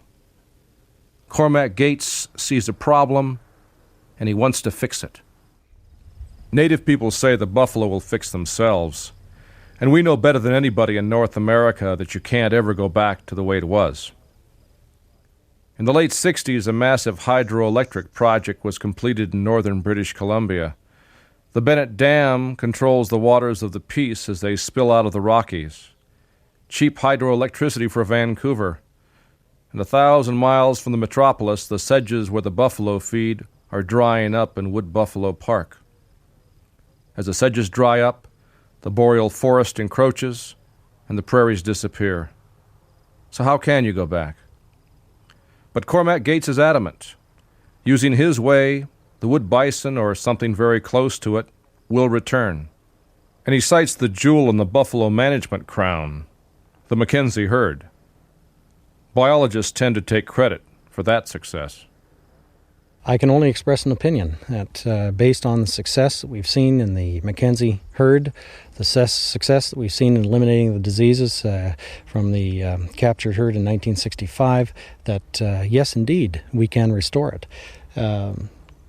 Cormac Gates sees a problem, and he wants to fix it. Native people say the buffalo will fix themselves, and we know better than anybody in North America that you can't ever go back to the way it was. In the late 60s, a massive hydroelectric project was completed in northern British Columbia. The Bennett Dam controls the waters of the Peace as they spill out of the Rockies. Cheap hydroelectricity for Vancouver. And 1,000 miles from the metropolis, the sedges where the buffalo feed are drying up in Wood Buffalo Park. As the sedges dry up, the boreal forest encroaches, and the prairies disappear. So how can you go back? But Cormac Gates is adamant. Using his way, the wood bison, or something very close to it, will return. And he cites the jewel in the buffalo management crown, the Mackenzie herd. Biologists tend to take credit for that success. I can only express an opinion that based on the success that we've seen in the Mackenzie herd, the success that we've seen in eliminating the diseases from the captured herd in 1965, that yes, indeed, we can restore it.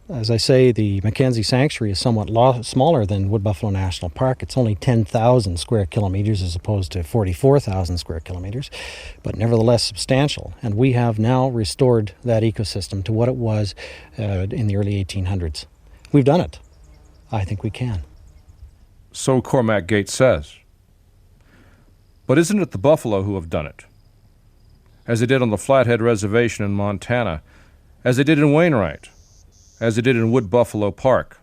As I say, the Mackenzie Sanctuary is somewhat smaller than Wood Buffalo National Park. It's only 10,000 square kilometers as opposed to 44,000 square kilometers, but nevertheless substantial. And we have now restored that ecosystem to what it was in the early 1800s. We've done it. I think we can. So Cormac Gates says. But isn't it the buffalo who have done it? As they did on the Flathead Reservation in Montana, as they did in Wainwright, as they did in Wood Buffalo Park.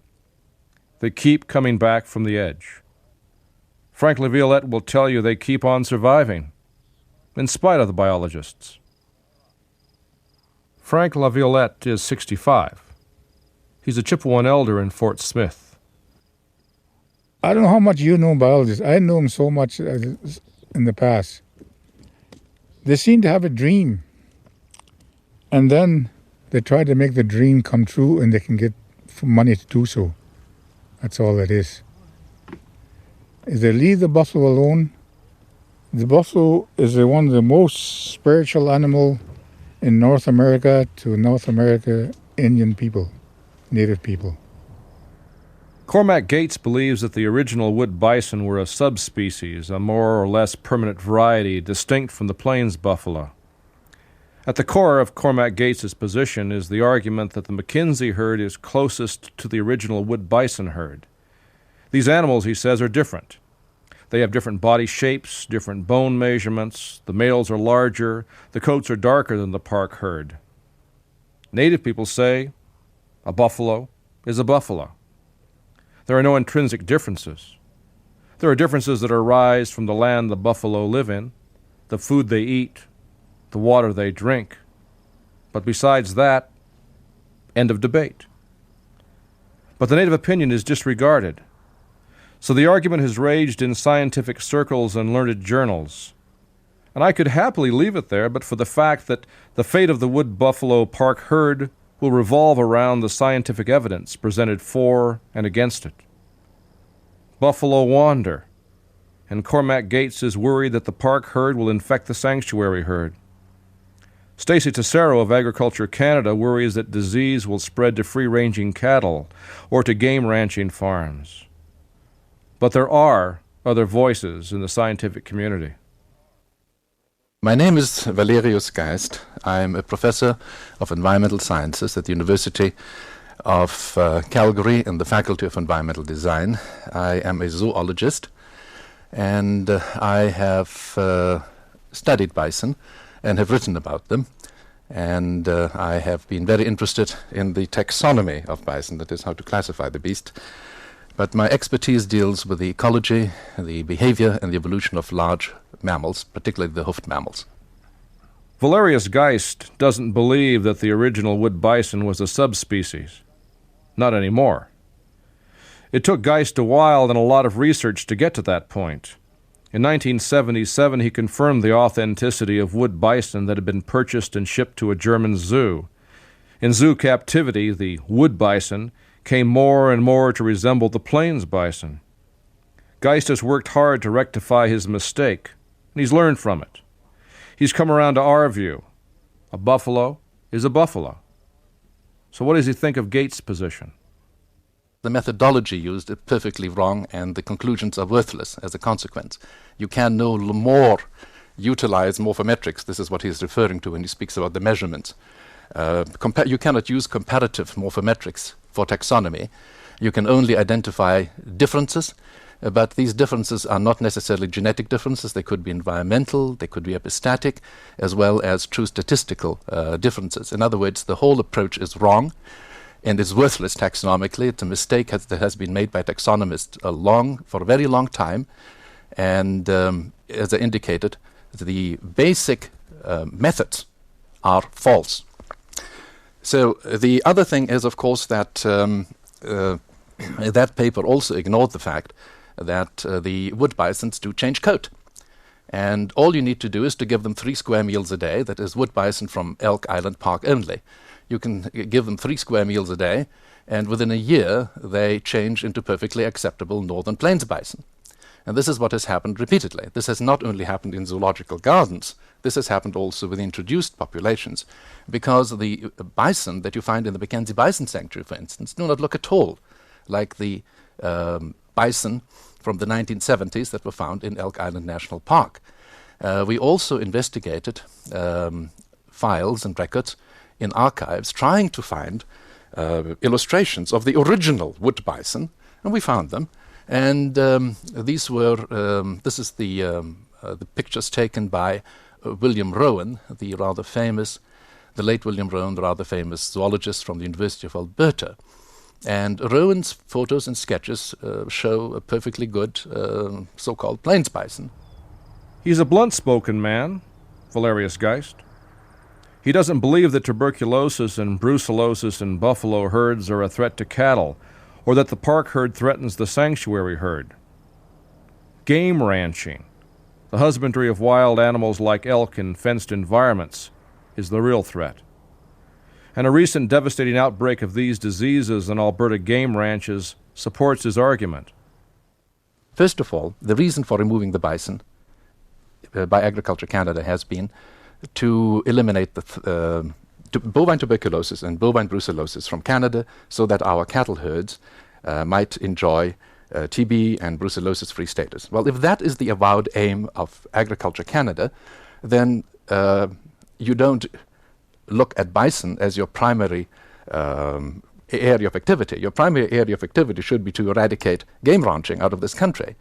They keep coming back from the edge. Frank LaViolette will tell you they keep on surviving, in spite of the biologists. Frank LaViolette is 65. He's a Chippewan elder in Fort Smith. I don't know how much you know biologists. I know them so much in the past. They seem to have a dream, and then they try to make the dream come true, and they can get money to do so. That's all it is. If they leave the buffalo alone, the buffalo is one of the most spiritual animal in North America to North America Indian people, Native people. Cormac Gates believes that the original wood bison were a subspecies, a more or less permanent variety distinct from the plains buffalo. At the core of Cormac Gates' position is the argument that the Mackenzie herd is closest to the original wood bison herd. These animals, he says, are different. They have different body shapes, different bone measurements, the males are larger, the coats are darker than the park herd. Native people say a buffalo is a buffalo. There are no intrinsic differences. There are differences that arise from the land the buffalo live in, the food they eat, the water they drink. But besides that, end of debate. But the native opinion is disregarded. So the argument has raged in scientific circles and learned journals. And I could happily leave it there, but for the fact that the fate of the Wood Buffalo Park herd will revolve around the scientific evidence presented for and against it. Buffalo wander, and Cormac Gates is worried that the park herd will infect the sanctuary herd. Stacey Tessero of Agriculture Canada worries that disease will spread to free-ranging cattle or to game ranching farms. But there are other voices in the scientific community. My name is Valerius Geist. I'm a professor of environmental sciences at the University of Calgary in the Faculty of Environmental Design. I am a zoologist, and I have studied bison and have written about them. And I have been very interested in the taxonomy of bison, that is, how to classify the beast. But my expertise deals with the ecology, the behavior, and the evolution of large mammals, particularly the hoofed mammals. Valerius Geist doesn't believe that the original wood bison was a subspecies. Not anymore. It took Geist a while and a lot of research to get to that point. In 1977, he confirmed the authenticity of wood bison that had been purchased and shipped to a German zoo. In zoo captivity, the wood bison came more and more to resemble the plains bison. Geist has worked hard to rectify his mistake, and he's learned from it. He's come around to our view. A buffalo is a buffalo. So what does he think of Gates' position? The methodology used is perfectly wrong, and the conclusions are worthless as a consequence. You can no more utilize morphometrics. This is what he's referring to when he speaks about the measurements. You cannot use comparative morphometrics for taxonomy. You can only identify differences, but these differences are not necessarily genetic differences. They could be environmental, they could be epistatic, as well as true statistical differences. In other words, the whole approach is wrong and is worthless taxonomically. It's a mistake that has been made by taxonomists for a very long time. And as I indicated, the basic methods are false. So the other thing is, of course, that that paper also ignored the fact that the wood bisons do change coat. And all you need to do is to give them 3 square meals a day. That is wood bison from Elk Island Park only. You can give them 3 square meals a day, and within a year they change into perfectly acceptable northern plains bison. And this is what has happened repeatedly. This has not only happened in zoological gardens, this has happened also with introduced populations, because the bison that you find in the Mackenzie Bison Sanctuary, for instance, do not look at all like the bison from the 1970s that were found in Elk Island National Park. We also investigated files and records in archives trying to find illustrations of the original wood bison, and we found them. And these were, this is the pictures taken by William Rowan, the late William Rowan, the rather famous zoologist from the University of Alberta. And Rowan's photos and sketches show a perfectly good so-called plains bison. He's a blunt-spoken man, Valerius Geist. He doesn't believe that tuberculosis and brucellosis in buffalo herds are a threat to cattle, or that the park herd threatens the sanctuary herd. Game ranching, the husbandry of wild animals like elk in fenced environments, is the real threat. And a recent devastating outbreak of these diseases in Alberta game ranches supports his argument. First of all, the reason for removing the bison by Agriculture Canada has been to eliminate the bovine tuberculosis and bovine brucellosis from Canada, so that our cattle herds might enjoy TB and brucellosis-free status. Well, if that is the avowed aim of Agriculture Canada, then you don't look at bison as your primary area of activity. Your primary area of activity should be to eradicate game ranching out of this country.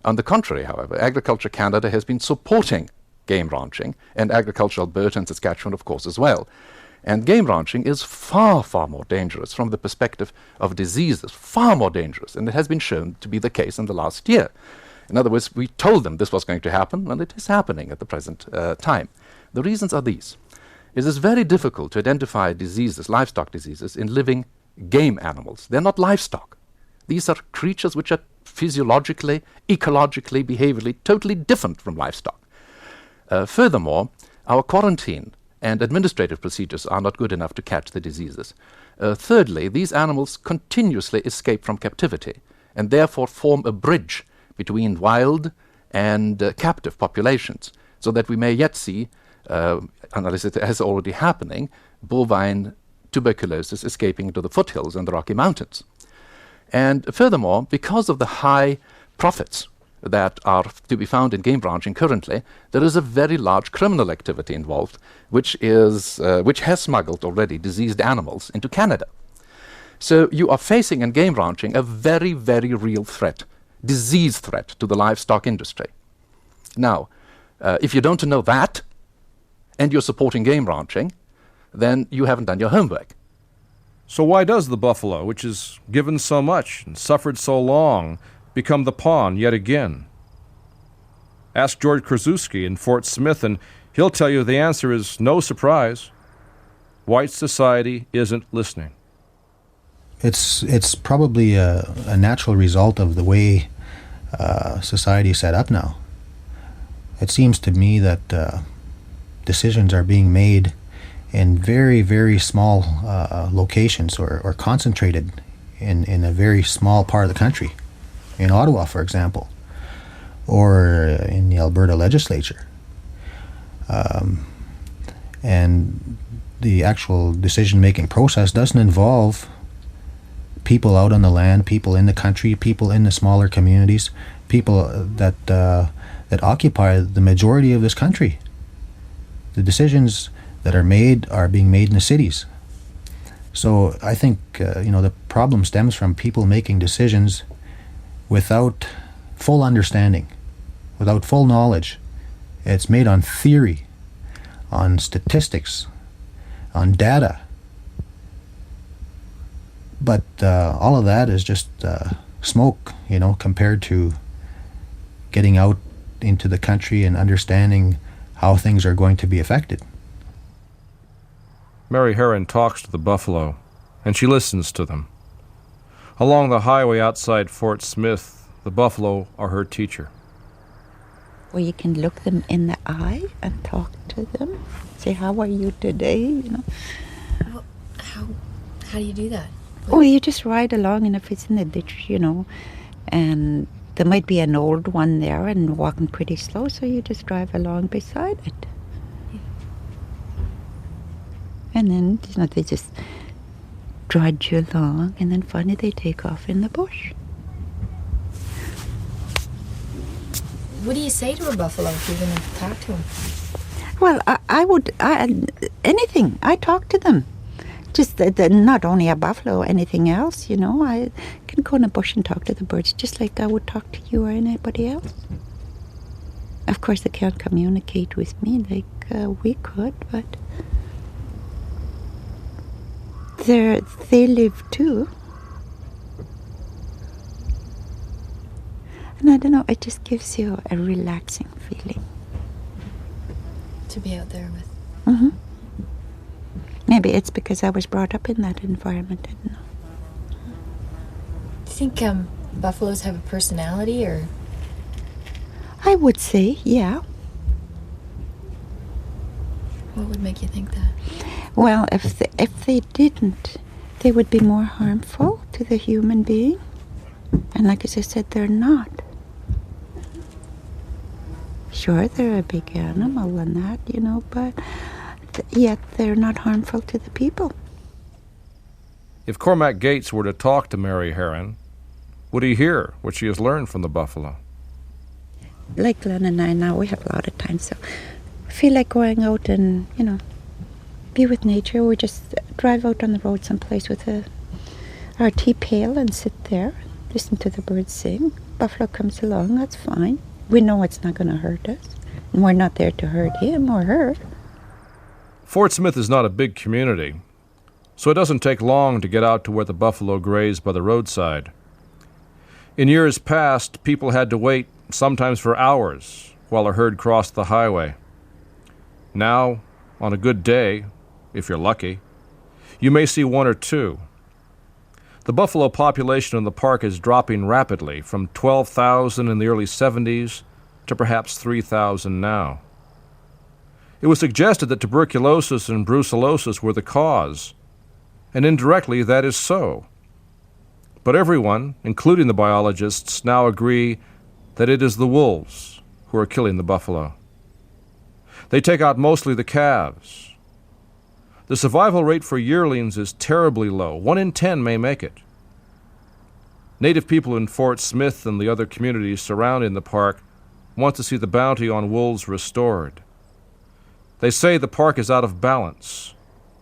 On the contrary, however, Agriculture Canada has been supporting game ranching, and Agriculture Alberta and Saskatchewan, of course, as well. And game ranching is far, far more dangerous from the perspective of diseases, far more dangerous, and it has been shown to be the case in the last year. In other words, we told them this was going to happen, and it is happening at the present time. The reasons are these. It is very difficult to identify diseases, livestock diseases, in living game animals. They're not livestock. These are creatures which are physiologically, ecologically, behaviorally totally different from livestock. Furthermore, our quarantine and administrative procedures are not good enough to catch the diseases. Thirdly, these animals continuously escape from captivity and therefore form a bridge between wild and captive populations, so that we may yet see, unless it is already happening, bovine tuberculosis escaping into the foothills and the Rocky Mountains. And furthermore, because of the high profits that are to be found in game ranching currently, there is a very large criminal activity involved, which has smuggled already diseased animals into Canada. So you are facing in game ranching a very, very real threat, disease threat to the livestock industry. Now, if you don't know that, and you're supporting game ranching, then you haven't done your homework. So why does the buffalo, which has given so much and suffered so long, become the pawn yet again? Ask George Krasuski in Fort Smith, and he'll tell you the answer is no surprise. White society isn't listening. It's probably a natural result of the way society is set up now. It seems to me that decisions are being made in very, very small locations or concentrated in a very small part of the country. In Ottawa, for example, or in the Alberta legislature. And the actual decision-making process doesn't involve people out on the land, people in the country, people in the smaller communities, people that occupy the majority of this country. The decisions that are being made in the cities. So I think the problem stems from people making decisions without full understanding, without full knowledge. It's made on theory, on statistics, on data. But all of that is just smoke, compared to getting out into the country and understanding how things are going to be affected. Mary Herron talks to the buffalo, and she listens to them. Along the highway outside Fort Smith, the buffalo are her teacher. Or you can look them in the eye and talk to them. Say, how are you today? Well, how do you do that? Oh, you just ride along, and if it's in the ditch, and there might be an old one there and walking pretty slow, so you just drive along beside it. Yeah. And then, they just drudge you along, and then finally they take off in the bush. What do you say to a buffalo if you're going to talk to him? Well, I would, anything. I talk to them. Just not only a buffalo, anything else, I can go in the bush and talk to the birds just like I would talk to you or anybody else. Of course, they can't communicate with me like we could, but they live too. And I don't know, it just gives you a relaxing feeling. To be out there with. Mm-hmm. Maybe it's because I was brought up in that environment, I don't know. Do you think buffaloes have a personality, or? I would say, yeah. What would make you think that? Well, if they didn't, they would be more harmful to the human being. And like as I said, they're not. Sure, they're a big animal and that, but yet they're not harmful to the people. If Cormac Gates were to talk to Mary Herron, would he hear what she has learned from the buffalo? Like Glenn and I now, we have a lot of time, so I feel like going out and, be with nature. We just drive out on the road someplace with our tea pail and sit there, listen to the birds sing. Buffalo comes along, that's fine. We know it's not going to hurt us, and we're not there to hurt him or her. Fort Smith is not a big community, so it doesn't take long to get out to where the buffalo graze by the roadside. In years past, people had to wait, sometimes for hours, while a herd crossed the highway. Now, on a good day, if you're lucky, you may see one or two. The buffalo population in the park is dropping rapidly, from 12,000 in the early 70s to perhaps 3,000 now. It was suggested that tuberculosis and brucellosis were the cause, and indirectly that is so. But everyone, including the biologists, now agree that it is the wolves who are killing the buffalo. They take out mostly the calves. The survival rate for yearlings is terribly low. 1 in 10 may make it. Native people in Fort Smith and the other communities surrounding the park want to see the bounty on wolves restored. They say the park is out of balance.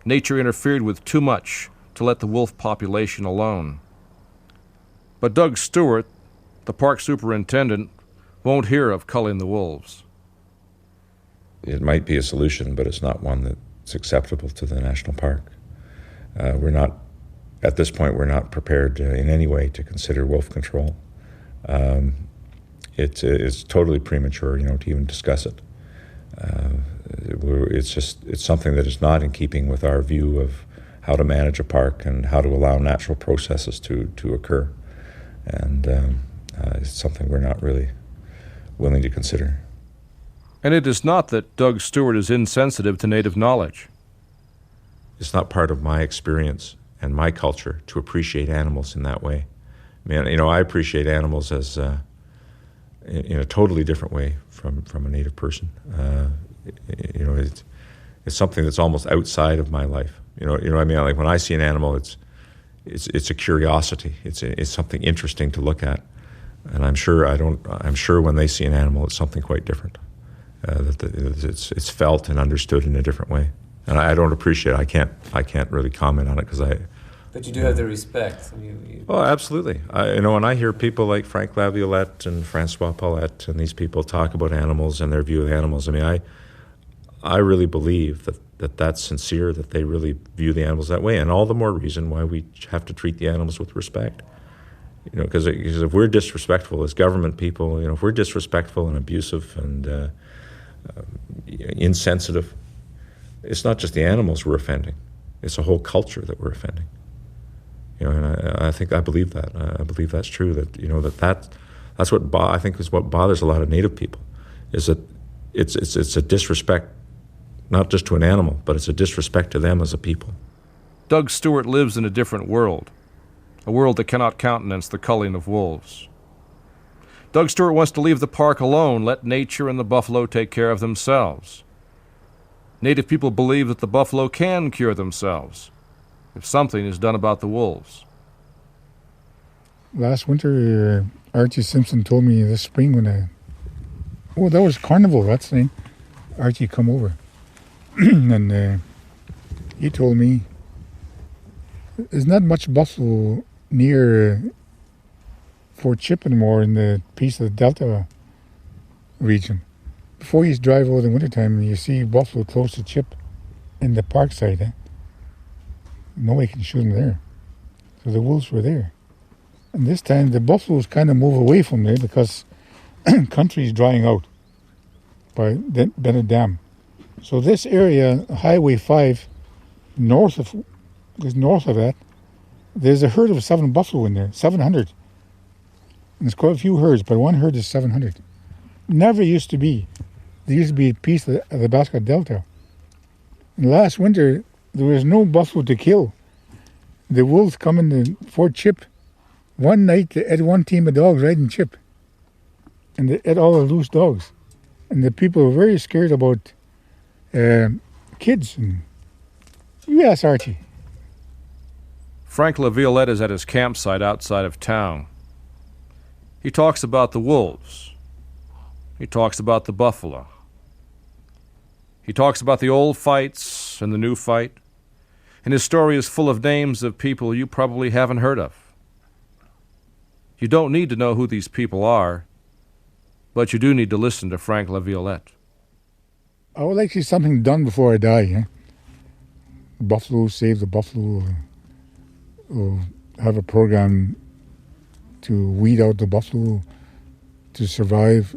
Nature interfered with too much to let the wolf population alone. But Doug Stewart, the park superintendent, won't hear of culling the wolves. It might be a solution, but it's not one that's acceptable to the national park. At this point, we're not prepared in any way to consider wolf control. It's totally premature, to even discuss it. It's something that is not in keeping with our view of how to manage a park and how to allow natural processes to occur. And it's something we're not really willing to consider. And it is not that Doug Stewart is insensitive to Native knowledge. It's not part of my experience and my culture to appreciate animals in that way. I appreciate animals as in a totally different way from a Native person. It's something that's almost outside of my life. Like when I see an animal, it's a curiosity. It's something interesting to look at, and I'm sure when they see an animal, it's something quite different. It's felt and understood in a different way, and I don't appreciate it. I can't really comment on it because I. But you do have the respect. Oh, absolutely. When I hear people like Frank Laviolette and Francois Paulette and these people talk about animals and their view of animals, I really believe that that's sincere, that they really view the animals that way, and all the more reason why we have to treat the animals with respect. Because if we're disrespectful as government people, if we're disrespectful and abusive and insensitive, it's not just the animals we're offending; it's a whole culture that we're offending. And I believe that. I believe that's true. That's what I think is what bothers a lot of Native people, is that it's a disrespect, not just to an animal, but it's a disrespect to them as a people. Doug Stewart lives in a different world, a world that cannot countenance the culling of wolves. Doug Stewart wants to leave the park alone, let nature and the buffalo take care of themselves. Native people believe that the buffalo can cure themselves if something is done about the wolves. Last winter, Archie Simpson told me this spring that was Carnival, that's the name. Archie come over. And he told me there's not much buffalo near Fort Chip anymore in the piece of the Delta region. Before you drive over the wintertime, you see buffalo close to Chip in the park side. Nobody can shoot them there. So the wolves were there. And this time the buffaloes kind of move away from there because country is drying out by Bennett Dam. So this area, Highway 5, north of that, there's a herd of 7 buffalo in there, 700. And there's quite a few herds, but one herd is 700. Never used to be. There used to be a piece of the Basca Delta. And last winter, there was no buffalo to kill. The wolves come into Fort Chip. One night, they had one team of dogs riding Chip. And they had all the loose dogs. And the people were very scared about kids. And you ask Archie. Frank Laviolette is at his campsite outside of town. He talks about the wolves. He talks about the buffalo. He talks about the old fights and the new fight. And his story is full of names of people you probably haven't heard of. You don't need to know who these people are, but you do need to listen to Frank Laviolette. I would like to see something done before I die. Buffalo, save the buffalo, or have a program to weed out the buffalo to survive.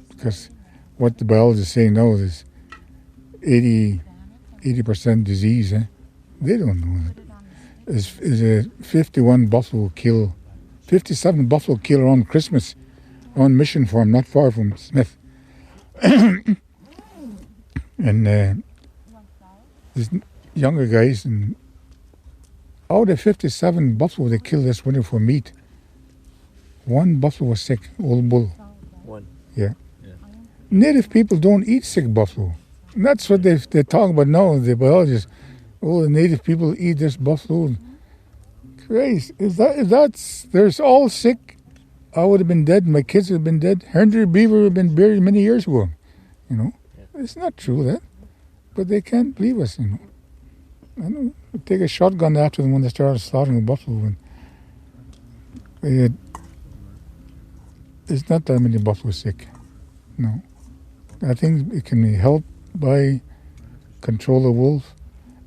Because what the biologists say now is 80% disease. They don't know that. Is a 57 buffalo kill around Christmas on Mission Farm, not far from Smith. And these younger guys, and out of 57 buffalo they killed this winter for meat, one buffalo was sick, old bull. One. Yeah. Native people don't eat sick buffalo. And that's what they talk about now, the biologists. Oh, the native people eat this buffalo. Christ, if they're all sick, I would have been dead, my kids would have been dead. Henry Beaver would have been buried many years ago. You know, it's not true that, but they can't believe us. You know, I know. Take a shotgun after them when they started slaughtering the buffalo. And it's not that many buffalo sick. No, I think it can be helped by control the wolf.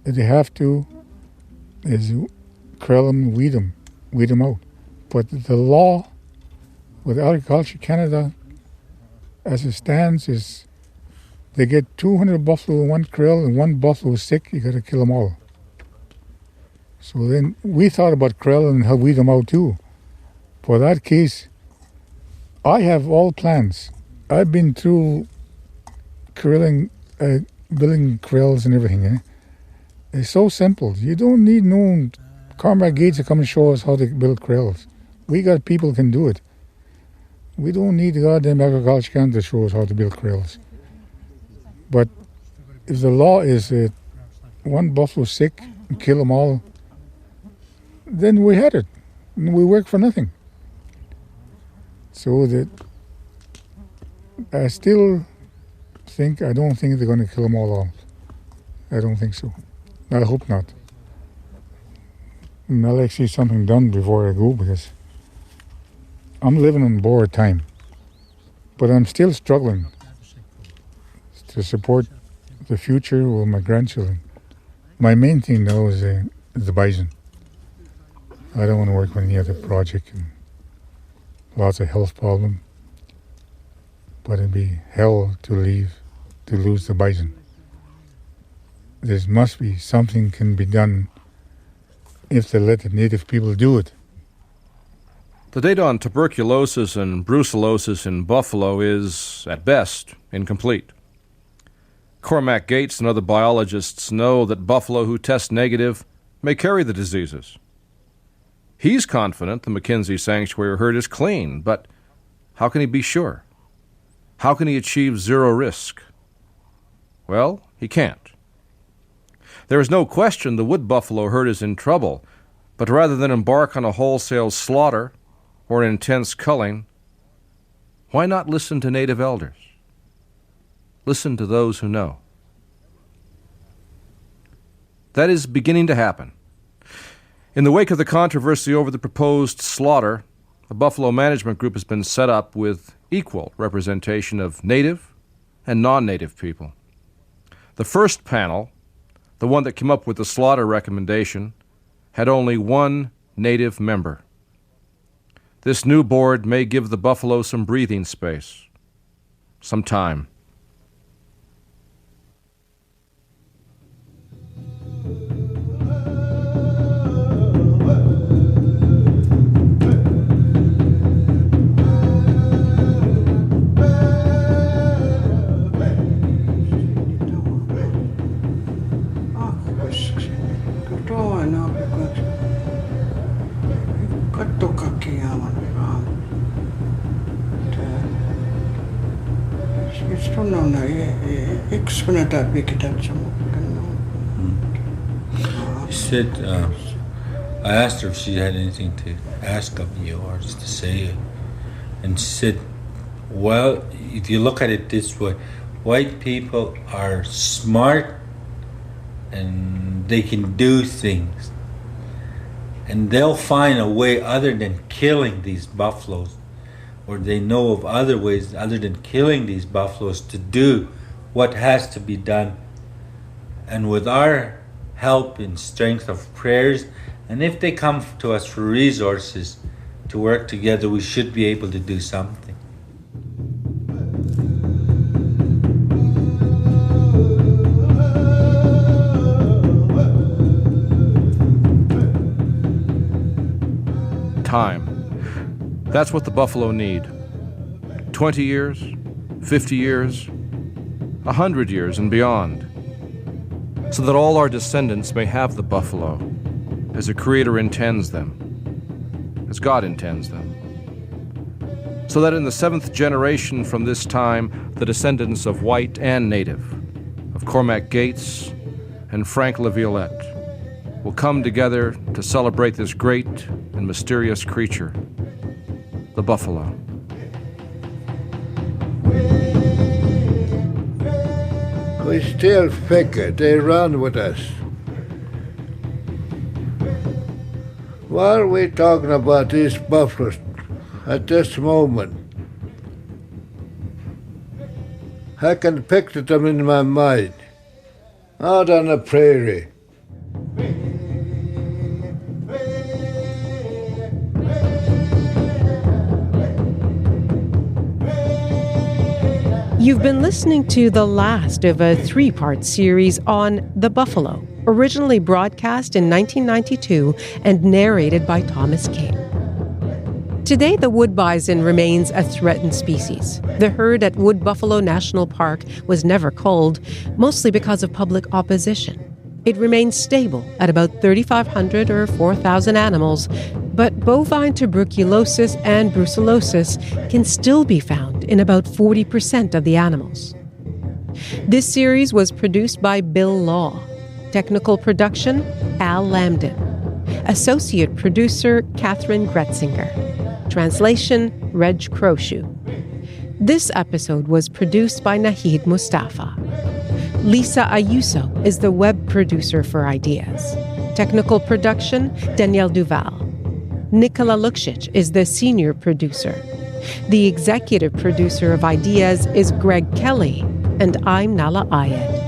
If they have to, is corral them, weed them out. But the law with Agriculture Canada, as it stands, is they get 200 buffalo in one corral and one buffalo is sick, you got to kill them all. So then we thought about corralling and how weed them out too. For that case, I have all plans. I've been through corralling, building corrals and everything. Eh? It's so simple. You don't need no Cormac Gates to come and show us how to build corrals. We got people who can do it. We don't need the goddamn Agriculture Canada to show us how to build corrals. But if the law is one buffalo sick and kill them all, then we had it. And we work for nothing. So that I still think, I don't think they're going to kill them all off. I don't think so. I hope not. And I'll actually see something done before I go, because I'm living on borrowed time. But I'm still struggling to support the future of my grandchildren. My main thing now is the bison. I don't want to work on any other project and lots of health problem. But it'd be hell to lose the bison. There must be something can be done if they let the native people do it. The data on tuberculosis and brucellosis in buffalo is, at best, incomplete. Cormac Gates and other biologists know that buffalo who test negative may carry the diseases. He's confident the Mackenzie Sanctuary herd is clean, but how can he be sure? How can he achieve zero risk? Well, he can't. There is no question the wood buffalo herd is in trouble, but rather than embark on a wholesale slaughter or an intense culling, why not listen to native elders? Listen to those who know. That is beginning to happen. In the wake of the controversy over the proposed slaughter, a buffalo management group has been set up with equal representation of native and non-native people. The first panel, the one that came up with the slaughter recommendation, had only one native member. This new board may give the buffalo some breathing space, some time. She said, I asked her if she had anything to ask of you or just to say, and she said, well, if you look at it this way, white people are smart and they can do things, and they'll find a way other than killing these buffaloes, or they know of other ways other than killing these buffaloes to do what has to be done. And with our help and strength of prayers, and if they come to us for resources to work together, we should be able to do something. Time. That's what the buffalo need. 20 years, 50 years, 100 years and beyond, so that all our descendants may have the buffalo as the Creator intends them, as God intends them, so that in the 7th generation from this time, the descendants of white and native, of Cormac Gates and Frank LaViolette, will come together to celebrate this great and mysterious creature, the buffalo. We still figure they run with us. Why are we talking about these buffaloes at this moment? I can picture them in my mind, out on the prairie. You've been listening to the last of a 3-part series on the buffalo, originally broadcast in 1992 and narrated by Thomas King. Today, the wood bison remains a threatened species. The herd at Wood Buffalo National Park was never culled, mostly because of public opposition. It remains stable at about 3,500 or 4,000 animals, but bovine tuberculosis and brucellosis can still be found in about 40% of the animals. This series was produced by Bill Law. Technical production, Al Lambden. Associate producer, Catherine Gretzinger. Translation, Reg Croshu. This episode was produced by Nahid Mustafa. Lisa Ayuso is the web producer for Ideas. Technical production, Danielle Duval. Nicola Luksic is the senior producer. The executive producer of Ideas is Greg Kelly, and I'm Nala Ayed.